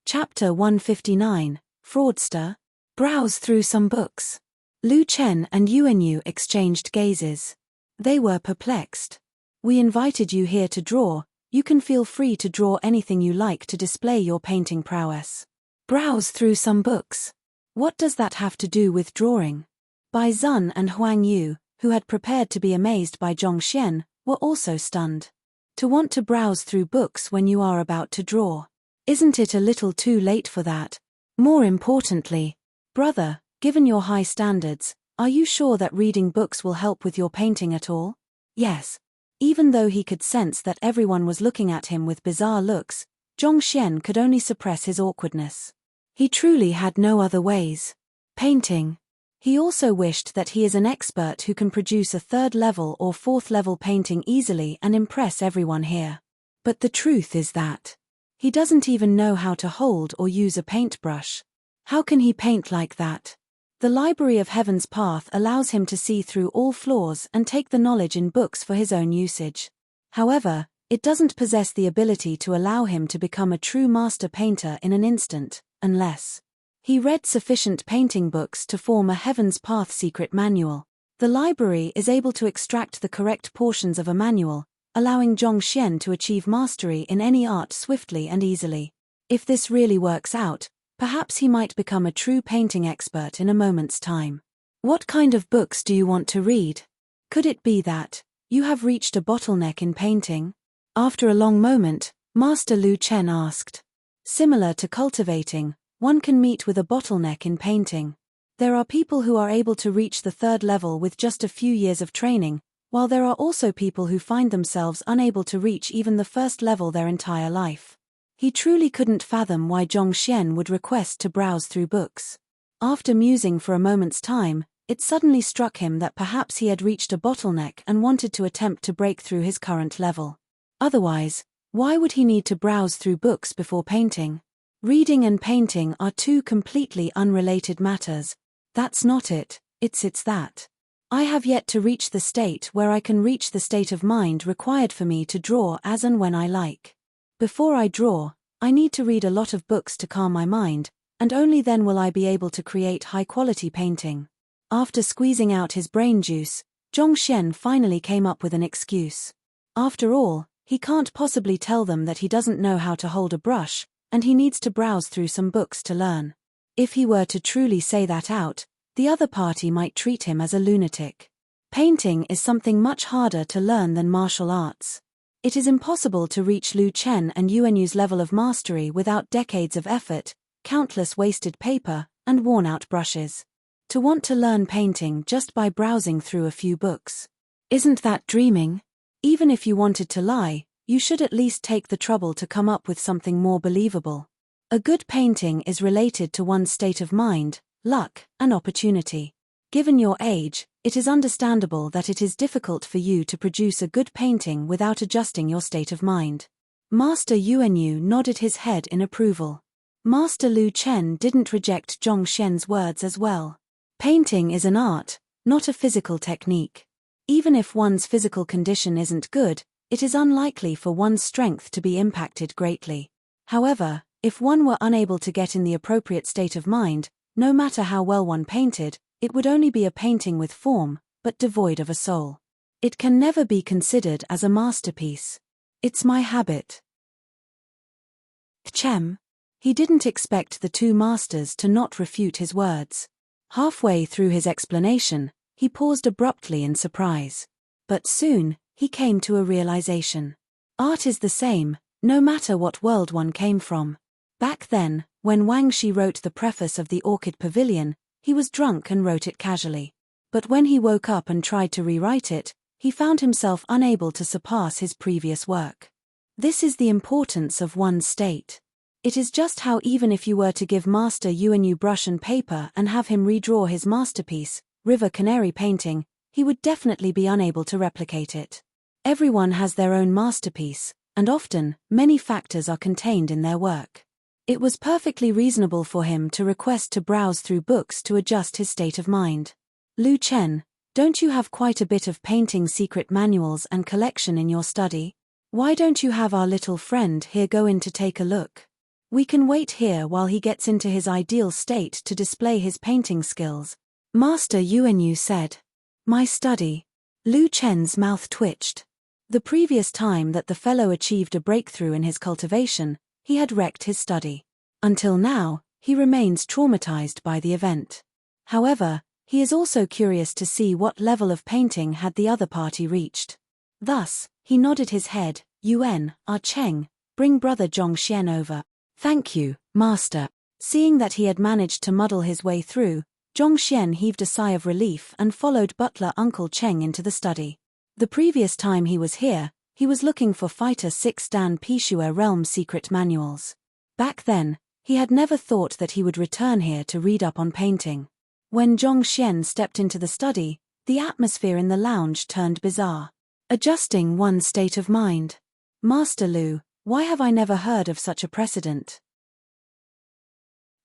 Chapter 159, Fraudster. Browse through some books. Lu Chen and Yuanyu exchanged gazes. They were perplexed. We invited you here to draw. You can feel free to draw anything you like to display your painting prowess. Browse through some books. What does that have to do with drawing? Bai Zun and Huang Yu, who had prepared to be amazed by Zhong Xian, were also stunned. To want to browse through books when you are about to draw. Isn't it a little too late for that? More importantly, brother, given your high standards, are you sure that reading books will help with your painting at all? Yes. Even though he could sense that everyone was looking at him with bizarre looks, Zhongxian could only suppress his awkwardness. He truly had no other ways. Painting. He also wished that he is an expert who can produce a 3rd level or 4th level painting easily and impress everyone here. But the truth is that he doesn't even know how to hold or use a paintbrush. How can he paint like that? The Library of Heaven's Path allows him to see through all flaws and take the knowledge in books for his own usage. However, it doesn't possess the ability to allow him to become a true master painter in an instant, unless he read sufficient painting books to form a Heaven's Path secret manual. The library is able to extract the correct portions of a manual, allowing Zhongxian to achieve mastery in any art swiftly and easily. If this really works out, perhaps he might become a true painting expert in a moment's time. What kind of books do you want to read? Could it be that you have reached a bottleneck in painting? After a long moment, Master Lu Chen asked. Similar to cultivating, one can meet with a bottleneck in painting. There are people who are able to reach the 3rd level with just a few years of training, while there are also people who find themselves unable to reach even the 1st level their entire life. He truly couldn't fathom why Zhongxian would request to browse through books. After musing for a moment's time, it suddenly struck him that perhaps he had reached a bottleneck and wanted to attempt to break through his current level. Otherwise, why would he need to browse through books before painting? Reading and painting are two completely unrelated matters. That's not it, it's that. I have yet to reach the state where I can reach the state of mind required for me to draw as and when I like. Before I draw, I need to read a lot of books to calm my mind, and only then will I be able to create high-quality painting. After squeezing out his brain juice, Zhongxian finally came up with an excuse. After all, he can't possibly tell them that he doesn't know how to hold a brush, and he needs to browse through some books to learn. If he were to truly say that out, the other party might treat him as a lunatic. Painting is something much harder to learn than martial arts. It is impossible to reach Lu Chen and Yuanyu's level of mastery without decades of effort, countless wasted paper, and worn-out brushes. To want to learn painting just by browsing through a few books. Isn't that dreaming? Even if you wanted to lie, you should at least take the trouble to come up with something more believable. A good painting is related to one's state of mind, luck, and opportunity. Given your age, it is understandable that it is difficult for you to produce a good painting without adjusting your state of mind. Master Yuanyu nodded his head in approval. Master Lu Chen didn't reject Zhongxian's words as well. Painting is an art, not a physical technique. Even if one's physical condition isn't good, it is unlikely for one's strength to be impacted greatly. However, if one were unable to get in the appropriate state of mind, no matter how well one painted, it would only be a painting with form, but devoid of a soul. It can never be considered as a masterpiece. It's my habit. Chem. He didn't expect the two masters to not refute his words. Halfway through his explanation, he paused abruptly in surprise. But soon, he came to a realization. Art is the same, no matter what world one came from. Back then, when Wang Shi wrote the preface of the Orchid Pavilion, he was drunk and wrote it casually. But when he woke up and tried to rewrite it, he found himself unable to surpass his previous work. This is the importance of one's state. It is just how even if you were to give Master Yuanyu brush and paper and have him redraw his masterpiece, River Canary painting, he would definitely be unable to replicate it. Everyone has their own masterpiece, and often, many factors are contained in their work. It was perfectly reasonable for him to request to browse through books to adjust his state of mind. Lu Chen, don't you have quite a bit of painting secret manuals and collection in your study? Why don't you have our little friend here go in to take a look? We can wait here while he gets into his ideal state to display his painting skills. Master Yuanyu said. My study. Lu Chen's mouth twitched. The previous time that the fellow achieved a breakthrough in his cultivation, he had wrecked his study. Until now, he remains traumatized by the event. However, he is also curious to see what level of painting had the other party reached. Thus, he nodded his head. Yuan, Cheng, bring brother Zhongxian over. Thank you, master. Seeing that he had managed to muddle his way through, Zhongxian heaved a sigh of relief and followed butler Uncle Cheng into the study. The previous time he was here, he was looking for Fighter 6 Dan Pishua Realm secret manuals. Back then, he had never thought that he would return here to read up on painting. When Zhongxian stepped into the study, the atmosphere in the lounge turned bizarre. Adjusting one's state of mind. Master Lu, why have I never heard of such a precedent?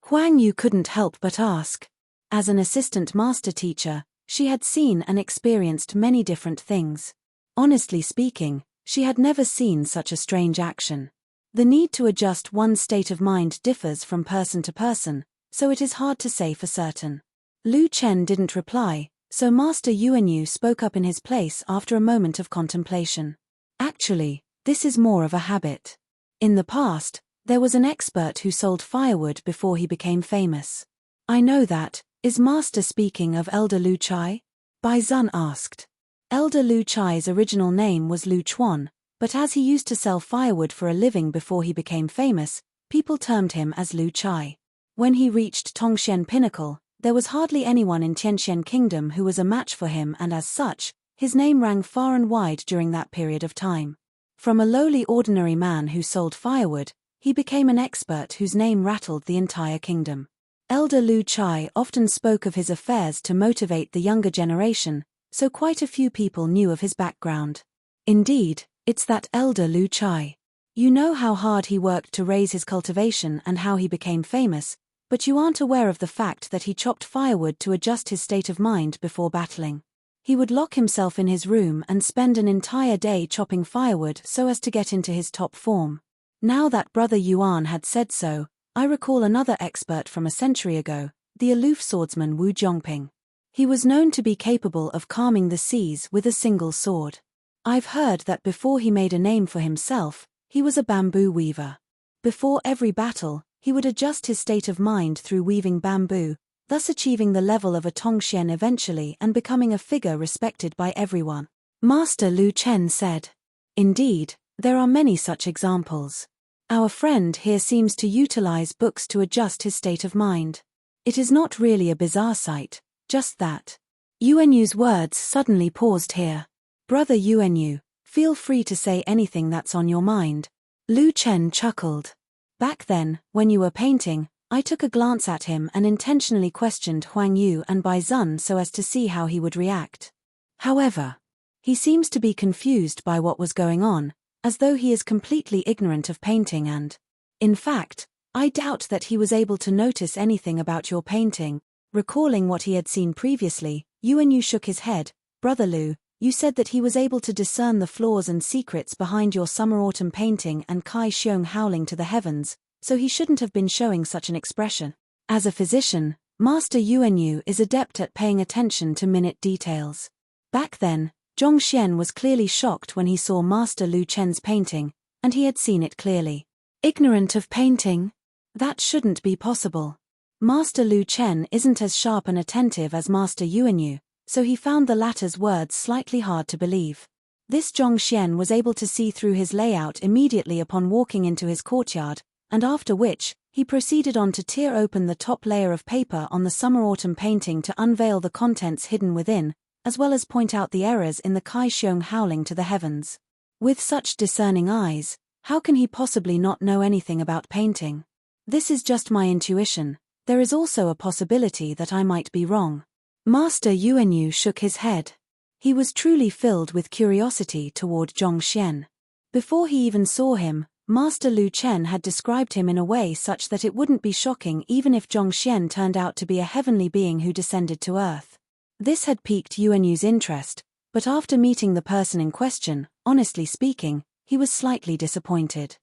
Huang Yu couldn't help but ask. As an assistant master teacher, she had seen and experienced many different things. Honestly speaking, she had never seen such a strange action. The need to adjust one's state of mind differs from person to person, so it is hard to say for certain. Lu Chen didn't reply, so Master Yuanyu spoke up in his place after a moment of contemplation. Actually, this is more of a habit. In the past, there was an expert who sold firewood before he became famous. I know that. Is Master speaking of Elder Lu Chai? Bai Zun asked. Elder Lu Chai's original name was Lu Chuan, but as he used to sell firewood for a living before he became famous, people termed him as Lu Chai. When he reached Tongxian Pinnacle, there was hardly anyone in Tianxian Kingdom who was a match for him, and as such, his name rang far and wide during that period of time. From a lowly ordinary man who sold firewood, he became an expert whose name rattled the entire kingdom. Elder Lu Chai often spoke of his affairs to motivate the younger generation, so quite a few people knew of his background. Indeed, it's that Elder Lu Chai. You know how hard he worked to raise his cultivation and how he became famous, but you aren't aware of the fact that he chopped firewood to adjust his state of mind before battling. He would lock himself in his room and spend an entire day chopping firewood so as to get into his top form. Now that Brother Yuan had said so, I recall another expert from a century ago, the aloof swordsman Wu Zhongping. He was known to be capable of calming the seas with a single sword. I've heard that before he made a name for himself, he was a bamboo weaver. Before every battle, he would adjust his state of mind through weaving bamboo, thus achieving the level of a Tongxian eventually and becoming a figure respected by everyone. Master Lu Chen said. Indeed, there are many such examples. Our friend here seems to utilize books to adjust his state of mind. It is not really a bizarre sight, just that. Yuanyu's words suddenly paused here. Brother Yuanyu, feel free to say anything that's on your mind. Lu Chen chuckled. Back then, when you were painting, I took a glance at him and intentionally questioned Huang Yu and Bai Zun so as to see how he would react. However, he seems to be confused by what was going on, as though he is completely ignorant of painting and, in fact, I doubt that he was able to notice anything about your painting. Recalling what he had seen previously, Yuanyu shook his head. Brother Lu, you said that he was able to discern the flaws and secrets behind your summer-autumn painting and Kai Xiong howling to the heavens, so he shouldn't have been showing such an expression. As a physician, Master Yuanyu is adept at paying attention to minute details. Back then, Zhongxian was clearly shocked when he saw Master Lu Chen's painting, and he had seen it clearly. Ignorant of painting? That shouldn't be possible. Master Lu Chen isn't as sharp and attentive as Master Yuanyu, so he found the latter's words slightly hard to believe. This Zhongxian was able to see through his layout immediately upon walking into his courtyard, and after which, he proceeded on to tear open the top layer of paper on the summer-autumn painting to unveil the contents hidden within, as well as point out the errors in the Kai Xiong howling to the heavens. With such discerning eyes, how can he possibly not know anything about painting? This is just my intuition. There is also a possibility that I might be wrong. Master Yuanyu shook his head. He was truly filled with curiosity toward Zhongxian. Before he even saw him, Master Lu Chen had described him in a way such that it wouldn't be shocking even if Zhongxian turned out to be a heavenly being who descended to earth. This had piqued Yuanyu's interest, but after meeting the person in question, honestly speaking, he was slightly disappointed.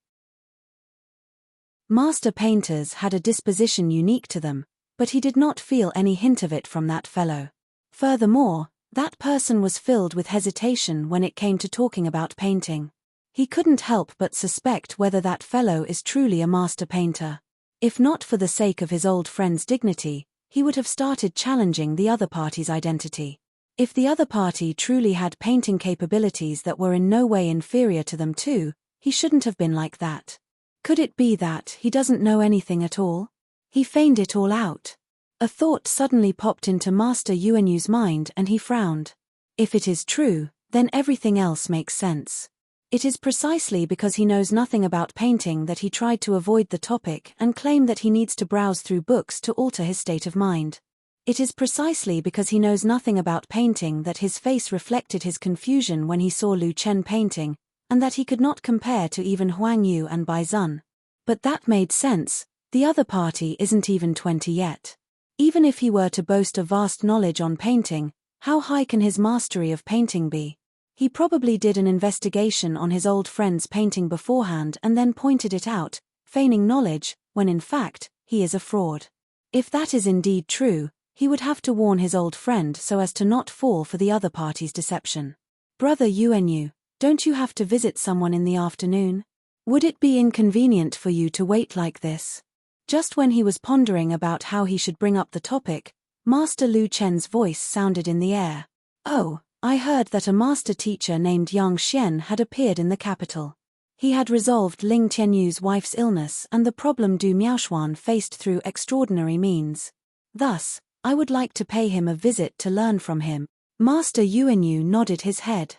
Master painters had a disposition unique to them, but he did not feel any hint of it from that fellow. Furthermore, that person was filled with hesitation when it came to talking about painting. He couldn't help but suspect whether that fellow is truly a master painter. If not for the sake of his old friend's dignity, he would have started challenging the other party's identity. If the other party truly had painting capabilities that were in no way inferior to them too, he shouldn't have been like that. Could it be that he doesn't know anything at all? He feigned it all out. A thought suddenly popped into Master Yuanyu's mind and he frowned. If it is true, then everything else makes sense. It is precisely because he knows nothing about painting that he tried to avoid the topic and claim that he needs to browse through books to alter his state of mind. It is precisely because he knows nothing about painting that his face reflected his confusion when he saw Lu Chen painting, and that he could not compare to even Huang Yu and Bai Zun. But that made sense, the other party isn't even 20 yet. Even if he were to boast a vast knowledge on painting, how high can his mastery of painting be? He probably did an investigation on his old friend's painting beforehand and then pointed it out, feigning knowledge, when in fact, he is a fraud. If that is indeed true, he would have to warn his old friend so as to not fall for the other party's deception. Brother Yuanyu, don't you have to visit someone in the afternoon? Would it be inconvenient for you to wait like this? Just when he was pondering about how he should bring up the topic, Master Lu Chen's voice sounded in the air. Oh, I heard that a master teacher named Yang Xian had appeared in the capital. He had resolved Ling Tianyu's wife's illness and the problem Du Miaoshuan faced through extraordinary means. Thus, I would like to pay him a visit to learn from him. Master Yuanyu nodded his head.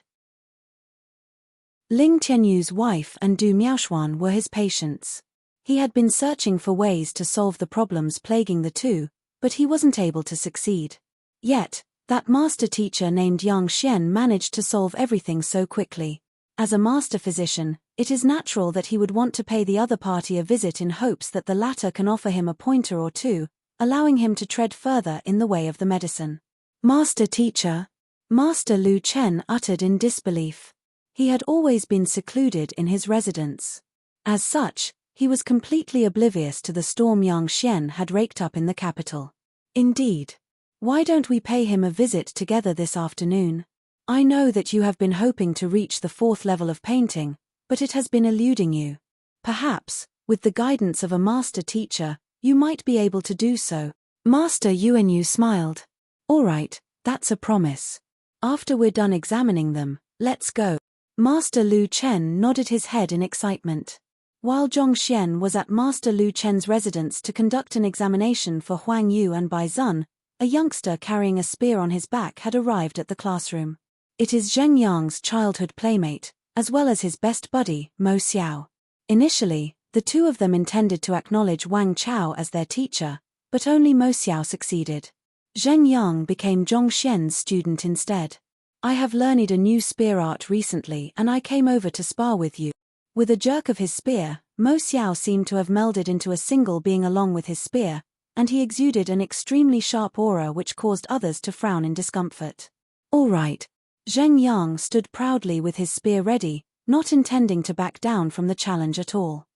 Ling Tianyu's wife and Du Miaoshuan were his patients. He had been searching for ways to solve the problems plaguing the two, but he wasn't able to succeed. Yet, that master teacher named Yang Xian managed to solve everything so quickly. As a master physician, it is natural that he would want to pay the other party a visit in hopes that the latter can offer him a pointer or two, allowing him to tread further in the way of the medicine. Master teacher? Master Lu Chen uttered in disbelief. He had always been secluded in his residence. As such, he was completely oblivious to the storm Yang Xian had raked up in the capital. Indeed. Why don't we pay him a visit together this afternoon? I know that you have been hoping to reach the 4th level of painting, but it has been eluding you. Perhaps, with the guidance of a master teacher, you might be able to do so. Master Yuanyu smiled. All right, that's a promise. After we're done examining them, let's go. Master Lu Chen nodded his head in excitement. While Zhong Xian was at Master Lu Chen's residence to conduct an examination for Huang Yu and Bai Zun, a youngster carrying a spear on his back had arrived at the classroom. It is Zheng Yang's childhood playmate, as well as his best buddy, Mo Xiao. Initially, the two of them intended to acknowledge Wang Chao as their teacher, but only Mo Xiao succeeded. Zheng Yang became Zhong Xian's student instead. I have learned a new spear art recently and I came over to spar with you. With a jerk of his spear, Mo Xiao seemed to have melded into a single being along with his spear, and he exuded an extremely sharp aura which caused others to frown in discomfort. All right. Zheng Yang stood proudly with his spear ready, not intending to back down from the challenge at all.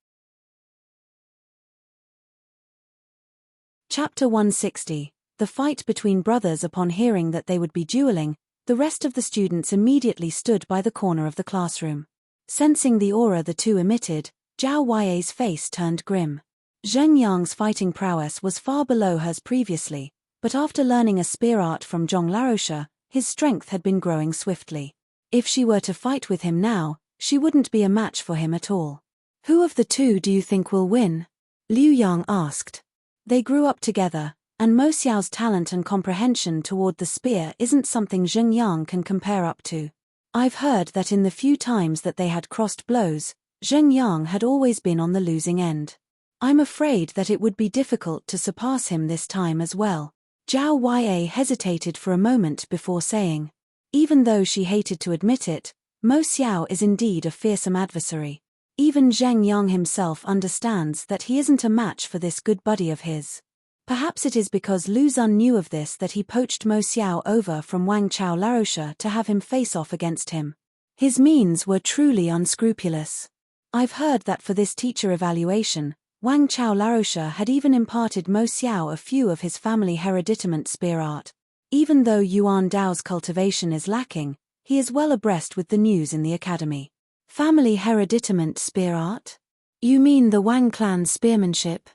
Chapter 160. The fight between brothers. Upon hearing that they would be dueling, the rest of the students immediately stood by the corner of the classroom. Sensing the aura the two emitted, Zhao Yue's face turned grim. Zheng Yang's fighting prowess was far below hers previously, but after learning a spear art from Zhong Larosha, his strength had been growing swiftly. If she were to fight with him now, she wouldn't be a match for him at all. Who of the two do you think will win? Liu Yang asked. They grew up together, and Mo Xiao's talent and comprehension toward the spear isn't something Zheng Yang can compare up to. I've heard that in the few times that they had crossed blows, Zheng Yang had always been on the losing end. I'm afraid that it would be difficult to surpass him this time as well. Zhao Yue hesitated for a moment before saying. Even though she hated to admit it, Mo Xiao is indeed a fearsome adversary. Even Zheng Yang himself understands that he isn't a match for this good buddy of his. Perhaps it is because Lu Zun knew of this that he poached Mo Xiao over from Wang Chao Larosha to have him face off against him. His means were truly unscrupulous. I've heard that for this teacher evaluation, Wang Chao Larosha had even imparted Mo Xiao a few of his family hereditament spear art. Even though Yuan Dao's cultivation is lacking, he is well abreast with the news in the academy. Family hereditament spear art? You mean the Wang clan's spearmanship?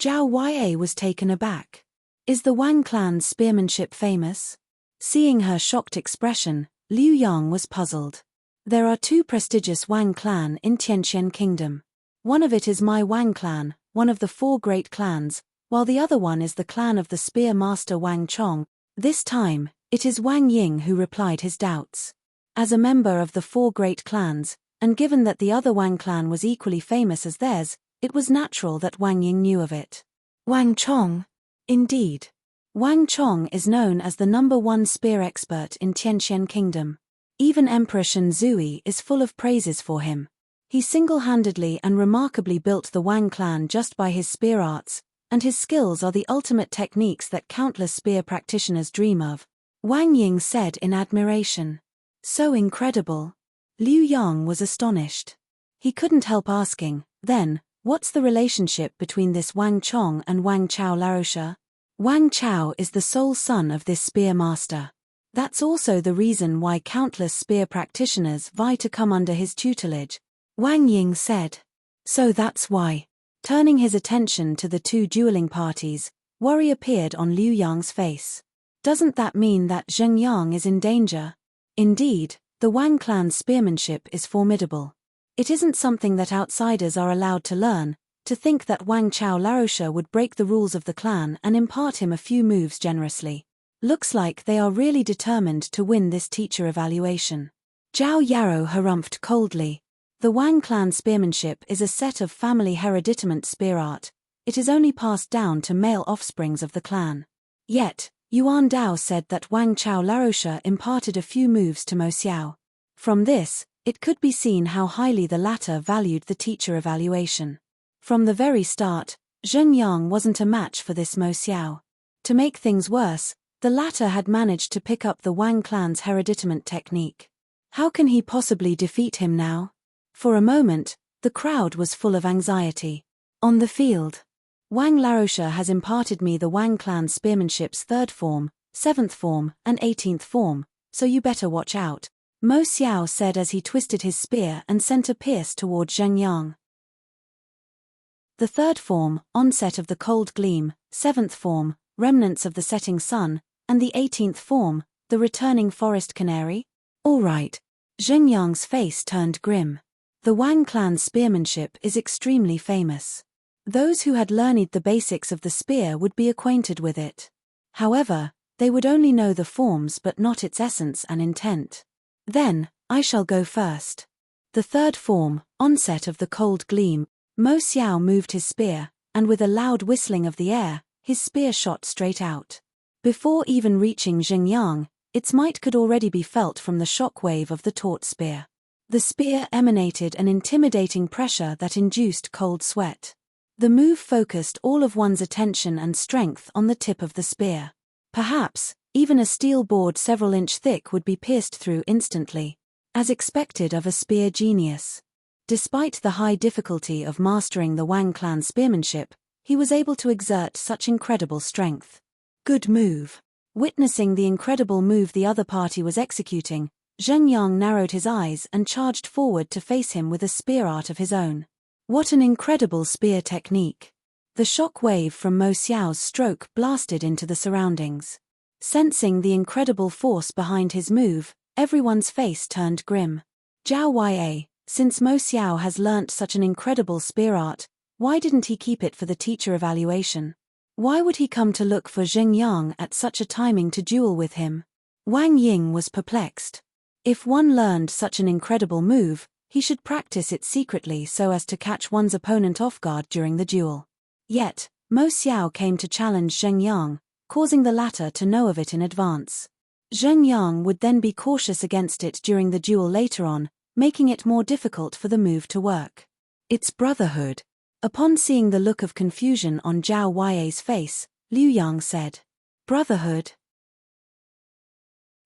Zhao Yue was taken aback. Is the Wang clan's spearmanship famous? Seeing her shocked expression, Liu Yang was puzzled. There are two prestigious Wang clan in Tianqian Kingdom. One of it is my Wang clan, one of the 4 great clans, while the other one is the clan of the spear master Wang Chong. This time, it is Wang Ying who replied his doubts. As a member of the 4 great clans, and given that the other Wang clan was equally famous as theirs, it was natural that Wang Ying knew of it. Wang Chong? Indeed. Wang Chong is known as the #1 spear expert in Tianqian Kingdom. Even Emperor Shen Zui is full of praises for him. He single-handedly and remarkably built the Wang clan just by his spear arts, and his skills are the ultimate techniques that countless spear practitioners dream of. Wang Ying said in admiration. So incredible. Liu Yang was astonished. He couldn't help asking, then, what's the relationship between this Wang Chong and Wang Chao Larosha? Wang Chao is the sole son of this spear master. That's also the reason why countless spear practitioners vie to come under his tutelage, Wang Ying said. So that's why. Turning his attention to the 2 dueling parties, worry appeared on Liu Yang's face. Doesn't that mean that Zheng Yang is in danger? Indeed, the Wang clan's spearmanship is formidable. It isn't something that outsiders are allowed to learn. To think that Wang Chao Larosha would break the rules of the clan and impart him a few moves generously. Looks like they are really determined to win this teacher evaluation. Zhao Yarrow harumphed coldly. The Wang clan spearmanship is a set of family hereditament spear art. It is only passed down to male offsprings of the clan. Yet, Yuan Dao said that Wang Chao Larosha imparted a few moves to Mo Xiao. From this, it could be seen how highly the latter valued the teacher evaluation. From the very start, Zheng Yang wasn't a match for this Mo Xiao. To make things worse, the latter had managed to pick up the Wang clan's hereditament technique. How can he possibly defeat him now? For a moment, the crowd was full of anxiety. On the field, Wang Larosha has imparted me the Wang clan's spearmanship's 3rd form, 7th form, and 18th form, so you better watch out, Mo Xiao said as he twisted his spear and sent a pierce toward Zheng Yang. The 3rd form, onset of the cold gleam, 7th form, remnants of the setting sun, and the 18th form, the returning forest canary? All right. Zheng Yang's face turned grim. The Wang clan's spearmanship is extremely famous. Those who had learned the basics of the spear would be acquainted with it. However, they would only know the forms but not its essence and intent. Then, I shall go first. The 3rd form, onset of the cold gleam, Mo Xiao moved his spear, and with a loud whistling of the air, his spear shot straight out. Before even reaching Zheng Yang, its might could already be felt from the shock wave of the taut spear. The spear emanated an intimidating pressure that induced cold sweat. The move focused all of one's attention and strength on the tip of the spear. Perhaps, even a steel board several inch thick would be pierced through instantly, as expected of a spear genius. Despite the high difficulty of mastering the Wang clan spearmanship, he was able to exert such incredible strength. Good move. Witnessing the incredible move the other party was executing, Zheng Yang narrowed his eyes and charged forward to face him with a spear art of his own. What an incredible spear technique. The shock wave from Mo Xiao's stroke blasted into the surroundings. Sensing the incredible force behind his move, everyone's face turned grim. Zhao Ya, since Mo Xiao has learnt such an incredible spear art, why didn't he keep it for the teacher evaluation? Why would he come to look for Zheng Yang at such a timing to duel with him? Wang Ying was perplexed. If one learned such an incredible move, he should practice it secretly so as to catch one's opponent off guard during the duel. Yet, Mo Xiao came to challenge Zheng Yang, causing the latter to know of it in advance. Zheng Yang would then be cautious against it during the duel later on, making it more difficult for the move to work. It's brotherhood. Upon seeing the look of confusion on Zhao Ya's face, Liu Yang said, Brotherhood?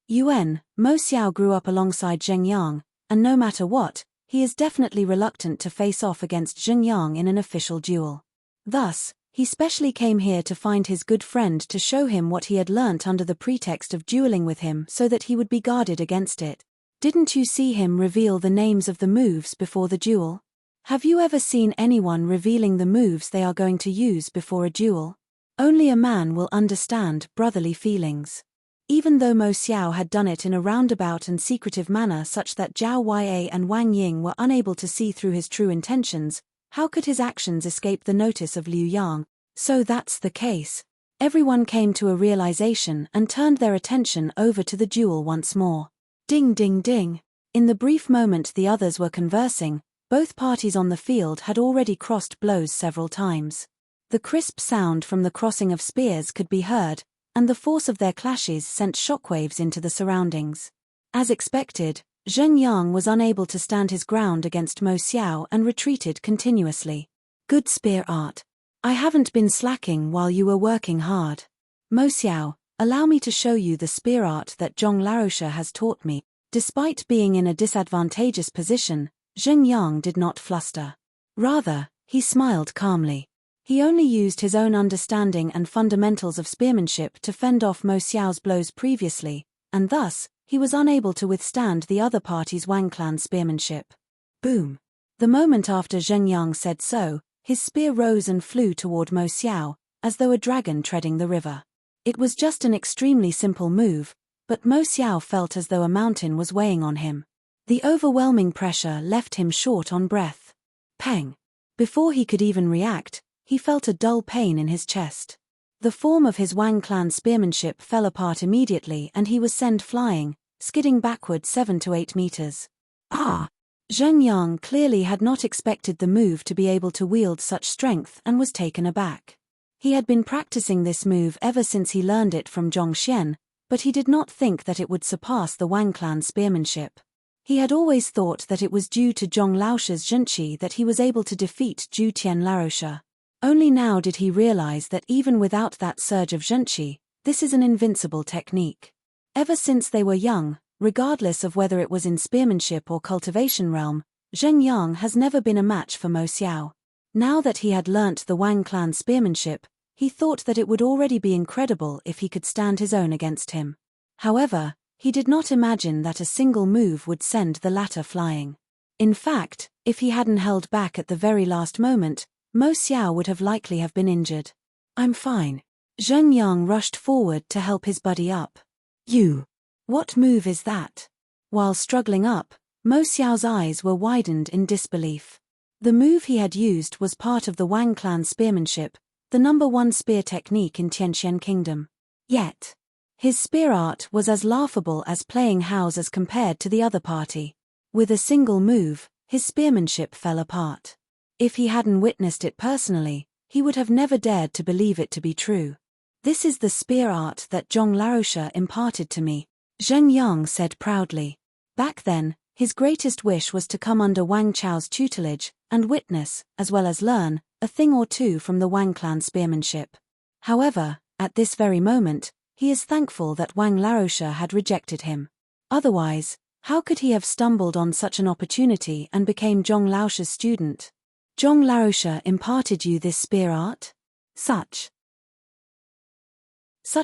Yuan, Mo Xiao grew up alongside Zheng Yang, and no matter what, he is definitely reluctant to face off against Zheng Yang in an official duel. Thus, he specially came here to find his good friend to show him what he had learnt under the pretext of dueling with him so that he would be guarded against it. Didn't you see him reveal the names of the moves before the duel? Have you ever seen anyone revealing the moves they are going to use before a duel? Only a man will understand brotherly feelings. Even though Mo Xiao had done it in a roundabout and secretive manner such that Zhao Ya and Wang Ying were unable to see through his true intentions, How could his actions escape the notice of Liu Yang? So that's the case. Everyone came to a realization and turned their attention over to the duel once more. Ding ding ding. In the brief moment the others were conversing, both parties on the field had already crossed blows several times. The crisp sound from the crossing of spears could be heard, and the force of their clashes sent shockwaves into the surroundings. As expected, Zheng Yang was unable to stand his ground against Mo Xiao and retreated continuously. Good spear art. I haven't been slacking while you were working hard. Mo Xiao, allow me to show you the spear art that Zhong Laoshe has taught me. Despite being in a disadvantageous position, Zheng Yang did not fluster. Rather, he smiled calmly. He only used his own understanding and fundamentals of spearmanship to fend off Mo Xiao's blows previously, and thus, he was unable to withstand the other party's Wang clan spearmanship. Boom! The moment after Zheng Yang said so, his spear rose and flew toward Mo Xiao, as though a dragon treading the river. It was just an extremely simple move, but Mo Xiao felt as though a mountain was weighing on him. The overwhelming pressure left him short on breath. Pang! Before he could even react, he felt a dull pain in his chest. The form of his Wang clan spearmanship fell apart immediately and he was sent flying, skidding backward 7 to 8 meters. Ah! Zheng Yang clearly had not expected the move to be able to wield such strength and was taken aback. He had been practicing this move ever since he learned it from Zhong Xian, but he did not think that it would surpass the Wang clan spearmanship. He had always thought that it was due to Zhong Laoshe's zhenqi that he was able to defeat Zhu Tian Laoshe. Only now did he realize that even without that surge of zhenqi, this is an invincible technique. Ever since they were young, regardless of whether it was in spearmanship or cultivation realm, Zheng Yang has never been a match for Mo Xiao. Now that he had learnt the Wang clan spearmanship, he thought that it would already be incredible if he could stand his own against him. However, he did not imagine that a single move would send the latter flying. In fact, if he hadn't held back at the very last moment, Mo Xiao would have likely have been injured. I'm fine. Zheng Yang rushed forward to help his buddy up. You! What move is that? While struggling up, Mo Xiao's eyes were widened in disbelief. The move he had used was part of the Wang clan spearmanship, the #1 spear technique in Tianxian Kingdom. Yet, his spear art was as laughable as playing house as compared to the other party. With a single move, his spearmanship fell apart. If he hadn't witnessed it personally, he would have never dared to believe it to be true. This is the spear art that Zhong Laoshe imparted to me, Zheng Yang said proudly. Back then, his greatest wish was to come under Wang Chao's tutelage and witness, as well as learn, a thing or two from the Wang clan spearmanship. However, at this very moment, he is thankful that Wang Laoshe had rejected him. Otherwise, how could he have stumbled on such an opportunity and became Zhong Laoshe's student? Zhong Laoshe imparted you this spear art? Such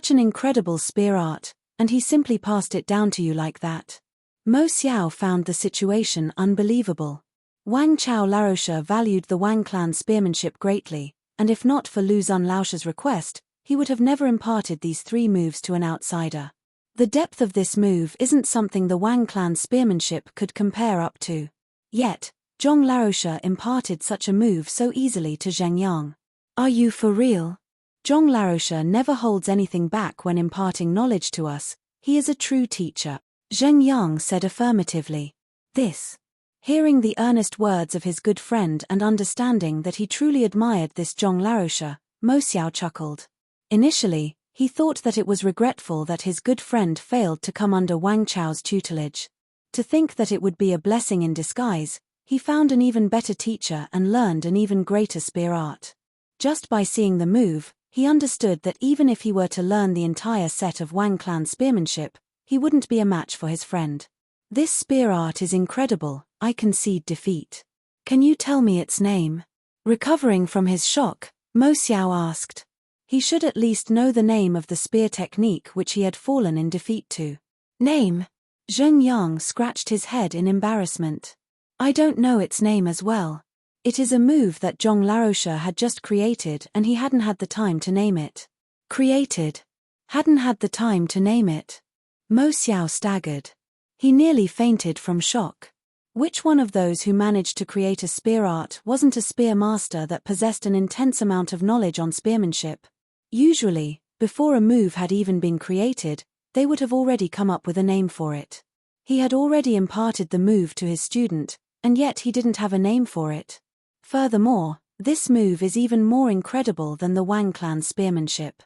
an incredible spear art, and he simply passed it down to you like that. Mo Xiao found the situation unbelievable. Wang Chao Laoshe valued the Wang clan spearmanship greatly, and if not for Lu Zun Laoshe's request, he would have never imparted these 3 moves to an outsider. The depth of this move isn't something the Wang clan spearmanship could compare up to. Yet, Zhong Laoshe imparted such a move so easily to Zheng Yang. Are you for real? Zhong Laoshe never holds anything back when imparting knowledge to us, he is a true teacher, Zheng Yang said affirmatively. Hearing the earnest words of his good friend and understanding that he truly admired this Zhong Laoshe, Mo Xiao chuckled. Initially, he thought that it was regretful that his good friend failed to come under Wang Chao's tutelage. To think that it would be a blessing in disguise, he found an even better teacher and learned an even greater spear art. Just by seeing the move, he understood that even if he were to learn the entire set of Wang clan spearmanship, he wouldn't be a match for his friend. This spear art is incredible, I concede defeat. Can you tell me its name? Recovering from his shock, Mo Xiao asked. He should at least know the name of the spear technique which he had fallen in defeat to. Name? Zheng Yang scratched his head in embarrassment. I don't know its name as well. It is a move that Zhong Laoshe had just created and he hadn't had the time to name it. Created? Hadn't had the time to name it. Mo Xiao staggered. He nearly fainted from shock. Which one of those who managed to create a spear art wasn't a spear master that possessed an intense amount of knowledge on spearmanship? Usually, before a move had even been created, they would have already come up with a name for it. He had already imparted the move to his student, and yet he didn't have a name for it. Furthermore, this move is even more incredible than the Wang clan's spearmanship.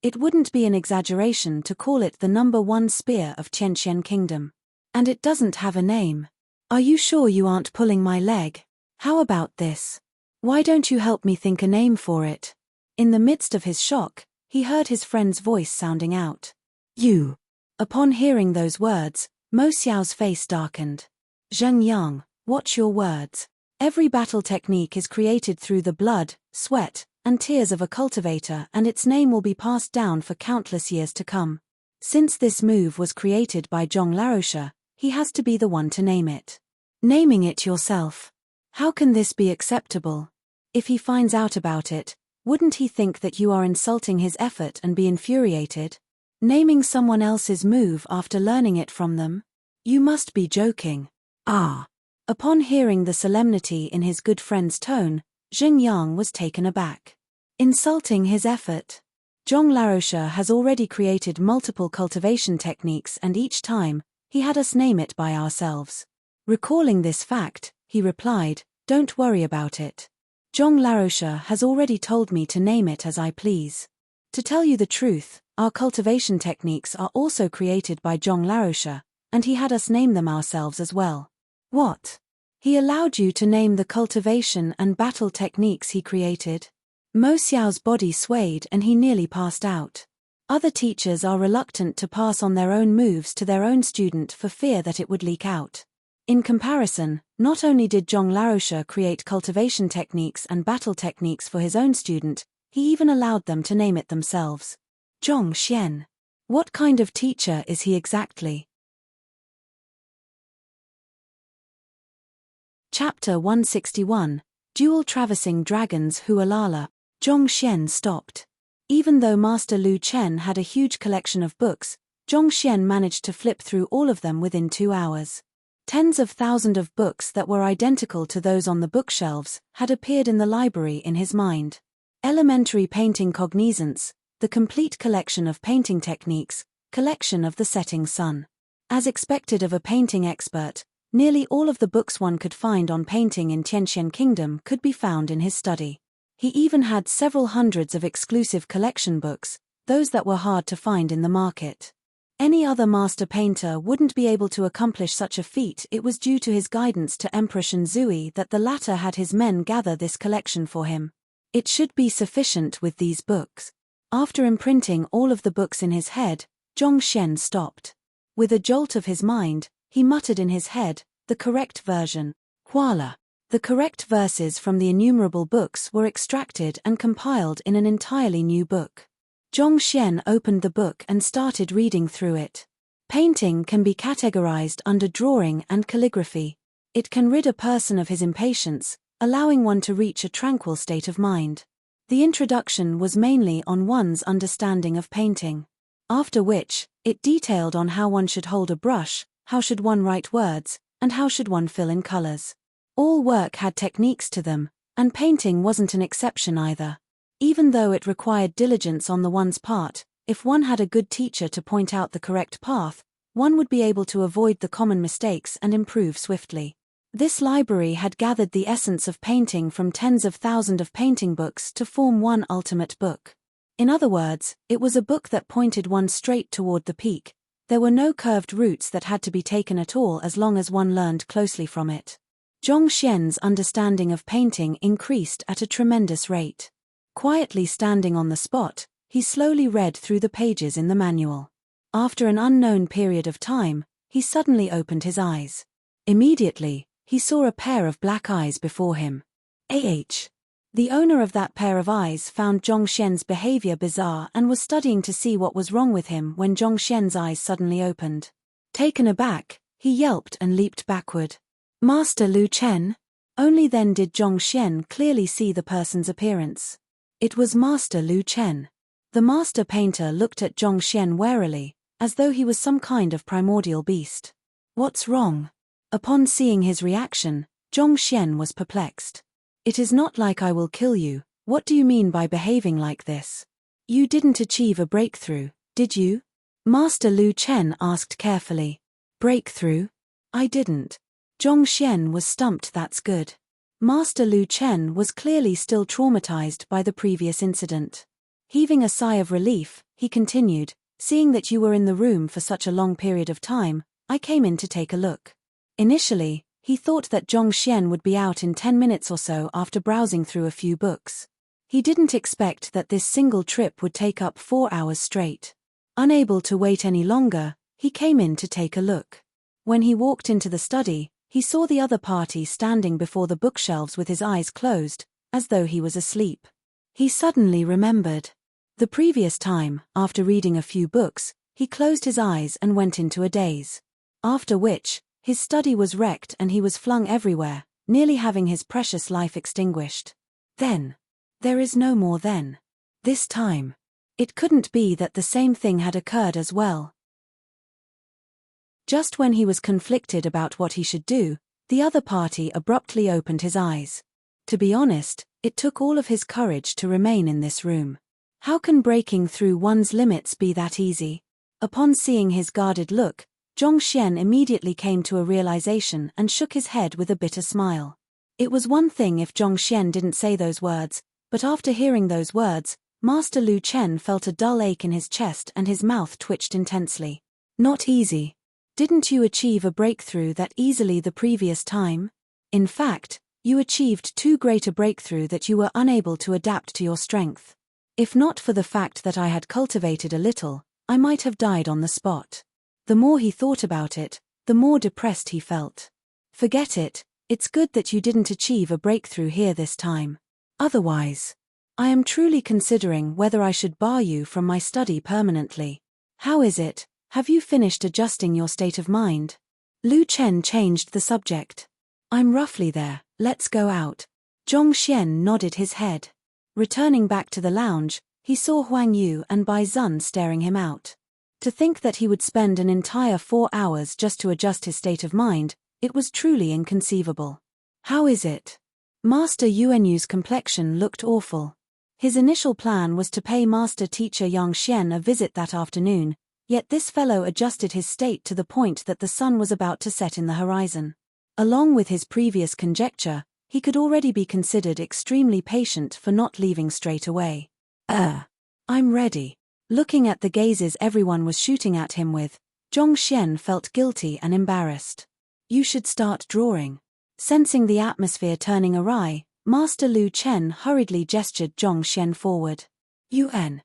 It wouldn't be an exaggeration to call it the #1 spear of Qianxian Kingdom. And it doesn't have a name. Are you sure you aren't pulling my leg? How about this? Why don't you help me think a name for it? In the midst of his shock, he heard his friend's voice sounding out. You. Upon hearing those words, Mo Xiao's face darkened. Zheng Yang, watch your words. Every battle technique is created through the blood, sweat, and tears of a cultivator, and its name will be passed down for countless years to come. Since this move was created by Zhong Laroche, he has to be the one to name it. Naming it yourself. How can this be acceptable? If he finds out about it, wouldn't he think that you are insulting his effort and be infuriated? Naming someone else's move after learning it from them? You must be joking. Ah. Upon hearing the solemnity in his good friend's tone, Zheng Yang was taken aback. Insulting his effort? Zhong Laroche has already created multiple cultivation techniques, and each time, he had us name it by ourselves. Recalling this fact, he replied, don't worry about it. Zhong Laroche has already told me to name it as I please. To tell you the truth, our cultivation techniques are also created by Zhong Laroche, and he had us name them ourselves as well. What? He allowed you to name the cultivation and battle techniques he created? Mo Xiao's body swayed and he nearly passed out. Other teachers are reluctant to pass on their own moves to their own student for fear that it would leak out. In comparison, not only did Zhong Laroche create cultivation techniques and battle techniques for his own student, he even allowed them to name it themselves. Zhong Xian. What kind of teacher is he exactly? Chapter 161, Dual Traversing Dragons Hualala. Zhong Xian stopped. Even though Master Lu Chen had a huge collection of books, Zhong Xian managed to flip through all of them within 2 hours. Tens of thousands of books that were identical to those on the bookshelves had appeared in the library in his mind. Elementary painting cognizance, the complete collection of painting techniques, collection of the setting sun. As expected of a painting expert, nearly all of the books one could find on painting in Qianxian Kingdom could be found in his study. He even had several hundreds of exclusive collection books, those that were hard to find in the market. Any other master painter wouldn't be able to accomplish such a feat. It was due to his guidance to Emperor Shenzui that the latter had his men gather this collection for him. It should be sufficient with these books. After imprinting all of the books in his head, Zhong Xian stopped. With a jolt of his mind, he muttered in his head, the correct version. Huala. The correct verses from the innumerable books were extracted and compiled in an entirely new book. Zhong Xian opened the book and started reading through it. Painting can be categorized under drawing and calligraphy. It can rid a person of his impatience, allowing one to reach a tranquil state of mind. The introduction was mainly on one's understanding of painting. After which, it detailed on how one should hold a brush, how should one write words, and how should one fill in colors. All work had techniques to them, and painting wasn't an exception either. Even though it required diligence on the one's part, if one had a good teacher to point out the correct path, one would be able to avoid the common mistakes and improve swiftly. This library had gathered the essence of painting from tens of thousands of painting books to form one ultimate book. In other words, it was a book that pointed one straight toward the peak. There were no curved routes that had to be taken at all as long as one learned closely from it. Zhong Xian's understanding of painting increased at a tremendous rate. Quietly standing on the spot, he slowly read through the pages in the manual. After an unknown period of time, he suddenly opened his eyes. Immediately, he saw a pair of black eyes before him. The owner of that pair of eyes found Zhong Xian's behavior bizarre and was studying to see what was wrong with him when Zhong Xian's eyes suddenly opened. Taken aback, he yelped and leaped backward. Master Lu Chen? Only then did Zhong Xian clearly see the person's appearance. It was Master Lu Chen. The master painter looked at Zhong Xian warily, as though he was some kind of primordial beast. What's wrong? Upon seeing his reaction, Zhongxian was perplexed. It is not like I will kill you. What do you mean by behaving like this? You didn't achieve a breakthrough, did you? Master Lu Chen asked carefully. Breakthrough? I didn't. Zhongxian was stumped. That's good. Master Lu Chen was clearly still traumatized by the previous incident. Heaving a sigh of relief, he continued, seeing that you were in the room for such a long period of time, I came in to take a look. Initially, he thought that Zhongxian would be out in 10 minutes or so after browsing through a few books. He didn't expect that this single trip would take up 4 hours straight. Unable to wait any longer, he came in to take a look. When he walked into the study, he saw the other party standing before the bookshelves with his eyes closed, as though he was asleep. He suddenly remembered. The previous time, after reading a few books, he closed his eyes and went into a daze. After which, his study was wrecked and he was flung everywhere, nearly having his precious life extinguished. Then. There is no more then. This time. It couldn't be that the same thing had occurred as well. Just when he was conflicted about what he should do, the other party abruptly opened his eyes. To be honest, it took all of his courage to remain in this room. How can breaking through one's limits be that easy? Upon seeing his guarded look, Zhongxian immediately came to a realization and shook his head with a bitter smile. It was one thing if Zhongxian didn't say those words, but after hearing those words, Master Lu Chen felt a dull ache in his chest and his mouth twitched intensely. Not easy. Didn't you achieve a breakthrough that easily the previous time? In fact, you achieved too great a breakthrough that you were unable to adapt to your strength. If not for the fact that I had cultivated a little, I might have died on the spot. The more he thought about it, the more depressed he felt. Forget it, it's good that you didn't achieve a breakthrough here this time. Otherwise, I am truly considering whether I should bar you from my study permanently. How is it? Have you finished adjusting your state of mind? Lu Chen changed the subject. I'm roughly there, let's go out. Zhongxian nodded his head. Returning back to the lounge, he saw Huang Yu and Bai Zun staring him out. To think that he would spend an entire 4 hours just to adjust his state of mind, it was truly inconceivable. How is it? Master Yuanyu's complexion looked awful. His initial plan was to pay Master Teacher Yangxian a visit that afternoon, yet this fellow adjusted his state to the point that the sun was about to set in the horizon. Along with his previous conjecture, he could already be considered extremely patient for not leaving straight away. I'm ready. Looking at the gazes everyone was shooting at him with, Zhongxian felt guilty and embarrassed. You should start drawing. Sensing the atmosphere turning awry, Master Lu Chen hurriedly gestured Zhongxian forward. UN.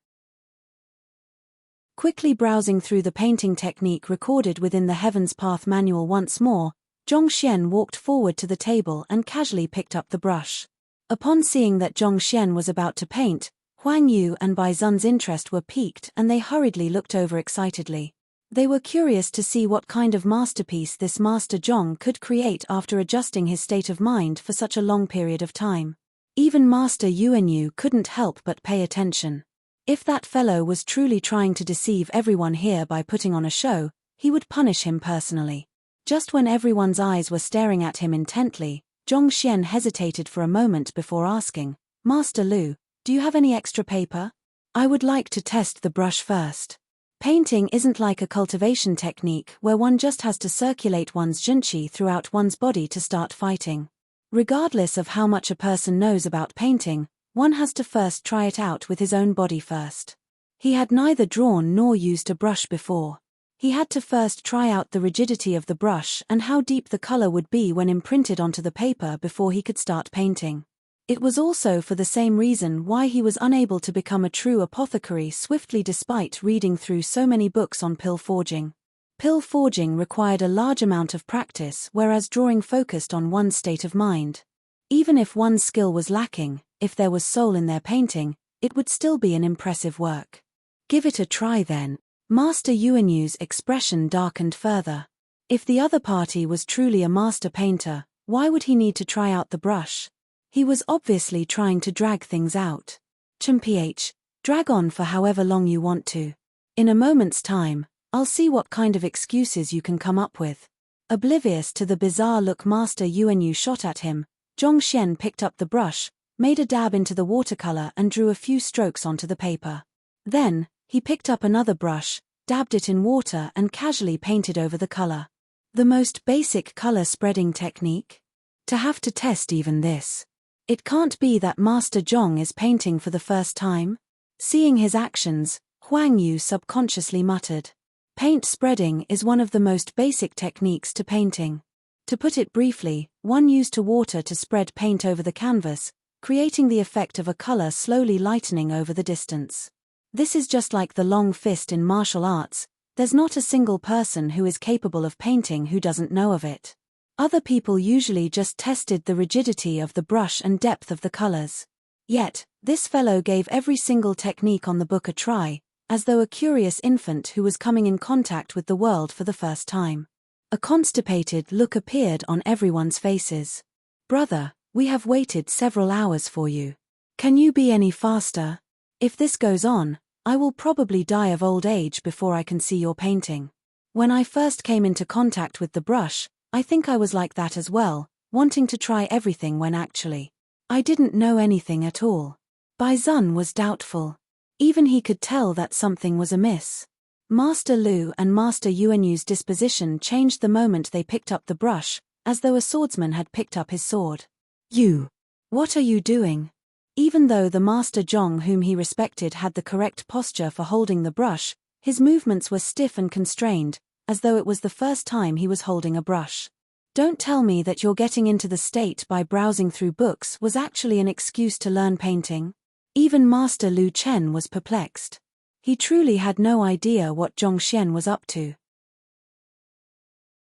Quickly browsing through the painting technique recorded within the Heaven's Path manual once more, Zhongxian walked forward to the table and casually picked up the brush. Upon seeing that Zhongxian was about to paint, Huang Yu and Bai Zun's interest were piqued and they hurriedly looked over excitedly. They were curious to see what kind of masterpiece this Master Zhong could create after adjusting his state of mind for such a long period of time. Even Master Yuanyu couldn't help but pay attention. If that fellow was truly trying to deceive everyone here by putting on a show, he would punish him personally. Just when everyone's eyes were staring at him intently, Zhongxian hesitated for a moment before asking, Master Lu, do you have any extra paper? I would like to test the brush first. Painting isn't like a cultivation technique where one just has to circulate one's junqi throughout one's body to start fighting. Regardless of how much a person knows about painting, one has to first try it out with his own body first. He had neither drawn nor used a brush before. He had to first try out the rigidity of the brush and how deep the color would be when imprinted onto the paper before he could start painting. It was also for the same reason why he was unable to become a true apothecary swiftly despite reading through so many books on pill forging. Pill forging required a large amount of practice, whereas drawing focused on one's state of mind. Even if one's skill was lacking, if there was soul in their painting, it would still be an impressive work. Give it a try then. Master Yuanyu's expression darkened further. If the other party was truly a master painter, why would he need to try out the brush? He was obviously trying to drag things out. Ch, drag on for however long you want to. In a moment's time, I'll see what kind of excuses you can come up with. Oblivious to the bizarre look Master Yuanyu shot at him, Zhongxian picked up the brush, made a dab into the watercolor and drew a few strokes onto the paper. Then, he picked up another brush, dabbed it in water and casually painted over the color. The most basic color spreading technique? To have to test even this. It can't be that Master Zhong is painting for the first time? Seeing his actions, Huang Yu subconsciously muttered. Paint spreading is one of the most basic techniques to painting. To put it briefly, one used water to spread paint over the canvas, creating the effect of a color slowly lightening over the distance. This is just like the long fist in martial arts. There's not a single person who is capable of painting who doesn't know of it. Other people usually just tested the rigidity of the brush and depth of the colors. Yet, this fellow gave every single technique on the book a try, as though a curious infant who was coming in contact with the world for the first time. A constipated look appeared on everyone's faces. "Brother, we have waited several hours for you. Can you be any faster? If this goes on, I will probably die of old age before I can see your painting." When I first came into contact with the brush, I think I was like that as well, wanting to try everything when actually, I didn't know anything at all. Bai Zun was doubtful. Even he could tell that something was amiss. Master Lu and Master Yuanyu's disposition changed the moment they picked up the brush, as though a swordsman had picked up his sword. "You! What are you doing?" Even though the Master Zhong whom he respected had the correct posture for holding the brush, his movements were stiff and constrained, as though it was the first time he was holding a brush. Don't tell me that your getting into the state by browsing through books was actually an excuse to learn painting. Even Master Lu Chen was perplexed. He truly had no idea what Zhongxian was up to.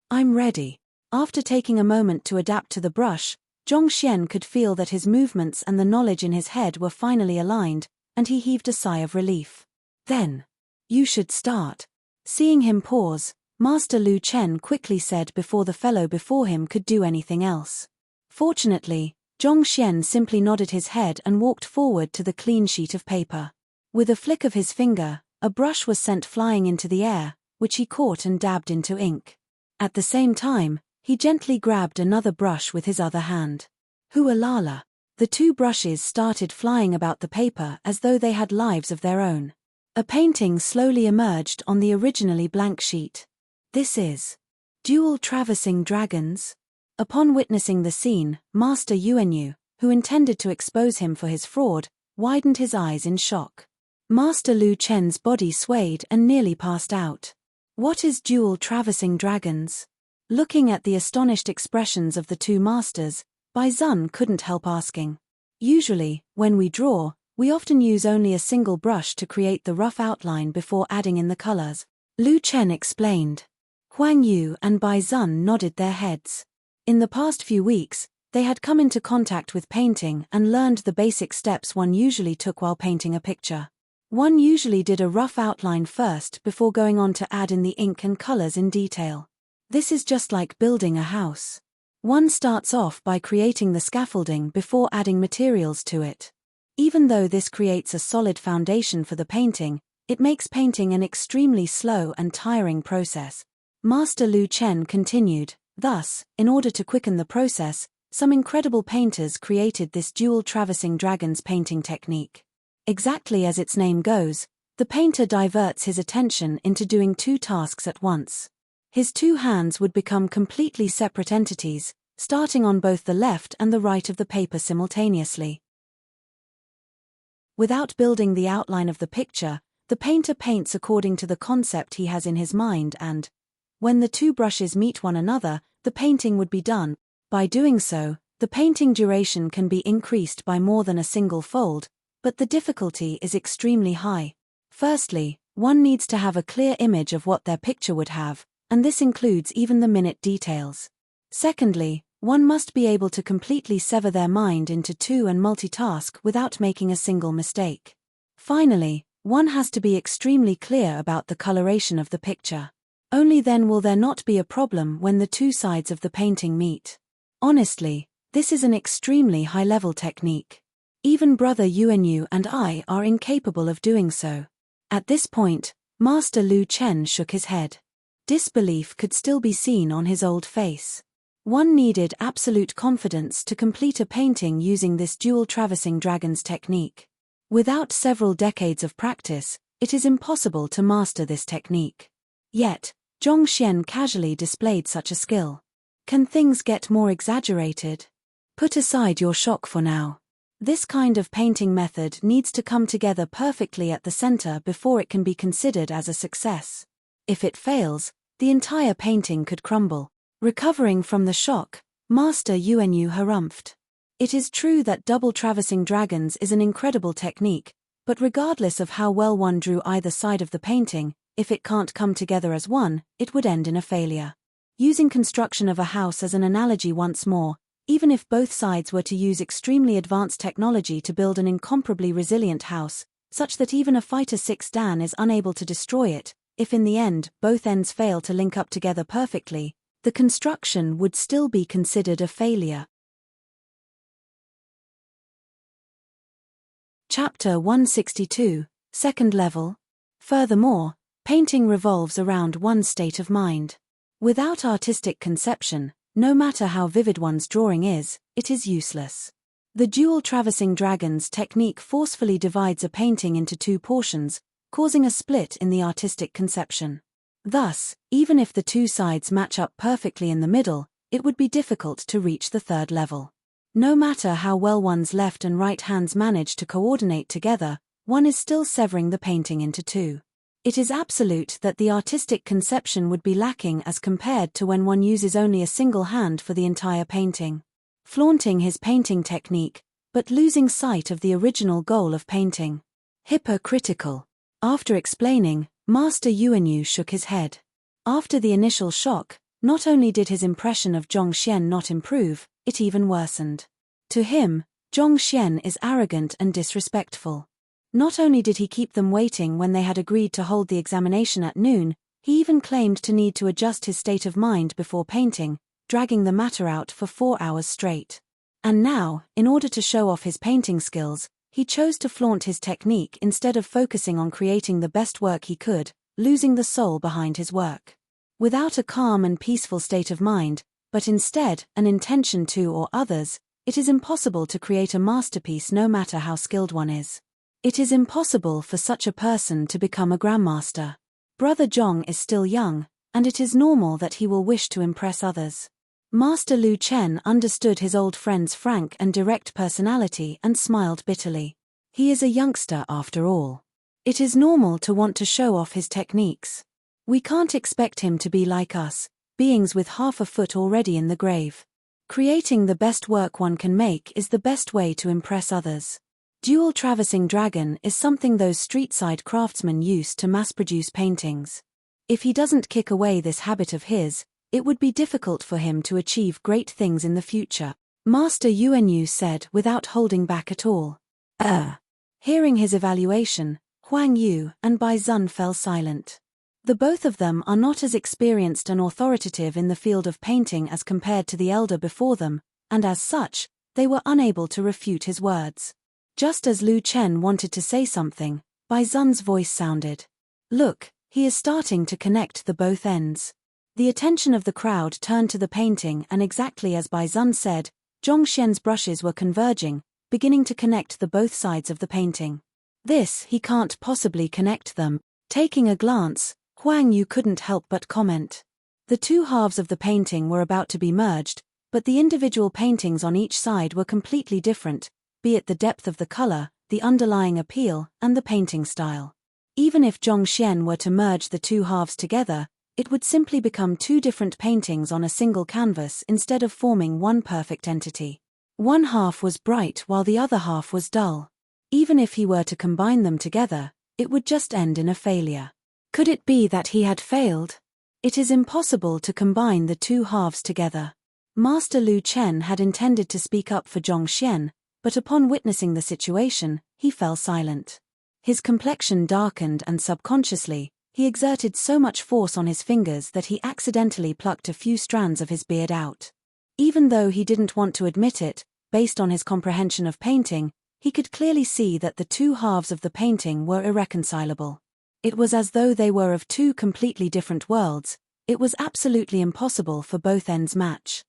"I'm ready." After taking a moment to adapt to the brush, Zhongxian could feel that his movements and the knowledge in his head were finally aligned, and he heaved a sigh of relief. "Then, you should start." Seeing him pause, Master Lu Chen quickly said before the fellow before him could do anything else. Fortunately, Zhongxian simply nodded his head and walked forward to the clean sheet of paper. With a flick of his finger, a brush was sent flying into the air, which he caught and dabbed into ink. At the same time, he gently grabbed another brush with his other hand. Hualala! The two brushes started flying about the paper as though they had lives of their own. A painting slowly emerged on the originally blank sheet. This is Dual Traversing Dragons. Upon witnessing the scene, Master Yuanyu, who intended to expose him for his fraud, widened his eyes in shock. Master Lu Chen's body swayed and nearly passed out. "What is Dual Traversing Dragons?" Looking at the astonished expressions of the two masters, Bai Zun couldn't help asking. "Usually, when we draw, we often use only a single brush to create the rough outline before adding in the colors," Lu Chen explained. Huang Yu and Bai Zun nodded their heads. In the past few weeks, they had come into contact with painting and learned the basic steps one usually took while painting a picture. One usually did a rough outline first before going on to add in the ink and colors in detail. This is just like building a house. One starts off by creating the scaffolding before adding materials to it. Even though this creates a solid foundation for the painting, it makes painting an extremely slow and tiring process. Master Lu Chen continued, "Thus, in order to quicken the process, some incredible painters created this dual traversing dragons painting technique. Exactly as its name goes, the painter diverts his attention into doing two tasks at once. His two hands would become completely separate entities, starting on both the left and the right of the paper simultaneously. Without building the outline of the picture, the painter paints according to the concept he has in his mind and, when the two brushes meet one another, the painting would be done. By doing so, the painting duration can be increased by more than a single fold, but the difficulty is extremely high. Firstly, one needs to have a clear image of what their picture would have, and this includes even the minute details. Secondly, one must be able to completely sever their mind into two and multitask without making a single mistake. Finally, one has to be extremely clear about the coloration of the picture. Only then will there not be a problem when the two sides of the painting meet. Honestly, this is an extremely high-level technique. Even Brother Yuanyu and I are incapable of doing so. At this point, Master Lu Chen shook his head. Disbelief could still be seen on his old face. One needed absolute confidence to complete a painting using this dual traversing dragons technique. Without several decades of practice, it is impossible to master this technique. Yet, Zhongxian casually displayed such a skill. Can things get more exaggerated? Put aside your shock for now. This kind of painting method needs to come together perfectly at the center before it can be considered as a success. If it fails, the entire painting could crumble. Recovering from the shock, Master Yuanyu harumphed. It is true that double traversing dragons is an incredible technique, but regardless of how well one drew either side of the painting, if it can't come together as one, it would end in a failure. Using construction of a house as an analogy once more, even if both sides were to use extremely advanced technology to build an incomparably resilient house, such that even a fighter 6 Dan is unable to destroy it, if in the end both ends fail to link up together perfectly, the construction would still be considered a failure. Chapter 162, Second Level. Furthermore, painting revolves around one's state of mind. Without artistic conception, no matter how vivid one's drawing is, it is useless. The dual traversing dragons technique forcefully divides a painting into two portions, causing a split in the artistic conception. Thus, even if the two sides match up perfectly in the middle, it would be difficult to reach the third level. No matter how well one's left and right hands manage to coordinate together, one is still severing the painting into two. It is absolute that the artistic conception would be lacking as compared to when one uses only a single hand for the entire painting. Flaunting his painting technique, but losing sight of the original goal of painting. Hypocritical. After explaining, Master Yuanyu shook his head. After the initial shock, not only did his impression of Zhongxian not improve, it even worsened. To him, Zhongxian is arrogant and disrespectful. Not only did he keep them waiting when they had agreed to hold the examination at noon, he even claimed to need to adjust his state of mind before painting, dragging the matter out for 4 hours straight. And now, in order to show off his painting skills, he chose to flaunt his technique instead of focusing on creating the best work he could, losing the soul behind his work. Without a calm and peaceful state of mind, but instead an intention to or others, it is impossible to create a masterpiece no matter how skilled one is. It is impossible for such a person to become a grandmaster. Brother Zhong is still young, and it is normal that he will wish to impress others. Master Lu Chen understood his old friend's frank and direct personality and smiled bitterly. He is a youngster after all. It is normal to want to show off his techniques. We can't expect him to be like us, beings with half a foot already in the grave. Creating the best work one can make is the best way to impress others. Dual traversing dragon is something those street-side craftsmen use to mass-produce paintings. If he doesn't kick away this habit of his, it would be difficult for him to achieve great things in the future, Master Yuanyu said without holding back at all. Hearing his evaluation, Huang Yu and Bai Zun fell silent. The both of them are not as experienced and authoritative in the field of painting as compared to the elder before them, and as such, they were unable to refute his words. Just as Lu Chen wanted to say something, Bai Zun's voice sounded. Look, he is starting to connect the both ends. The attention of the crowd turned to the painting, and exactly as Bai Zun said, Zhongxian's brushes were converging, beginning to connect the both sides of the painting. This, he can't possibly connect them. Taking a glance, Huang Yu couldn't help but comment. The two halves of the painting were about to be merged, but the individual paintings on each side were completely different, be it the depth of the color, the underlying appeal, and the painting style. Even if Zhongxian were to merge the two halves together, it would simply become two different paintings on a single canvas instead of forming one perfect entity. One half was bright while the other half was dull. Even if he were to combine them together, it would just end in a failure. Could it be that he had failed? It is impossible to combine the two halves together. Master Lu Chen had intended to speak up for Zhongxian, but upon witnessing the situation, he fell silent. His complexion darkened and subconsciously, he exerted so much force on his fingers that he accidentally plucked a few strands of his beard out. Even though he didn't want to admit it, based on his comprehension of painting, he could clearly see that the two halves of the painting were irreconcilable. It was as though they were of two completely different worlds, It was absolutely impossible for both ends match.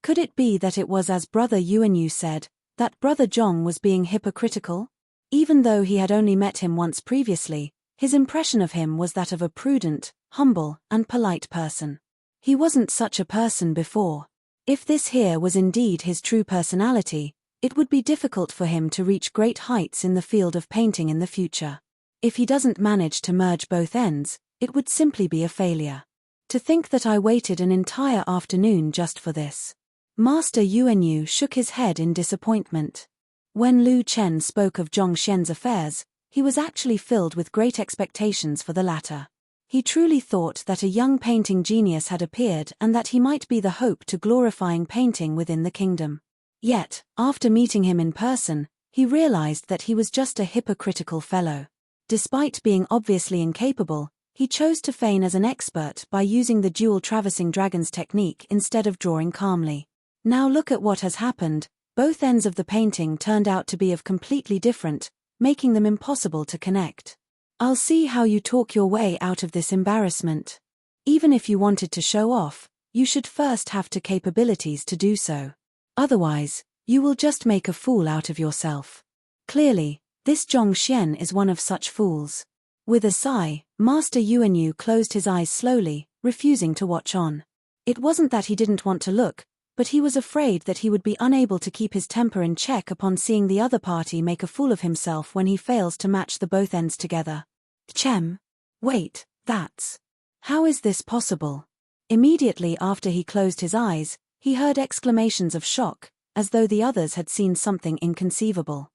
Could it be that it was as Brother Yuanyu said, that Brother Zhong was being hypocritical? Even though he had only met him once previously, his impression of him was that of a prudent, humble, and polite person. He wasn't such a person before. If this here was indeed his true personality, it would be difficult for him to reach great heights in the field of painting in the future. If he doesn't manage to merge both ends, it would simply be a failure. To think that I waited an entire afternoon just for this. Master Yuanyu shook his head in disappointment. When Lu Chen spoke of Zhong Xian's affairs, he was actually filled with great expectations for the latter. He truly thought that a young painting genius had appeared and that he might be the hope to glorifying painting within the kingdom. Yet, after meeting him in person, he realized that he was just a hypocritical fellow. Despite being obviously incapable, he chose to feign as an expert by using the dual traversing dragons technique instead of drawing calmly. Now look at what has happened. Both ends of the painting turned out to be of completely different, making them impossible to connect. I'll see how you talk your way out of this embarrassment. Even if you wanted to show off, you should first have the capabilities to do so. Otherwise, you will just make a fool out of yourself. Clearly, this Zhong Xian is one of such fools. With a sigh, Master Yuanyu closed his eyes slowly, refusing to watch on. It wasn't that he didn't want to look, but he was afraid that he would be unable to keep his temper in check upon seeing the other party make a fool of himself when he fails to match the both ends together. Chem? Wait, that's... How is this possible? Immediately after he closed his eyes, he heard exclamations of shock, as though the others had seen something inconceivable.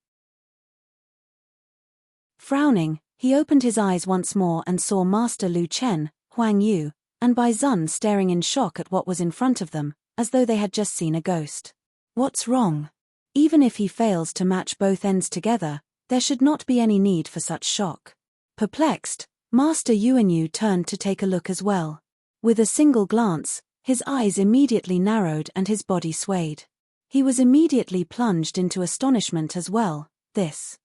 Frowning, he opened his eyes once more and saw Master Lu Chen, Huang Yu, and Bai Zun staring in shock at what was in front of them, as though they had just seen a ghost. What's wrong? Even if he fails to match both ends together, there should not be any need for such shock. Perplexed, Master Yuanyu turned to take a look as well. With a single glance, his eyes immediately narrowed and his body swayed. He was immediately plunged into astonishment as well. This.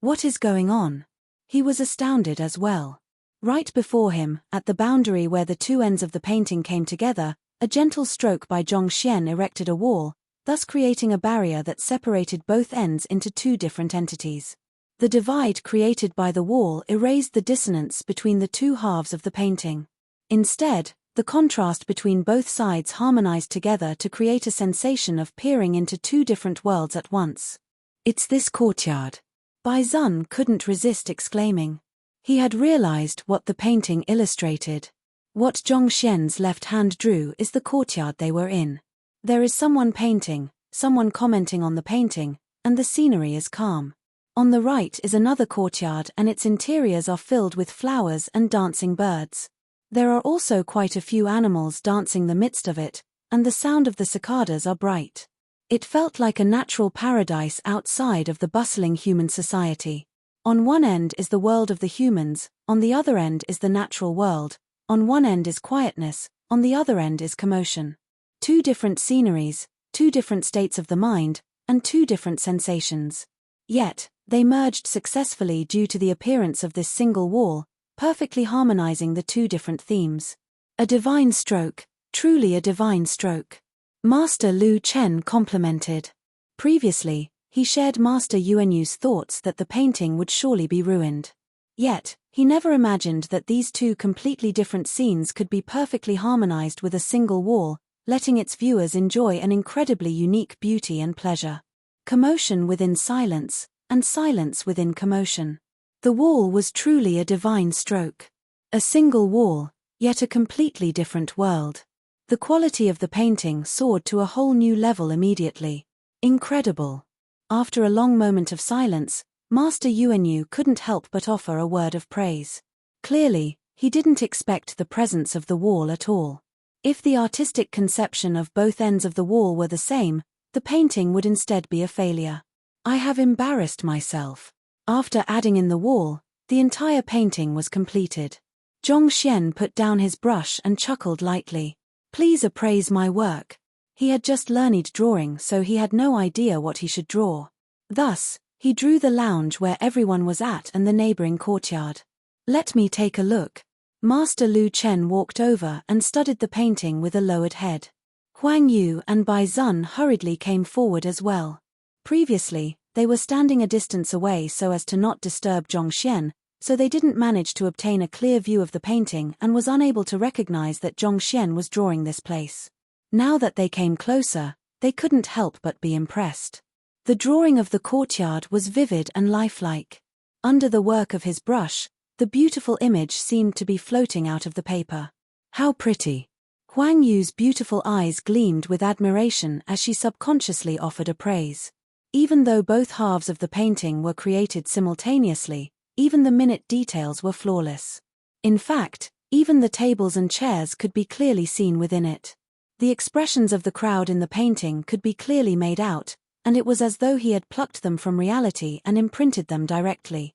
What is going on? He was astounded as well. Right before him, at the boundary where the two ends of the painting came together, a gentle stroke by Zhong Xian erected a wall, thus creating a barrier that separated both ends into two different entities. The divide created by the wall erased the dissonance between the two halves of the painting. Instead, the contrast between both sides harmonized together to create a sensation of peering into two different worlds at once. It's this courtyard. Bai Zun couldn't resist exclaiming. He had realized what the painting illustrated. What Zhong Xian's left hand drew is the courtyard they were in. There is someone painting, someone commenting on the painting, and the scenery is calm. On the right is another courtyard and its interiors are filled with flowers and dancing birds. There are also quite a few animals dancing the midst of it, and the sound of the cicadas are bright. It felt like a natural paradise outside of the bustling human society. On one end is the world of the humans, on the other end is the natural world. On one end is quietness, on the other end is commotion. Two different sceneries, two different states of the mind, and two different sensations. Yet, they merged successfully due to the appearance of this single wall, perfectly harmonizing the two different themes. A divine stroke, truly a divine stroke. Master Lu Chen complimented. Previously, he shared Master Yuanyu's thoughts that the painting would surely be ruined. Yet, he never imagined that these two completely different scenes could be perfectly harmonized with a single wall, letting its viewers enjoy an incredibly unique beauty and pleasure. Commotion within silence, and silence within commotion. The wall was truly a divine stroke. A single wall, yet a completely different world. The quality of the painting soared to a whole new level immediately. Incredible. After a long moment of silence, Master Yuanyu couldn't help but offer a word of praise. Clearly, he didn't expect the presence of the wall at all. If the artistic conception of both ends of the wall were the same, the painting would instead be a failure. I have embarrassed myself. After adding in the wall, the entire painting was completed. Zhong Xian put down his brush and chuckled lightly. Please appraise my work. He had just learned drawing, so he had no idea what he should draw. Thus, he drew the lounge where everyone was at and the neighboring courtyard. Let me take a look. Master Lu Chen walked over and studied the painting with a lowered head. Huang Yu and Bai Zun hurriedly came forward as well. Previously, they were standing a distance away so as to not disturb Zhongxian, so they didn't manage to obtain a clear view of the painting and was unable to recognize that Zhongxian was drawing this place. Now that they came closer, they couldn't help but be impressed. The drawing of the courtyard was vivid and lifelike. Under the work of his brush, the beautiful image seemed to be floating out of the paper. How pretty! Huang Yu's beautiful eyes gleamed with admiration as she subconsciously offered a praise. Even though both halves of the painting were created simultaneously, even the minute details were flawless. In fact, even the tables and chairs could be clearly seen within it. The expressions of the crowd in the painting could be clearly made out, and it was as though he had plucked them from reality and imprinted them directly.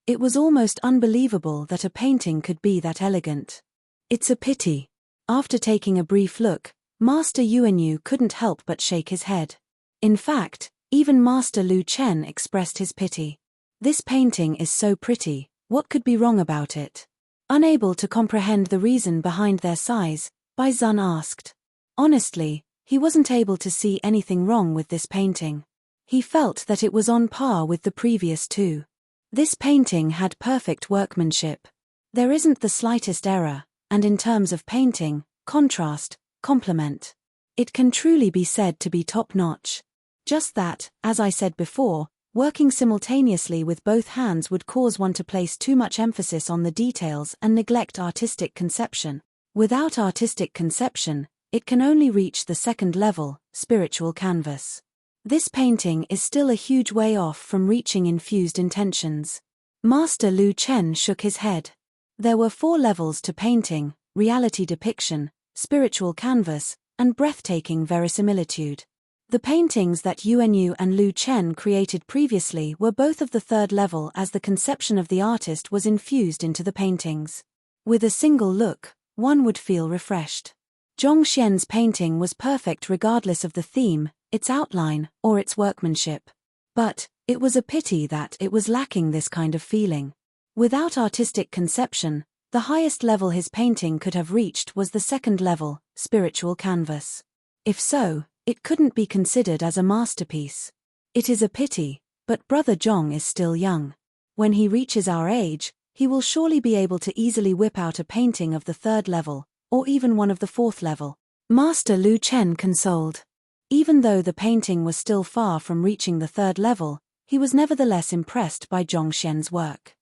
It was almost unbelievable that a painting could be that elegant. It's a pity. After taking a brief look, Master Yuanyu couldn't help but shake his head. In fact, even Master Lu Chen expressed his pity. This painting is so pretty, what could be wrong about it? Unable to comprehend the reason behind their size, Bai Zun asked. Honestly, he wasn't able to see anything wrong with this painting. He felt that it was on par with the previous two. This painting had perfect workmanship. There isn't the slightest error, and in terms of painting, contrast, complement, it can truly be said to be top-notch. Just that, as I said before, working simultaneously with both hands would cause one to place too much emphasis on the details and neglect artistic conception. Without artistic conception, it can only reach the second level, spiritual canvas. This painting is still a huge way off from reaching infused intentions. Master Lu Chen shook his head. There were 4 levels to painting: reality depiction, spiritual canvas, and breathtaking verisimilitude. The paintings that Yuanyu and Lu Chen created previously were both of the 3rd level as the conception of the artist was infused into the paintings. With a single look, one would feel refreshed. Zhongxian's painting was perfect regardless of the theme, its outline, or its workmanship. But it was a pity that it was lacking this kind of feeling. Without artistic conception, the highest level his painting could have reached was the 2nd level, spiritual canvas. If so, it couldn't be considered as a masterpiece. It is a pity, but Brother Zhong is still young. When he reaches our age, he will surely be able to easily whip out a painting of the 3rd level, or even one of the 4th level. Master Lu Chen consoled. Even though the painting was still far from reaching the 3rd level, he was nevertheless impressed by Zhongxian's work.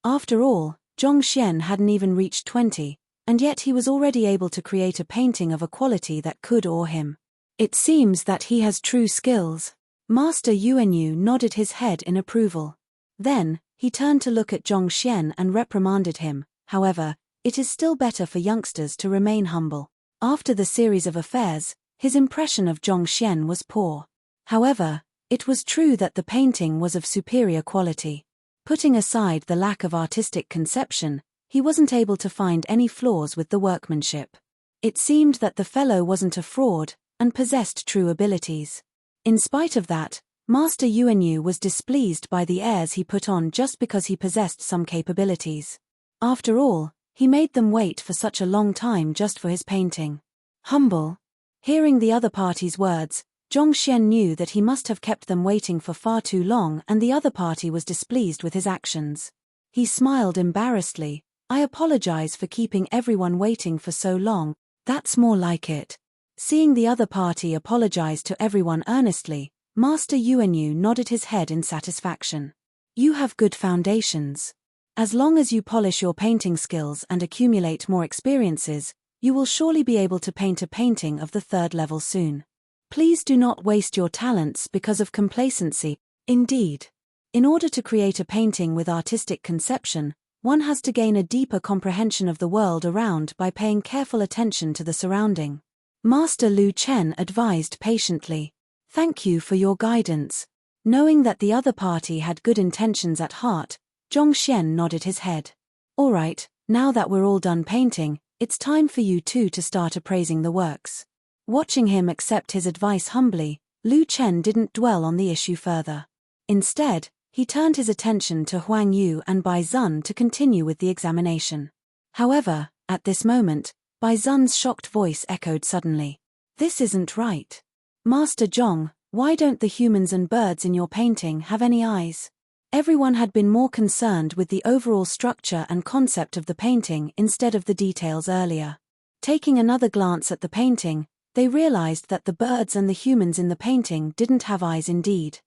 After all, Zhongxian hadn't even reached 20, and yet he was already able to create a painting of a quality that could awe him. It seems that he has true skills. Master Yuanyu nodded his head in approval. Then, he turned to look at Zhongxian and reprimanded him. However, it is still better for youngsters to remain humble. After the series of affairs, his impression of Zhongxian was poor. However, it was true that the painting was of superior quality. Putting aside the lack of artistic conception, he wasn't able to find any flaws with the workmanship. It seemed that the fellow wasn't a fraud, and possessed true abilities. In spite of that, Master Yuanyu was displeased by the airs he put on just because he possessed some capabilities. After all, he made them wait for such a long time just for his painting. Humble. Hearing the other party's words, Zhongxian knew that he must have kept them waiting for far too long, and the other party was displeased with his actions. He smiled embarrassedly. I apologize for keeping everyone waiting for so long. That's more like it. Seeing the other party apologize to everyone earnestly, Master Yuanyu nodded his head in satisfaction. You have good foundations. As long as you polish your painting skills and accumulate more experiences, you will surely be able to paint a painting of the 3rd level soon. Please do not waste your talents because of complacency. Indeed. In order to create a painting with artistic conception, one has to gain a deeper comprehension of the world around by paying careful attention to the surrounding. Master Lu Chen advised patiently. Thank you for your guidance. Knowing that the other party had good intentions at heart, Zhongxian nodded his head. All right, now that we're all done painting, it's time for you two to start appraising the works. Watching him accept his advice humbly, Lu Chen didn't dwell on the issue further. Instead, he turned his attention to Huang Yu and Bai Zun to continue with the examination. However, at this moment, Bai Zun's shocked voice echoed suddenly. "This isn't right. Master Zhong, why don't the humans and birds in your painting have any eyes?" Everyone had been more concerned with the overall structure and concept of the painting instead of the details earlier. Taking another glance at the painting, they realized that the birds and the humans in the painting didn't have eyes indeed.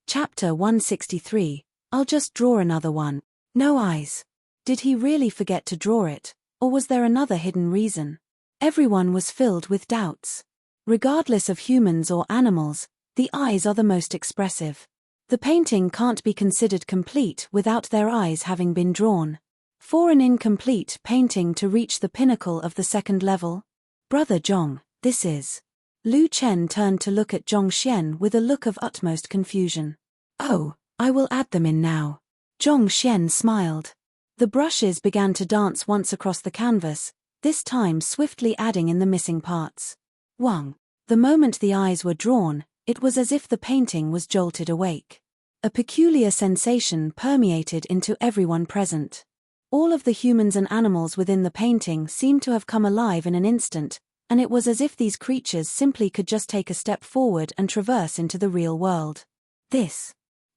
Chapter 163. I'll just draw another one. No eyes. Did he really forget to draw it, or was there another hidden reason? Everyone was filled with doubts. Regardless of humans or animals, the eyes are the most expressive. The painting can't be considered complete without their eyes having been drawn. For an incomplete painting to reach the pinnacle of the second level? Brother Zhong, this is. Lu Chen turned to look at Zhong Xian with a look of utmost confusion. "Oh, I will add them in now." Zhong Xian smiled. The brushes began to dance once across the canvas, this time swiftly adding in the missing parts. Wang. The moment the eyes were drawn, it was as if the painting was jolted awake. A peculiar sensation permeated into everyone present. All of the humans and animals within the painting seemed to have come alive in an instant, and it was as if these creatures simply could just take a step forward and traverse into the real world.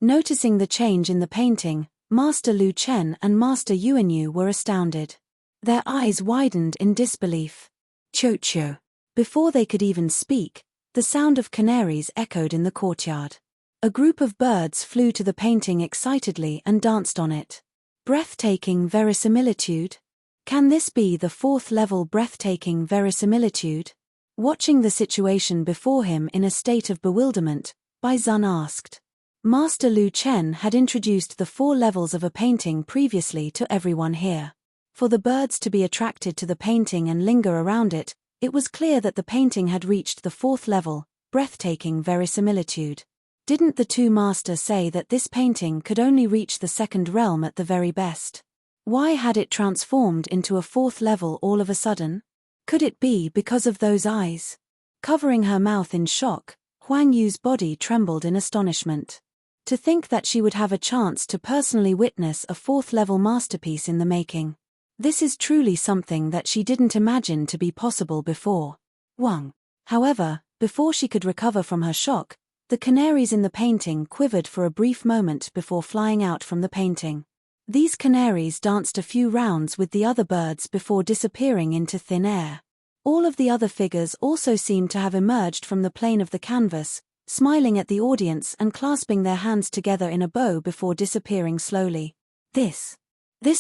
Noticing the change in the painting, Master Lu Chen and Master Yuanyu were astounded. Their eyes widened in disbelief. Cho-cho. Before they could even speak, the sound of canaries echoed in the courtyard. A group of birds flew to the painting excitedly and danced on it. Breathtaking verisimilitude? Can this be the fourth-level breathtaking verisimilitude? Watching the situation before him in a state of bewilderment, Bai Zun asked. Master Lu Chen had introduced the 4 levels of a painting previously to everyone here. For the birds to be attracted to the painting and linger around it, it was clear that the painting had reached the 4th level, breathtaking verisimilitude. Didn't the two masters say that this painting could only reach the 2nd realm at the very best? Why had it transformed into a 4th level all of a sudden? Could it be because of those eyes? Covering her mouth in shock, Huang Yu's body trembled in astonishment. To think that she would have a chance to personally witness a 4th level masterpiece in the making. This is truly something that she didn't imagine to be possible before. Wang. However, before she could recover from her shock, the canaries in the painting quivered for a brief moment before flying out from the painting. These canaries danced a few rounds with the other birds before disappearing into thin air. All of the other figures also seemed to have emerged from the plane of the canvas, smiling at the audience and clasping their hands together in a bow before disappearing slowly. This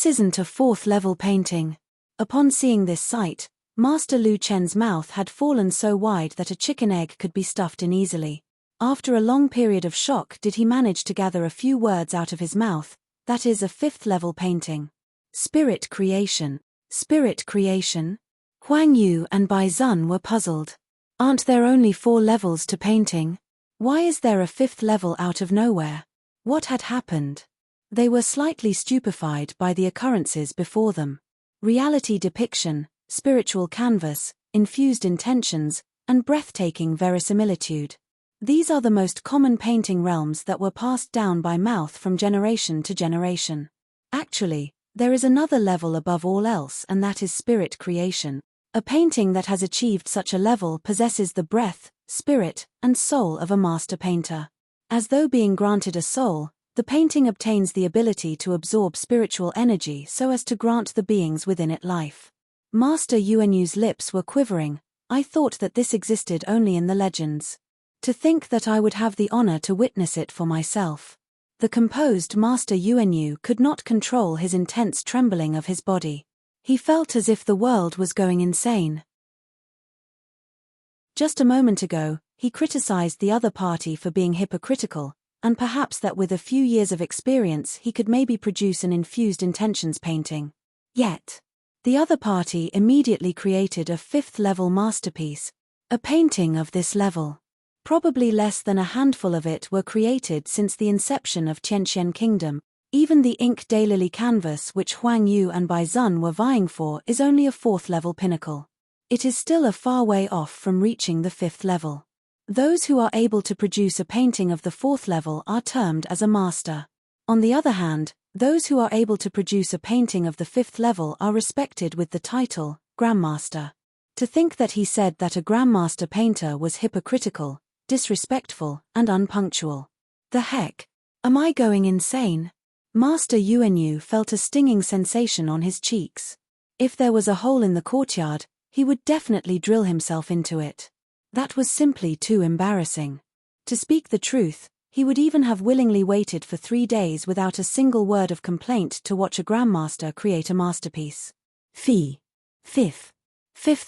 isn't a 4th level painting. Upon seeing this sight, Master Lu Chen's mouth had fallen so wide that a chicken egg could be stuffed in easily. After a long period of shock did he manage to gather a few words out of his mouth. That is a 5th level painting. Spirit creation. Spirit creation? Huang Yu and Bai Zun were puzzled. Aren't there only 4 levels to painting? Why is there a 5th level out of nowhere? What had happened? They were slightly stupefied by the occurrences before them. Reality depiction, spiritual canvas, infused intentions, and breathtaking verisimilitude. These are the most common painting realms that were passed down by mouth from generation to generation. Actually, there is another level above all else, and that is spirit creation. A painting that has achieved such a level possesses the breath, spirit, and soul of a master painter. As though being granted a soul, the painting obtains the ability to absorb spiritual energy so as to grant the beings within it life. Master Yuanyu's lips were quivering. I thought that this existed only in the legends. To think that I would have the honor to witness it for myself. The composed Master Yuanyu could not control his intense trembling of his body. He felt as if the world was going insane. Just a moment ago, he criticized the other party for being hypocritical, and perhaps that with a few years of experience he could maybe produce an infused intentions painting. Yet, the other party immediately created a 5th level masterpiece, a painting of this level. Probably less than a handful of it were created since the inception of Tianqian Kingdom. Even the ink daylily canvas which Huang Yu and Bai Zun were vying for is only a 4th level pinnacle. It is still a far way off from reaching the 5th level. Those who are able to produce a painting of the 4th level are termed as a master. On the other hand, those who are able to produce a painting of the 5th level are respected with the title, Grandmaster. To think that he said that a Grandmaster painter was hypocritical, disrespectful, and unpunctual. The heck? Am I going insane? Master Yuanyu felt a stinging sensation on his cheeks. If there was a hole in the courtyard, he would definitely drill himself into it. That was simply too embarrassing. To speak the truth, he would even have willingly waited for 3 days without a single word of complaint to watch a Grandmaster create a masterpiece. Fifth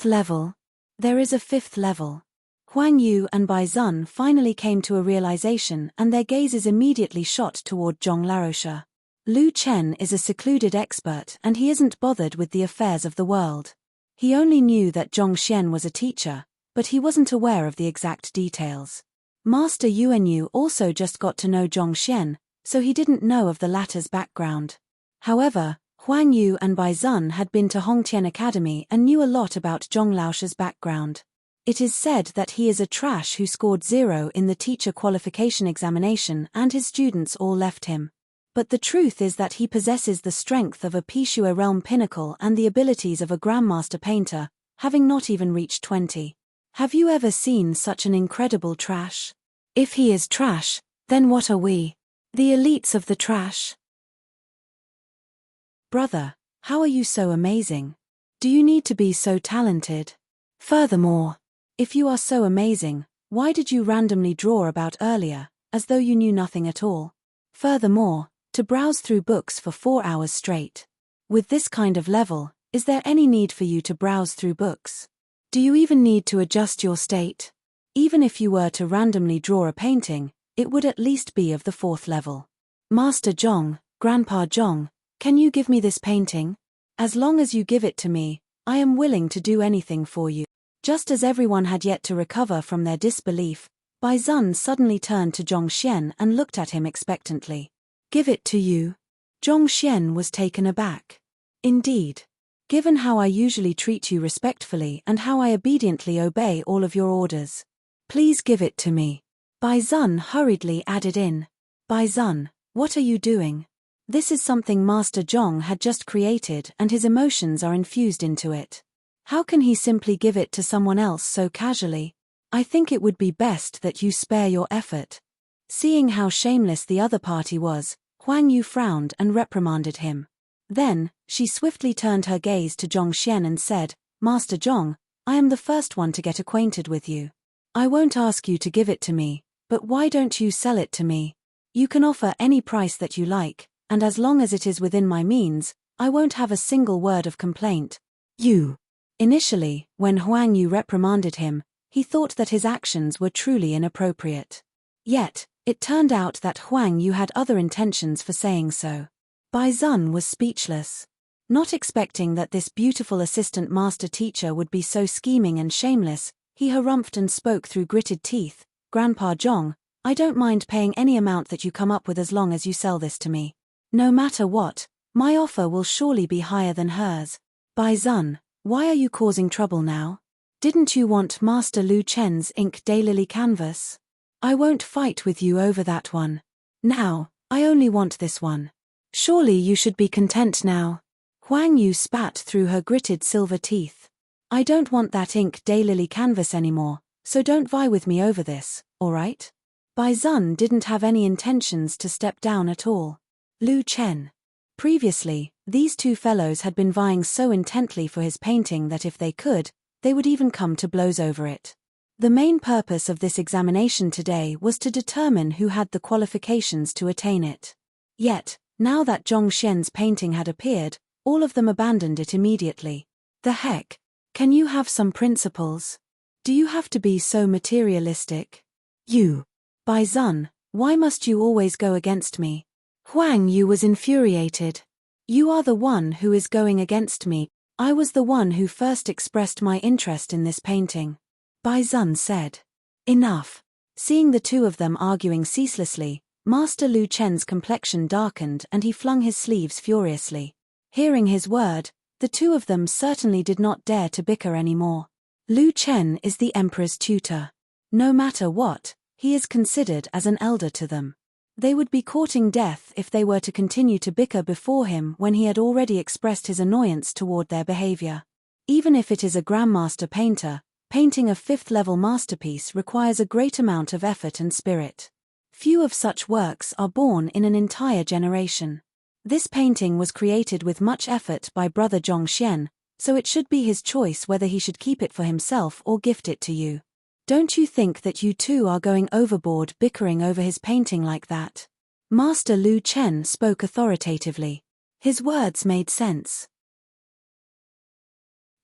level. There is a 5th level. Huang Yu and Bai Zun finally came to a realization, and their gazes immediately shot toward Zhong Larosha. Lu Chen is a secluded expert, and he isn't bothered with the affairs of the world. He only knew that Zhong Xian was a teacher, but he wasn't aware of the exact details. Master Yuanyu also just got to know Zhong Xian, so he didn't know of the latter's background. However, Huang Yu and Bai Zun had been to Hongtian Academy and knew a lot about Zhong Laosha's background. It is said that he is a trash who scored 0 in the teacher qualification examination and his students all left him. But the truth is that he possesses the strength of a Pishua realm pinnacle and the abilities of a Grandmaster painter, having not even reached 20. Have you ever seen such an incredible trash? If he is trash, then what are we? The elites of the trash? Brother, how are you so amazing? Do you need to be so talented? Furthermore, if you are so amazing, why did you randomly draw about earlier, as though you knew nothing at all? Furthermore, to browse through books for 4 hours straight. With this kind of level, is there any need for you to browse through books? Do you even need to adjust your state? Even if you were to randomly draw a painting, it would at least be of the 4th level. Master Zhong, Grandpa Zhong, can you give me this painting? As long as you give it to me, I am willing to do anything for you. Just as everyone had yet to recover from their disbelief, Bai Zun suddenly turned to Zhong Xian and looked at him expectantly. Give it to you? Zhong Xian was taken aback. Indeed. Given how I usually treat you respectfully and how I obediently obey all of your orders. Please give it to me. Bai Zun hurriedly added in. Bai Zun, what are you doing? This is something Master Zhong had just created and his emotions are infused into it. How can he simply give it to someone else so casually? I think it would be best that you spare your effort. Seeing how shameless the other party was, Huang Yu frowned and reprimanded him. Then, she swiftly turned her gaze to Zhong Xian and said, Master Zhong, I am the first one to get acquainted with you. I won't ask you to give it to me, but why don't you sell it to me? You can offer any price that you like, and as long as it is within my means, I won't have a single word of complaint. You. Initially, when Huang Yu reprimanded him, he thought that his actions were truly inappropriate. Yet, it turned out that Huang Yu had other intentions for saying so. Bai Zun was speechless. Not expecting that this beautiful assistant master teacher would be so scheming and shameless, he harumphed and spoke through gritted teeth, Grandpa Zhong, I don't mind paying any amount that you come up with as long as you sell this to me. No matter what, my offer will surely be higher than hers. Bai Zun, why are you causing trouble now? Didn't you want Master Lu Chen's ink daylily canvas? I won't fight with you over that one. Now, I only want this one. Surely you should be content now. Huang Yu spat through her gritted silver teeth. I don't want that ink daylily canvas anymore, so don't vie with me over this, alright? Bai Zun didn't have any intentions to step down at all. Lu Chen. Previously, these two fellows had been vying so intently for his painting that if they could, they would even come to blows over it. The main purpose of this examination today was to determine who had the qualifications to attain it. Yet, now that Zhong Xian's painting had appeared, all of them abandoned it immediately. The heck? Can you have some principles? Do you have to be so materialistic? You. Bai Zun, why must you always go against me? Huang Yu was infuriated. You are the one who is going against me. I was the one who first expressed my interest in this painting. Bai Zun said. Enough. Seeing the two of them arguing ceaselessly, Master Lu Chen's complexion darkened and he flung his sleeves furiously. Hearing his word, the two of them certainly did not dare to bicker anymore. Lu Chen is the Emperor's tutor. No matter what, he is considered as an elder to them. They would be courting death if they were to continue to bicker before him when he had already expressed his annoyance toward their behavior. Even if it is a grandmaster painter, painting a 5th-level masterpiece requires a great amount of effort and spirit. Few of such works are born in an entire generation. This painting was created with much effort by Brother Zhongxian, so it should be his choice whether he should keep it for himself or gift it to you. Don't you think that you two are going overboard bickering over his painting like that? Master Lu Chen spoke authoritatively. His words made sense.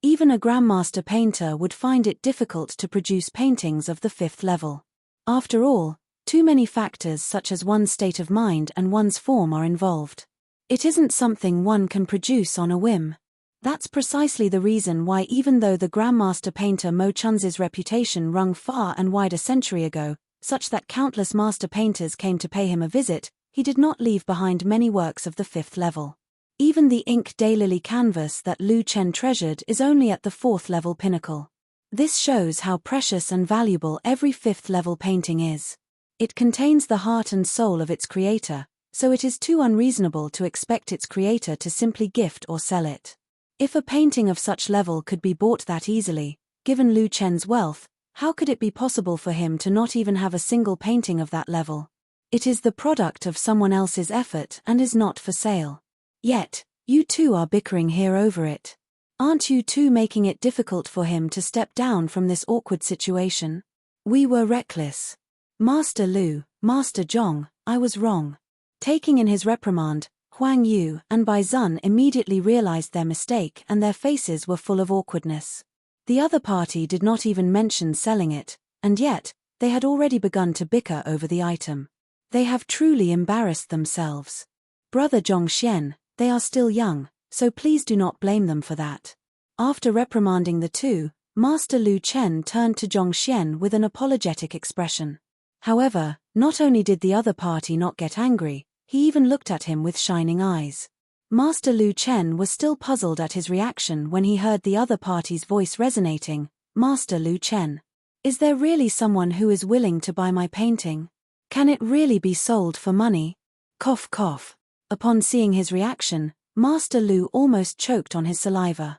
Even a grandmaster painter would find it difficult to produce paintings of the 5th level. After all, too many factors such as one's state of mind and one's form are involved. It isn't something one can produce on a whim. That's precisely the reason why, even though the grandmaster painter Mo Chun's reputation rung far and wide a century ago, such that countless master painters came to pay him a visit, he did not leave behind many works of the 5th level. Even the ink daylily canvas that Lu Chen treasured is only at the 4th level pinnacle. This shows how precious and valuable every 5th level painting is. It contains the heart and soul of its creator, so it is too unreasonable to expect its creator to simply gift or sell it. If a painting of such level could be bought that easily, given Lu Chen's wealth, how could it be possible for him to not even have a single painting of that level? It is the product of someone else's effort and is not for sale. Yet, you two are bickering here over it. Aren't you two making it difficult for him to step down from this awkward situation? We were reckless. Master Lu, Master Zhong, I was wrong. Taking in his reprimand, Huang Yu and Bai Zun immediately realized their mistake and their faces were full of awkwardness. The other party did not even mention selling it, and yet, they had already begun to bicker over the item. They have truly embarrassed themselves. Brother Zhongxian, they are still young, so please do not blame them for that. After reprimanding the two, Master Lu Chen turned to Zhongxian with an apologetic expression. However, not only did the other party not get angry, he even looked at him with shining eyes. Master Lu Chen was still puzzled at his reaction when he heard the other party's voice resonating. Master Lu Chen. Is there really someone who is willing to buy my painting? Can it really be sold for money? Cough cough. Upon seeing his reaction, Master Lu almost choked on his saliva.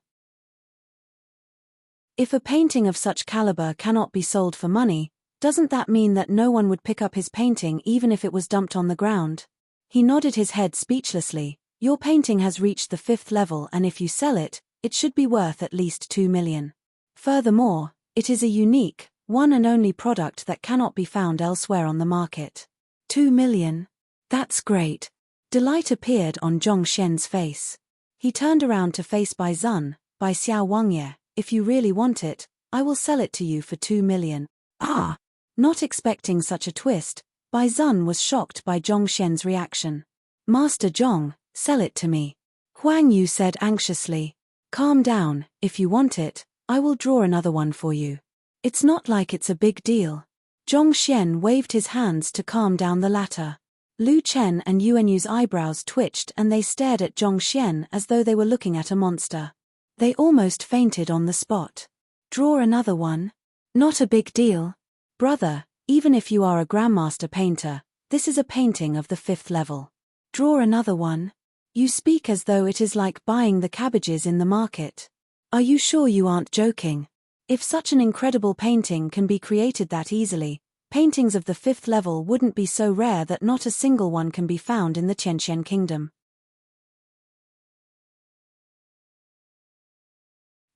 If a painting of such caliber cannot be sold for money, doesn't that mean that no one would pick up his painting even if it was dumped on the ground? He nodded his head speechlessly. Your painting has reached the 5th level and if you sell it, it should be worth at least 2 million. Furthermore, it is a unique, one and only product that cannot be found elsewhere on the market. 2 million? That's great. Delight appeared on Zhongxian's face. He turned around to face Bai Zun. Bai Xiao Wangye, if you really want it, I will sell it to you for 2 million. Ah! Not expecting such a twist, Bai Zun was shocked by Zhongxian's reaction. Master Zhong, sell it to me. Huang Yu said anxiously. Calm down, if you want it, I will draw another one for you. It's not like it's a big deal. Zhongxian waved his hands to calm down the latter. Lu Chen and Yuanyu's eyebrows twitched and they stared at Zhongxian as though they were looking at a monster. They almost fainted on the spot. Draw another one? Not a big deal. Brother, even if you are a grandmaster painter, this is a painting of the 5th level. Draw another one? You speak as though it is like buying the cabbages in the market. Are you sure you aren't joking? If such an incredible painting can be created that easily, paintings of the 5th level wouldn't be so rare that not a single one can be found in the Qianqian kingdom.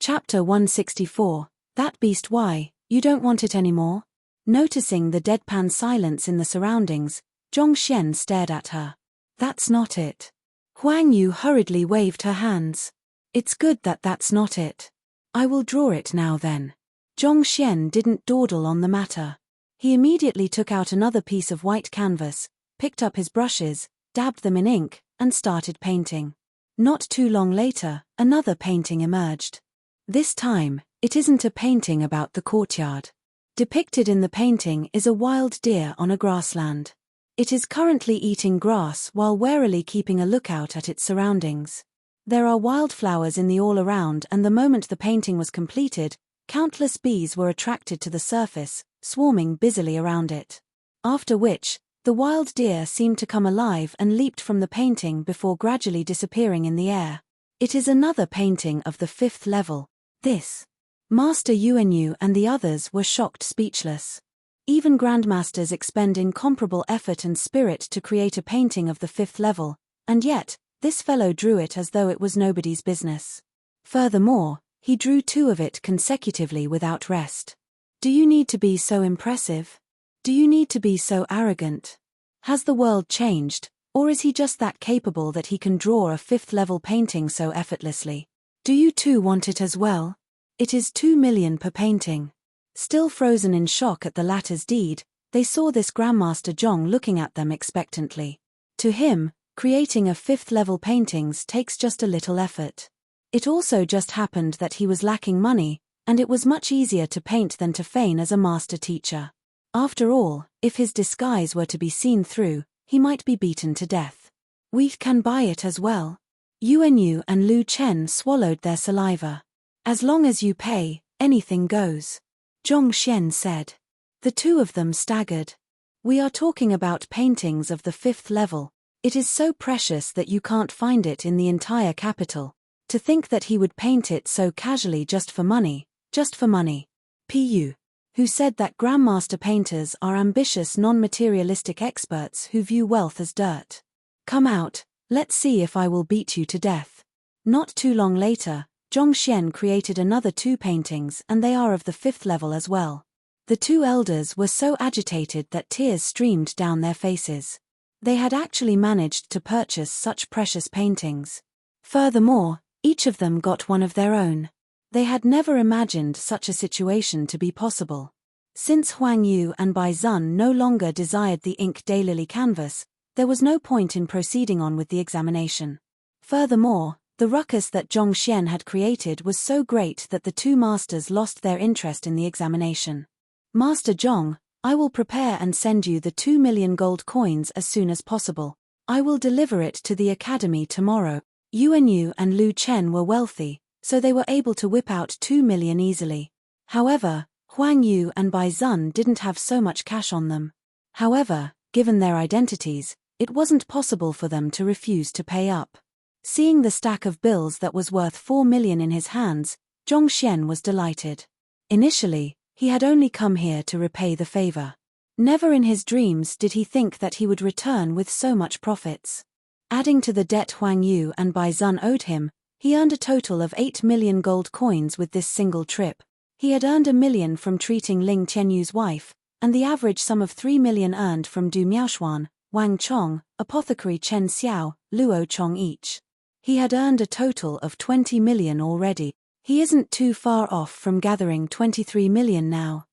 Chapter 164. That beast, why, you don't want it anymore? Noticing the deadpan silence in the surroundings, Zhongxian stared at her. That's not it. Huang Yu hurriedly waved her hands. It's good that that's not it. I will draw it now then. Zhongxian didn't dawdle on the matter. He immediately took out another piece of white canvas, picked up his brushes, dabbed them in ink, and started painting. Not too long later, another painting emerged. This time, it isn't a painting about the courtyard. Depicted in the painting is a wild deer on a grassland. It is currently eating grass while warily keeping a lookout at its surroundings. There are wildflowers in the all around and the moment the painting was completed, countless bees were attracted to the surface, swarming busily around it. After which, the wild deer seemed to come alive and leaped from the painting before gradually disappearing in the air. It is another painting of the 5th level. This. Master Yuanyu and the others were shocked speechless. Even grandmasters expend incomparable effort and spirit to create a painting of the 5th level, and yet, this fellow drew it as though it was nobody's business. Furthermore, he drew 2 of it consecutively without rest. Do you need to be so impressive? Do you need to be so arrogant? Has the world changed, or is he just that capable that he can draw a 5th level painting so effortlessly? Do you too want it as well? It is 2 million per painting. Still frozen in shock at the latter's deed, they saw this Grandmaster Zhong looking at them expectantly. To him, creating a 5th level paintings takes just a little effort. It also just happened that he was lacking money, and it was much easier to paint than to feign as a master teacher. After all, if his disguise were to be seen through, he might be beaten to death. We can buy it as well. Yuanyu and Lu Chen swallowed their saliva. As long as you pay, anything goes. Zhong Xian said. The 2 of them staggered. We are talking about paintings of the 5th level. It is so precious that you can't find it in the entire capital. To think that he would paint it so casually just for money. Pu. Who said that grandmaster painters are ambitious non-materialistic experts who view wealth as dirt. Come out, let's see if I will beat you to death. Not too long later, Zhong Xian created another 2 paintings and they are of the 5th level as well. The 2 elders were so agitated that tears streamed down their faces. They had actually managed to purchase such precious paintings. Furthermore, each of them got one of their own. They had never imagined such a situation to be possible. Since Huang Yu and Bai Zun no longer desired the ink daylily canvas, there was no point in proceeding on with the examination. Furthermore, the ruckus that Zhong Xian had created was so great that the 2 masters lost their interest in the examination. Master Zhong, I will prepare and send you the 2 million gold coins as soon as possible. I will deliver it to the academy tomorrow. Yuanyu and Lu Chen were wealthy, so they were able to whip out 2 million easily. However, Huang Yu and Bai Zun didn't have so much cash on them. However, given their identities, it wasn't possible for them to refuse to pay up. Seeing the stack of bills that was worth 4 million in his hands, Zhong Xian was delighted. Initially, he had only come here to repay the favor. Never in his dreams did he think that he would return with so much profits. Adding to the debt Huang Yu and Bai Zun owed him, he earned a total of 8 million gold coins with this single trip. He had earned 1 million from treating Ling Tianyu's wife, and the average sum of 3 million earned from Du Miaoshuan, Wang Chong, Apothecary Chen Xiao, Luo Chong each. He had earned a total of 20 million already. He isn't too far off from gathering 23 million now.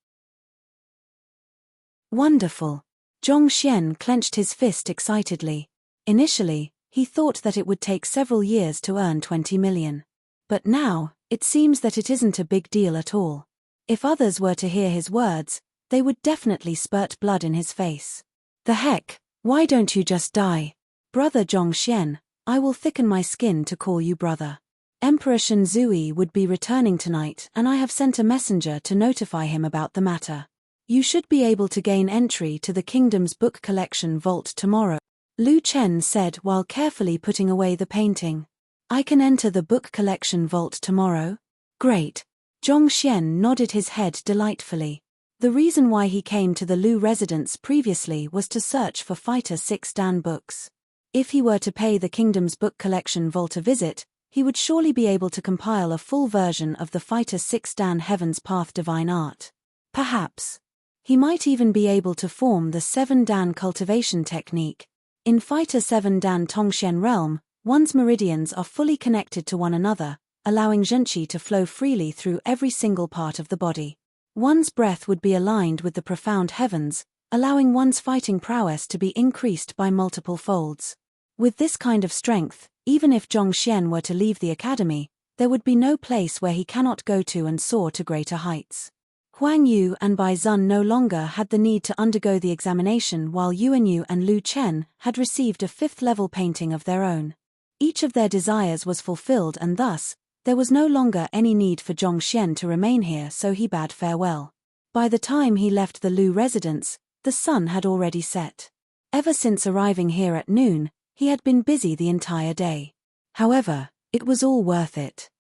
Wonderful. Zhong Xian clenched his fist excitedly. Initially, he thought that it would take several years to earn 20 million. But now, it seems that it isn't a big deal at all. If others were to hear his words, they would definitely spurt blood in his face. The heck, why don't you just die? Brother Zhong Xian, I will thicken my skin to call you brother. Emperor Shenzui would be returning tonight and I have sent a messenger to notify him about the matter. You should be able to gain entry to the kingdom's book collection vault tomorrow, Lu Chen said while carefully putting away the painting. I can enter the book collection vault tomorrow? Great. Zhong Xian nodded his head delightfully. The reason why he came to the Lu residence previously was to search for Fighter 6 Dan books. If he were to pay the kingdom's book collection vault a visit, he would surely be able to compile a full version of the Fighter 6 Dan Heaven's Path Divine Art. Perhaps. He might even be able to form the 7 Dan cultivation technique. In Fighter 7 Dan Tongxian realm, one's meridians are fully connected to one another, allowing zhenqi to flow freely through every single part of the body. One's breath would be aligned with the profound heavens, allowing one's fighting prowess to be increased by multiple folds. With this kind of strength, even if Zhong Xian were to leave the academy, there would be no place where he cannot go to and soar to greater heights. Huang Yu and Bai Zun no longer had the need to undergo the examination while Yuanyu and Lu Chen had received a 5th-level painting of their own. Each of their desires was fulfilled and thus, there was no longer any need for Zhong Xian to remain here, so he bade farewell. By the time he left the Lu residence, the sun had already set. Ever since arriving here at noon, he had been busy the entire day. However, it was all worth it.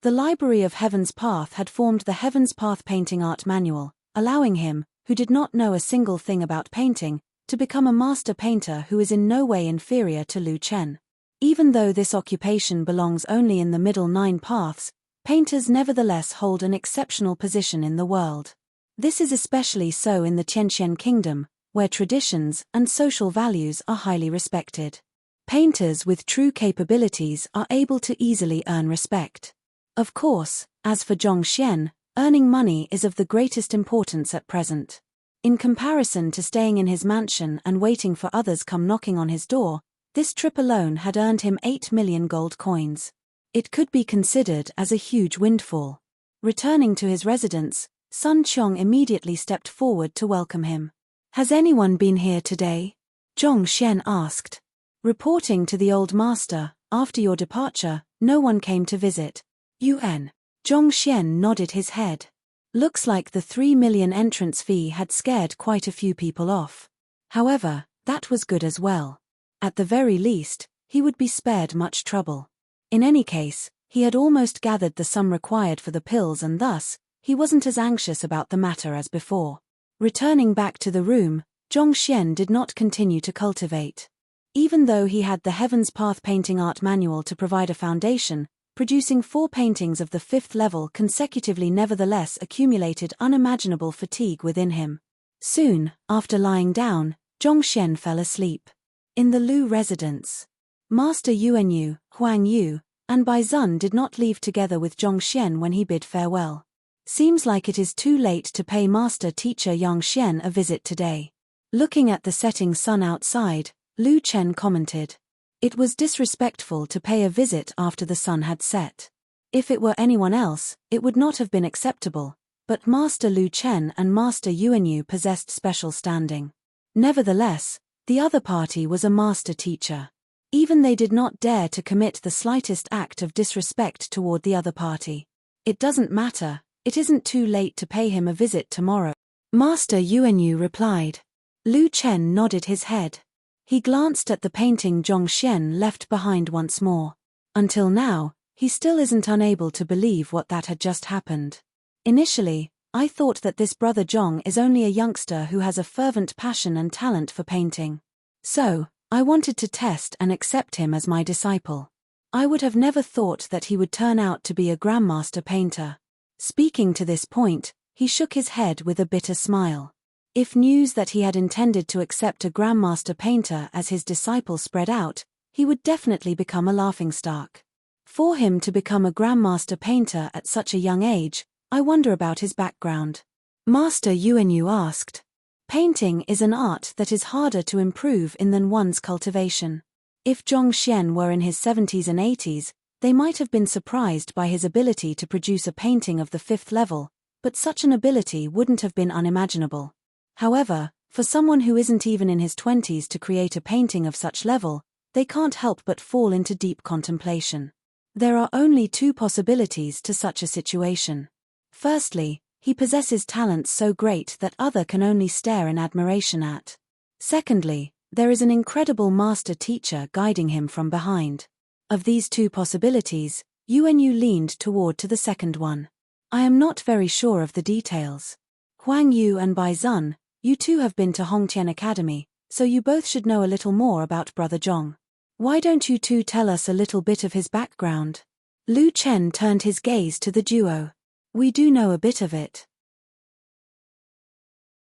The Library of Heaven's Path had formed the Heaven's Path Painting Art Manual, allowing him, who did not know a single thing about painting, to become a master painter who is in no way inferior to Lu Chen. Even though this occupation belongs only in the middle 9 paths, painters nevertheless hold an exceptional position in the world. This is especially so in the Tianqian Kingdom, where traditions and social values are highly respected. Painters with true capabilities are able to easily earn respect. Of course, as for Zhongxian, earning money is of the greatest importance at present. In comparison to staying in his mansion and waiting for others come knocking on his door, this trip alone had earned him 8 million gold coins. It could be considered as a huge windfall. Returning to his residence, Sun Qiong immediately stepped forward to welcome him. "Has anyone been here today?" Zhongxian asked. "Reporting to the old master, after your departure, no one came to visit." Yuan. Zhongxian nodded his head. Looks like the 3 million entrance fee had scared quite a few people off. However, that was good as well. At the very least, he would be spared much trouble. In any case, he had almost gathered the sum required for the pills and thus, he wasn't as anxious about the matter as before. Returning back to the room, Zhongxian did not continue to cultivate. Even though he had the Heaven's Path Painting Art Manual to provide a foundation, producing 4 paintings of the 5th level consecutively nevertheless accumulated unimaginable fatigue within him. Soon, after lying down, Zhongxian fell asleep. In the Lu residence, Master Yuanyu, Huangyu, and Baizun did not leave together with Zhongxian when he bid farewell. Seems like it is too late to pay Master Teacher Yangxian a visit today. Looking at the setting sun outside, Lu Chen commented. It was disrespectful to pay a visit after the sun had set. If it were anyone else, it would not have been acceptable, but Master Lu Chen and Master Yuanyu possessed special standing. Nevertheless, the other party was a master teacher. Even they did not dare to commit the slightest act of disrespect toward the other party. "It doesn't matter, it isn't too late to pay him a visit tomorrow," Master Yuanyu replied. Lu Chen nodded his head. He glanced at the painting Zhongxian left behind once more. Until now, he still isn't unable to believe what that had just happened. "Initially, I thought that this brother Zhong is only a youngster who has a fervent passion and talent for painting. So, I wanted to test and accept him as my disciple. I would have never thought that he would turn out to be a grandmaster painter." Speaking to this point, he shook his head with a bitter smile. If news that he had intended to accept a grandmaster painter as his disciple spread out, he would definitely become a laughingstock. For him to become a grandmaster painter at such a young age, I wonder about his background. Master Yuanyu asked. Painting is an art that is harder to improve in than one's cultivation. If Zhongxian were in his 70s and 80s, they might have been surprised by his ability to produce a painting of the 5th level, but such an ability wouldn't have been unimaginable. However, for someone who isn't even in his 20s to create a painting of such level, they can't help but fall into deep contemplation. There are only 2 possibilities to such a situation. Firstly, he possesses talents so great that others can only stare in admiration at. Secondly, there is an incredible master teacher guiding him from behind. Of these 2 possibilities, Yuanyu leaned toward to the second one. I am not very sure of the details. Huang Yu and Baizun, you 2 have been to Hongtian Academy, so you both should know a little more about Brother Zhong. Why don't you 2 tell us a little bit of his background? Lu Chen turned his gaze to the duo. We do know a bit of it.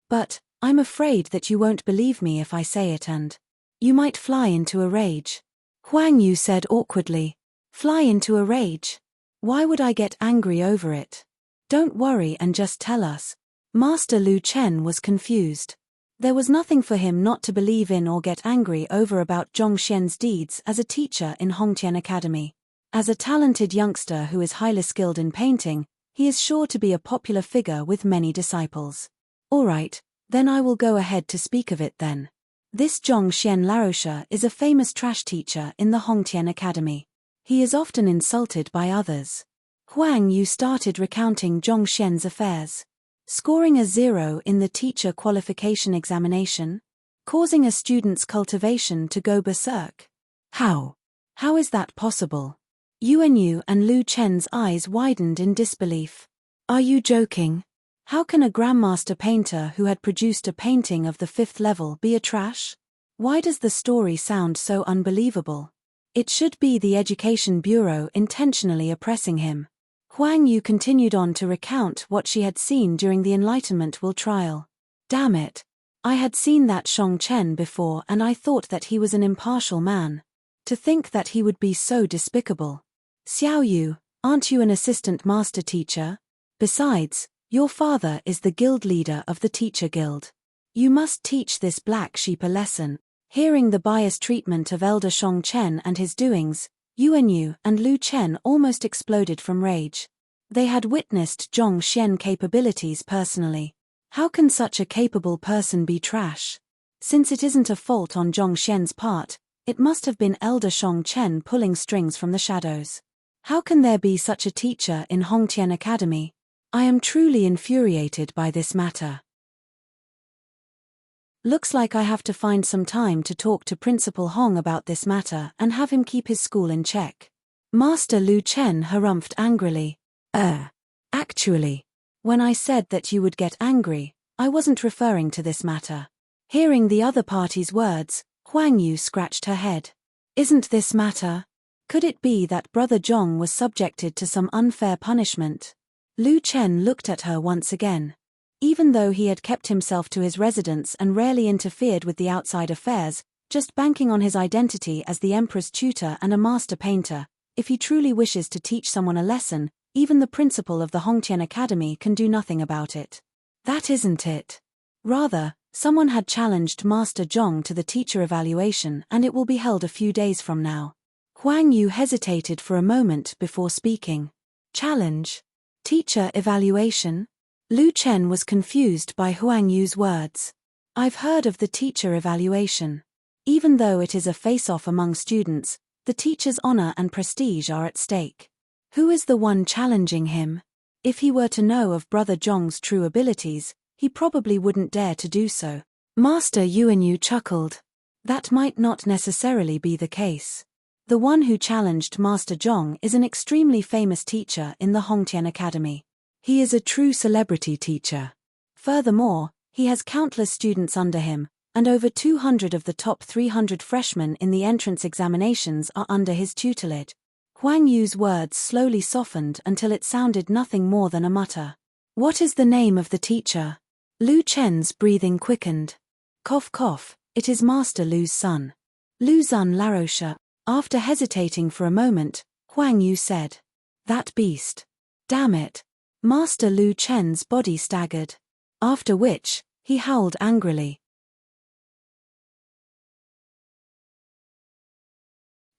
But, I'm afraid that you won't believe me if I say it and you might fly into a rage. Huang Yu said awkwardly. Fly into a rage? Why would I get angry over it? Don't worry and just tell us. Master Lu Chen was confused. There was nothing for him not to believe in or get angry over about Zhongxian's deeds as a teacher in Hongtian Academy. As a talented youngster who is highly skilled in painting, he is sure to be a popular figure with many disciples. Alright, then I will go ahead to speak of it then. This Zhongxian Laroche is a famous trash teacher in the Hongtian Academy. He is often insulted by others. Huang Yu started recounting Zhong Xian's affairs. Scoring a 0 in the teacher qualification examination? Causing a student's cultivation to go berserk? How? How is that possible? Yuan Yu and Lu Chen's eyes widened in disbelief. Are you joking? How can a grandmaster painter who had produced a painting of the 5th level be a trash? Why does the story sound so unbelievable? It should be the Education Bureau intentionally oppressing him. Huang Yu continued on to recount what she had seen during the Enlightenment Will trial. Damn it. I had seen that Shang Chen before and I thought that he was an impartial man. To think that he would be so despicable. Xiao Yu, aren't you an assistant master teacher? Besides, your father is the guild leader of the teacher guild. You must teach this black sheep a lesson. Hearing the biased treatment of elder Shang Chen and his doings, Yuan Yu and Lu Chen almost exploded from rage. They had witnessed Zhong Xian capabilities personally. How can such a capable person be trash? Since it isn't a fault on Zhong Xian's part, it must have been elder Shang Chen pulling strings from the shadows. How can there be such a teacher in Hongtian Academy? I am truly infuriated by this matter. Looks like I have to find some time to talk to Principal Hong about this matter and have him keep his school in check. Master Lu Chen harumphed angrily. Actually, when I said that you would get angry, I wasn't referring to this matter. Hearing the other party's words, Huang Yu scratched her head. Isn't this matter? Could it be that Brother Zhong was subjected to some unfair punishment? Lu Chen looked at her once again. Even though he had kept himself to his residence and rarely interfered with the outside affairs, just banking on his identity as the emperor's tutor and a master painter, if he truly wishes to teach someone a lesson, even the principal of the Hongtian Academy can do nothing about it. That isn't it. Rather, someone had challenged Master Zhong to the teacher evaluation and it will be held a few days from now. Huang Yu hesitated for a moment before speaking. Challenge? Teacher evaluation? Lu Chen was confused by Huang Yu's words. I've heard of the teacher evaluation. Even though it is a face-off among students, the teacher's honor and prestige are at stake. Who is the one challenging him? If he were to know of Brother Zhong's true abilities, he probably wouldn't dare to do so. Master Yuan Yu chuckled. That might not necessarily be the case. The one who challenged Master Zhong is an extremely famous teacher in the Hongtian Academy. He is a true celebrity teacher. Furthermore, he has countless students under him, and over 200 of the top 300 freshmen in the entrance examinations are under his tutelage. Huang Yu's words slowly softened until it sounded nothing more than a mutter. What is the name of the teacher? Lu Chen's breathing quickened. Cough cough, it is Master Lu's son. Lu Zun Laroche. After hesitating for a moment, Huang Yu said. That beast. Damn it. Master Lu Chen's body staggered. After which, he howled angrily.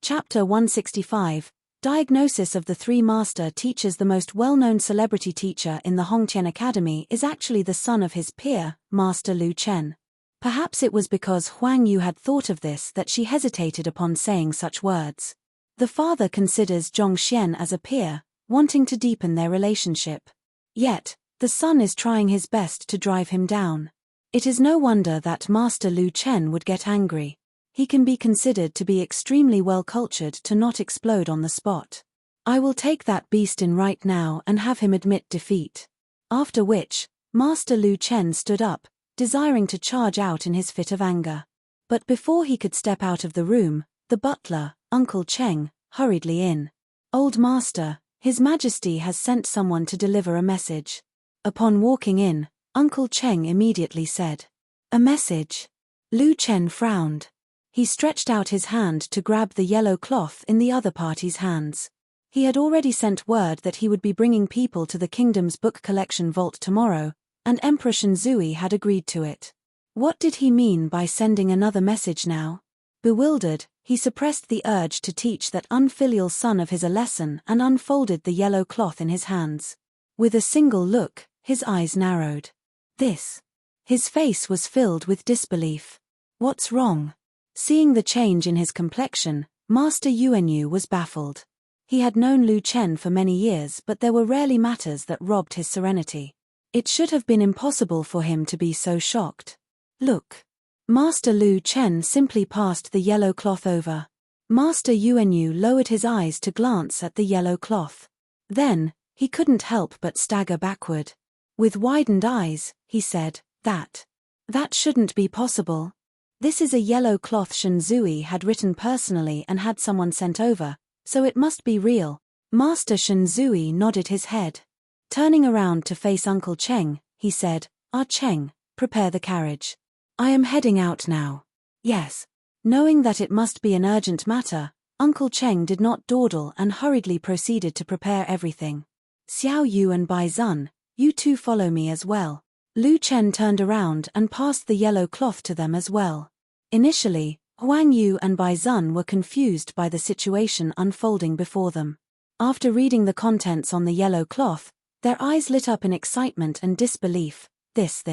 Chapter 165. Diagnosis of the three master teachers. The most well-known celebrity teacher in the Hongtian Academy is actually the son of his peer, Master Lu Chen. Perhaps it was because Huang Yu had thought of this that she hesitated upon saying such words. The father considers Zhong Xian as a peer, wanting to deepen their relationship. Yet, the son is trying his best to drive him down. It is no wonder that Master Lu Chen would get angry. He can be considered to be extremely well-cultured to not explode on the spot. I will take that beast in right now and have him admit defeat. After which, Master Lu Chen stood up, desiring to charge out in his fit of anger. But before he could step out of the room, the butler, Uncle Cheng, hurriedly in. Old Master, His Majesty has sent someone to deliver a message. Upon walking in, Uncle Cheng immediately said, A message? Lu Chen frowned. He stretched out his hand to grab the yellow cloth in the other party's hands. He had already sent word that he would be bringing people to the kingdom's book collection vault tomorrow, and Emperor Shinzui had agreed to it. What did he mean by sending another message now? Bewildered, he suppressed the urge to teach that unfilial son of his a lesson and unfolded the yellow cloth in his hands. With a single look, his eyes narrowed. This. His face was filled with disbelief. What's wrong? Seeing the change in his complexion, Master Yuan Yu was baffled. He had known Lu Chen for many years, but there were rarely matters that robbed his serenity. It should have been impossible for him to be so shocked. Look. Master Lu Chen simply passed the yellow cloth over. Master Yuanyu lowered his eyes to glance at the yellow cloth. Then, he couldn't help but stagger backward. With widened eyes, he said, That shouldn't be possible. This is a yellow cloth Shen Zui had written personally and had someone sent over, so it must be real. Master Shen Zui nodded his head. Turning around to face Uncle Cheng, he said, Cheng, prepare the carriage. I am heading out now. Yes. Knowing that it must be an urgent matter, Uncle Cheng did not dawdle and hurriedly proceeded to prepare everything. Xiao Yu and Bai Zun, you two follow me as well. Lu Chen turned around and passed the yellow cloth to them as well. Initially, Huang Yu and Bai Zun were confused by the situation unfolding before them. After reading the contents on the yellow cloth, their eyes lit up in excitement and disbelief. This.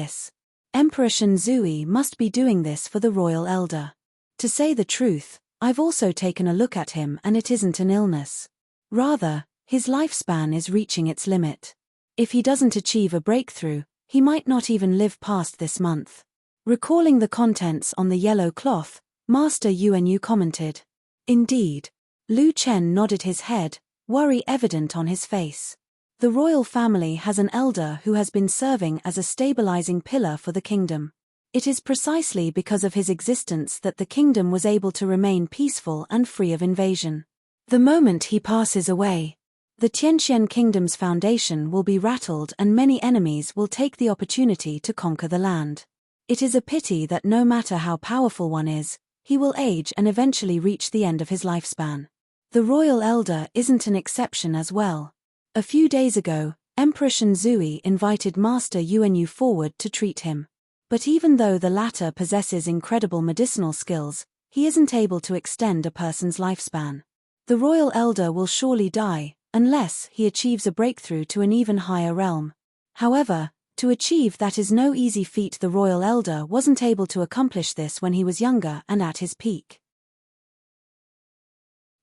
Emperor Shen Zui must be doing this for the royal elder. To say the truth, I've also taken a look at him and it isn't an illness. Rather, his lifespan is reaching its limit. If he doesn't achieve a breakthrough, he might not even live past this month. Recalling the contents on the yellow cloth, Master Yuanyu commented. Indeed. Lu Chen nodded his head, worry evident on his face. The royal family has an elder who has been serving as a stabilizing pillar for the kingdom. It is precisely because of his existence that the kingdom was able to remain peaceful and free of invasion. The moment he passes away, the Tianxian kingdom's foundation will be rattled and many enemies will take the opportunity to conquer the land. It is a pity that no matter how powerful one is, he will age and eventually reach the end of his lifespan. The royal elder isn't an exception as well. A few days ago, Emperor Shen Zui invited Master Yuanyu forward to treat him. But even though the latter possesses incredible medicinal skills, he isn't able to extend a person's lifespan. The royal elder will surely die, unless he achieves a breakthrough to an even higher realm. However, to achieve that is no easy feat. The royal elder wasn't able to accomplish this when he was younger and at his peak.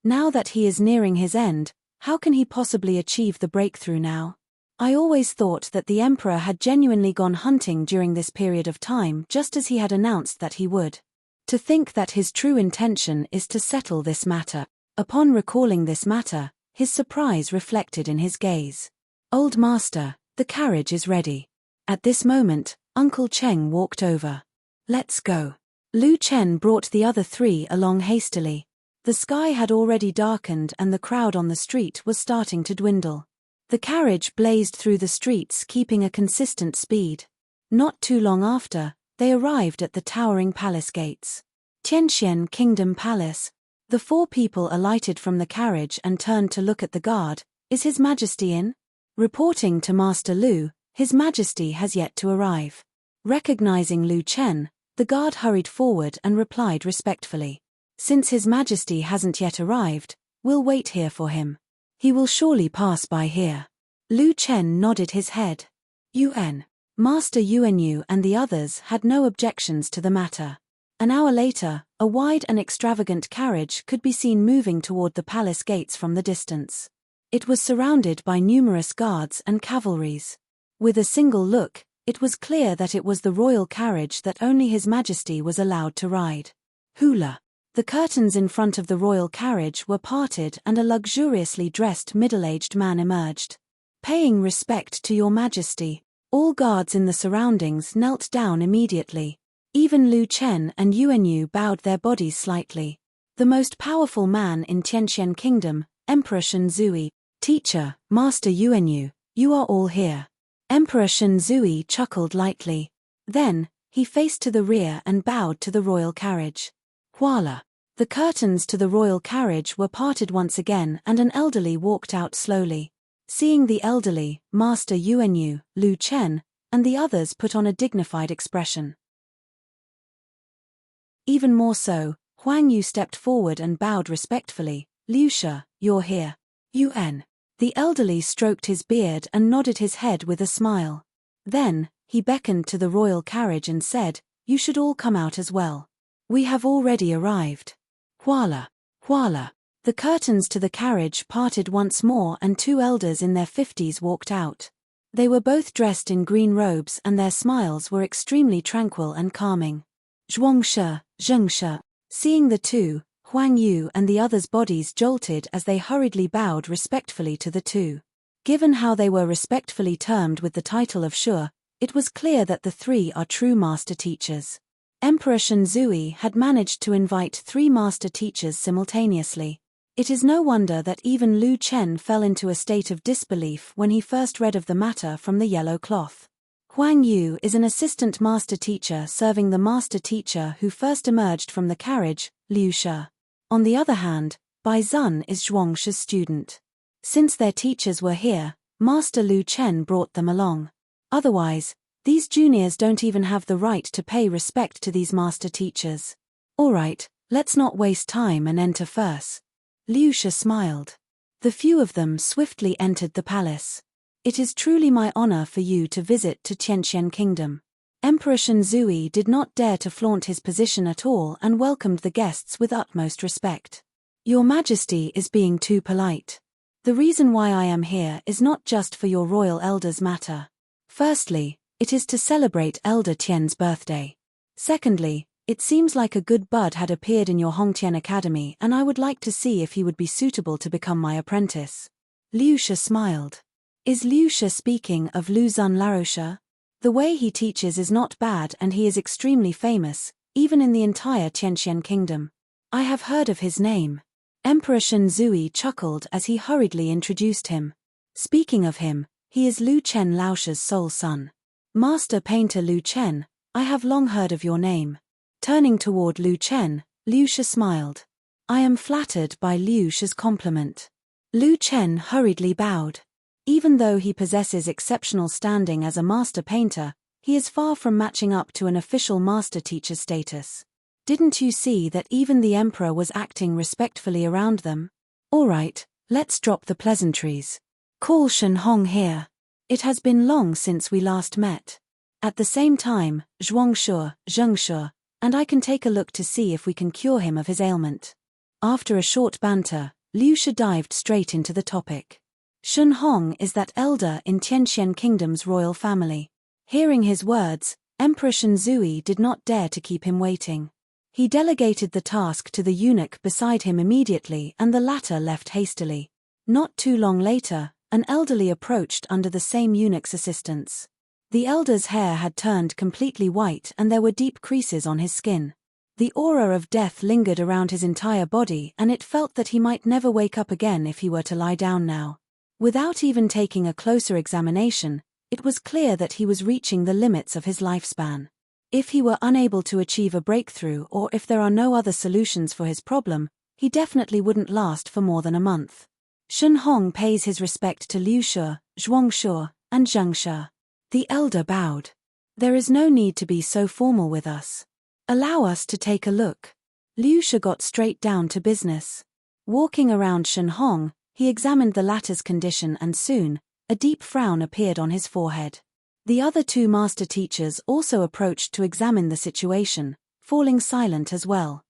Now that he is nearing his end, how can he possibly achieve the breakthrough now? I always thought that the emperor had genuinely gone hunting during this period of time just as he had announced that he would. To think that his true intention is to settle this matter. Upon recalling this matter, his surprise reflected in his gaze. Old master, the carriage is ready. At this moment, Uncle Cheng walked over. Let's go. Lu Chen brought the other three along hastily. The sky had already darkened and the crowd on the street was starting to dwindle. The carriage blazed through the streets keeping a consistent speed. Not too long after, they arrived at the towering palace gates. Tianxian Kingdom Palace. The four people alighted from the carriage and turned to look at the guard. Is His Majesty in? Reporting to Master Lu, His Majesty has yet to arrive. Recognizing Lu Chen, the guard hurried forward and replied respectfully. Since His Majesty hasn't yet arrived, we'll wait here for him. He will surely pass by here. Lu Chen nodded his head. Master Yuanyu and the others had no objections to the matter. An hour later, a wide and extravagant carriage could be seen moving toward the palace gates from the distance. It was surrounded by numerous guards and cavalries. With a single look, it was clear that it was the royal carriage that only His Majesty was allowed to ride. Hula. The curtains in front of the royal carriage were parted and a luxuriously dressed middle-aged man emerged. Paying respect to Your Majesty, all guards in the surroundings knelt down immediately. Even Lu Chen and Yuanyu bowed their bodies slightly. The most powerful man in Tianxian Kingdom, Emperor Shen Zui. Teacher, Master Yuanyu, you are all here. Emperor Shen Zui chuckled lightly. Then, he faced to the rear and bowed to the royal carriage. Voila! The curtains to the royal carriage were parted once again and an elderly walked out slowly. Seeing the elderly, Master Yuanyu, Lu Chen, and the others put on a dignified expression. Even more so, Huang Yu stepped forward and bowed respectfully. Liu She, you're here. The elderly stroked his beard and nodded his head with a smile. Then, he beckoned to the royal carriage and said, you should all come out as well. We have already arrived. Voila! Voila! The curtains to the carriage parted once more and two elders in their 50s walked out. They were both dressed in green robes and their smiles were extremely tranquil and calming. Zhuangshi, Zhengshi. Seeing the two, Huang Yu and the others' bodies jolted as they hurriedly bowed respectfully to the two. Given how they were respectfully termed with the title of Sure, it was clear that the three are true master teachers. Emperor Shenzui had managed to invite three master teachers simultaneously. It is no wonder that even Lu Chen fell into a state of disbelief when he first read of the matter from the yellow cloth. Huang Yu is an assistant master teacher serving the master teacher who first emerged from the carriage, Liu Shi. On the other hand, Bai Zun is Zhuangshi's student. Since their teachers were here, Master Lu Chen brought them along. Otherwise, these juniors don't even have the right to pay respect to these master teachers. Alright, let's not waste time and enter first. Liu Shi smiled. The few of them swiftly entered the palace. It is truly my honor for you to visit to Tianxian Kingdom. Emperor Shenzui did not dare to flaunt his position at all and welcomed the guests with utmost respect. Your Majesty is being too polite. The reason why I am here is not just for your royal elders' matter. Firstly, it is to celebrate Elder Tian's birthday. Secondly, it seems like a good bud had appeared in your Hongtian Academy and I would like to see if he would be suitable to become my apprentice. Liu Shi smiled. Is Liu Shi speaking of Lu Zun Laroche? The way he teaches is not bad and he is extremely famous, even in the entire Tianxian Kingdom. I have heard of his name. Emperor Shenzui chuckled as he hurriedly introduced him. Speaking of him, he is Lu Chen Laoche's sole son. Master Painter Lu Chen, I have long heard of your name. Turning toward Lu Chen, Liu Shi smiled. I am flattered by Liu Shi's compliment. Lu Chen hurriedly bowed. Even though he possesses exceptional standing as a master painter, he is far from matching up to an official master teacher status. Didn't you see that even the emperor was acting respectfully around them? Alright, let's drop the pleasantries. Call Shen Hong here. It has been long since we last met. At the same time, Zhuangshi, Zhengshi, and I can take a look to see if we can cure him of his ailment. After a short banter, Liu Shi dived straight into the topic. Shen Hong is that elder in Tianxian Kingdom's royal family. Hearing his words, Emperor Shenzui did not dare to keep him waiting. He delegated the task to the eunuch beside him immediately and the latter left hastily. Not too long later, an elderly approached under the same eunuch's assistance. The elder's hair had turned completely white and there were deep creases on his skin. The aura of death lingered around his entire body and it felt that he might never wake up again if he were to lie down now. Without even taking a closer examination, it was clear that he was reaching the limits of his lifespan. If he were unable to achieve a breakthrough or if there are no other solutions for his problem, he definitely wouldn't last for more than a month. Shen Hong pays his respect to Liu Shi, Zhuangshi, and Zheng Shi. The elder bowed. There is no need to be so formal with us. Allow us to take a look. Liu Shi got straight down to business. Walking around Shen Hong, he examined the latter's condition and soon, a deep frown appeared on his forehead. The other two master teachers also approached to examine the situation, falling silent as well.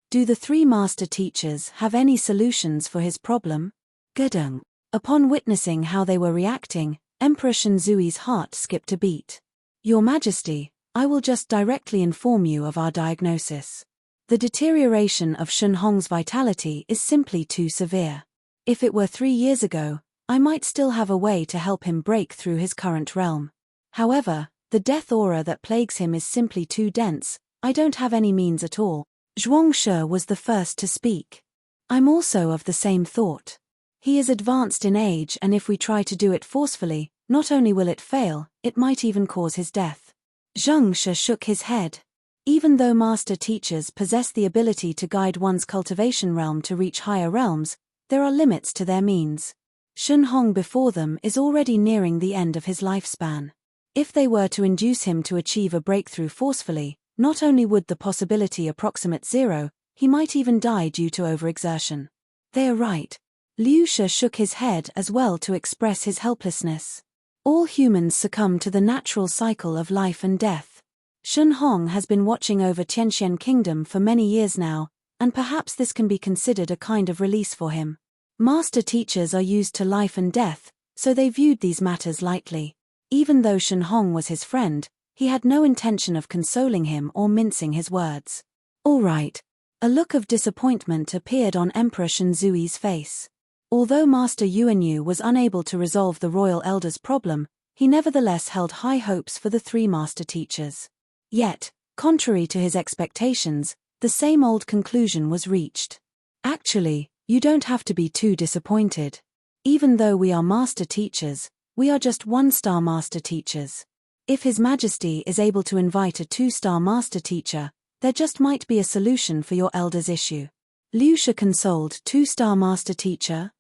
Do the three master teachers have any solutions for his problem? Gedeng. Upon witnessing how they were reacting, Emperor Shenzui's heart skipped a beat. Your Majesty, I will just directly inform you of our diagnosis. The deterioration of Shen Hong's vitality is simply too severe. If it were 3 years ago, I might still have a way to help him break through his current realm. However, the death aura that plagues him is simply too dense, I don't have any means at all. Zhuangshi was the first to speak. I'm also of the same thought. He is advanced in age and if we try to do it forcefully, not only will it fail, it might even cause his death. Zheng Shi shook his head. Even though master teachers possess the ability to guide one's cultivation realm to reach higher realms, there are limits to their means. Shen Hong before them is already nearing the end of his lifespan. If they were to induce him to achieve a breakthrough forcefully, not only would the possibility approximate zero, he might even die due to overexertion. They are right. Liu Shi shook his head as well to express his helplessness. All humans succumb to the natural cycle of life and death. Shen Hong has been watching over Tianxian Kingdom for many years now, and perhaps this can be considered a kind of release for him. Master teachers are used to life and death, so they viewed these matters lightly. Even though Shen Hong was his friend, he had no intention of consoling him or mincing his words. All right. A look of disappointment appeared on Emperor Shenzui's face. Although Master Yuanyu was unable to resolve the royal elder's problem, he nevertheless held high hopes for the three master teachers. Yet, contrary to his expectations, the same old conclusion was reached. Actually, you don't have to be too disappointed. Even though we are master teachers, we are just one-star master teachers. If His Majesty is able to invite a two-star master teacher, there just might be a solution for your elder's issue. Liu Shi consoled two-star master teacher.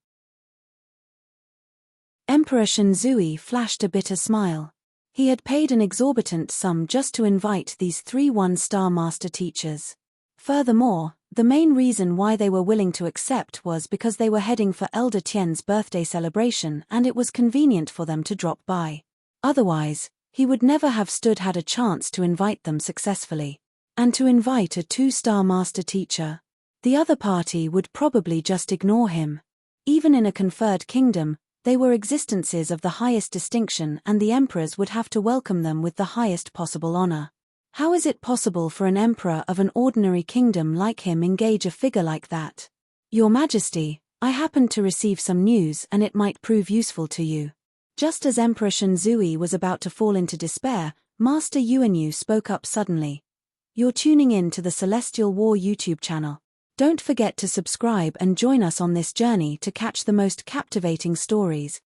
Emperor Shenzui flashed a bitter smile. He had paid an exorbitant sum just to invite these three one-star master teachers. Furthermore, the main reason why they were willing to accept was because they were heading for Elder Tian's birthday celebration and it was convenient for them to drop by. Otherwise, he would never have had a chance to invite them successfully. And to invite a two-star master teacher. The other party would probably just ignore him. Even in a conferred kingdom, they were existences of the highest distinction and the emperors would have to welcome them with the highest possible honor. How is it possible for an emperor of an ordinary kingdom like him engage a figure like that? Your Majesty, I happened to receive some news and it might prove useful to you. Just as Emperor Shenzui was about to fall into despair, Master Yuanyu spoke up suddenly. You're tuning in to the Celestial War YouTube channel. Don't forget to subscribe and join us on this journey to catch the most captivating stories.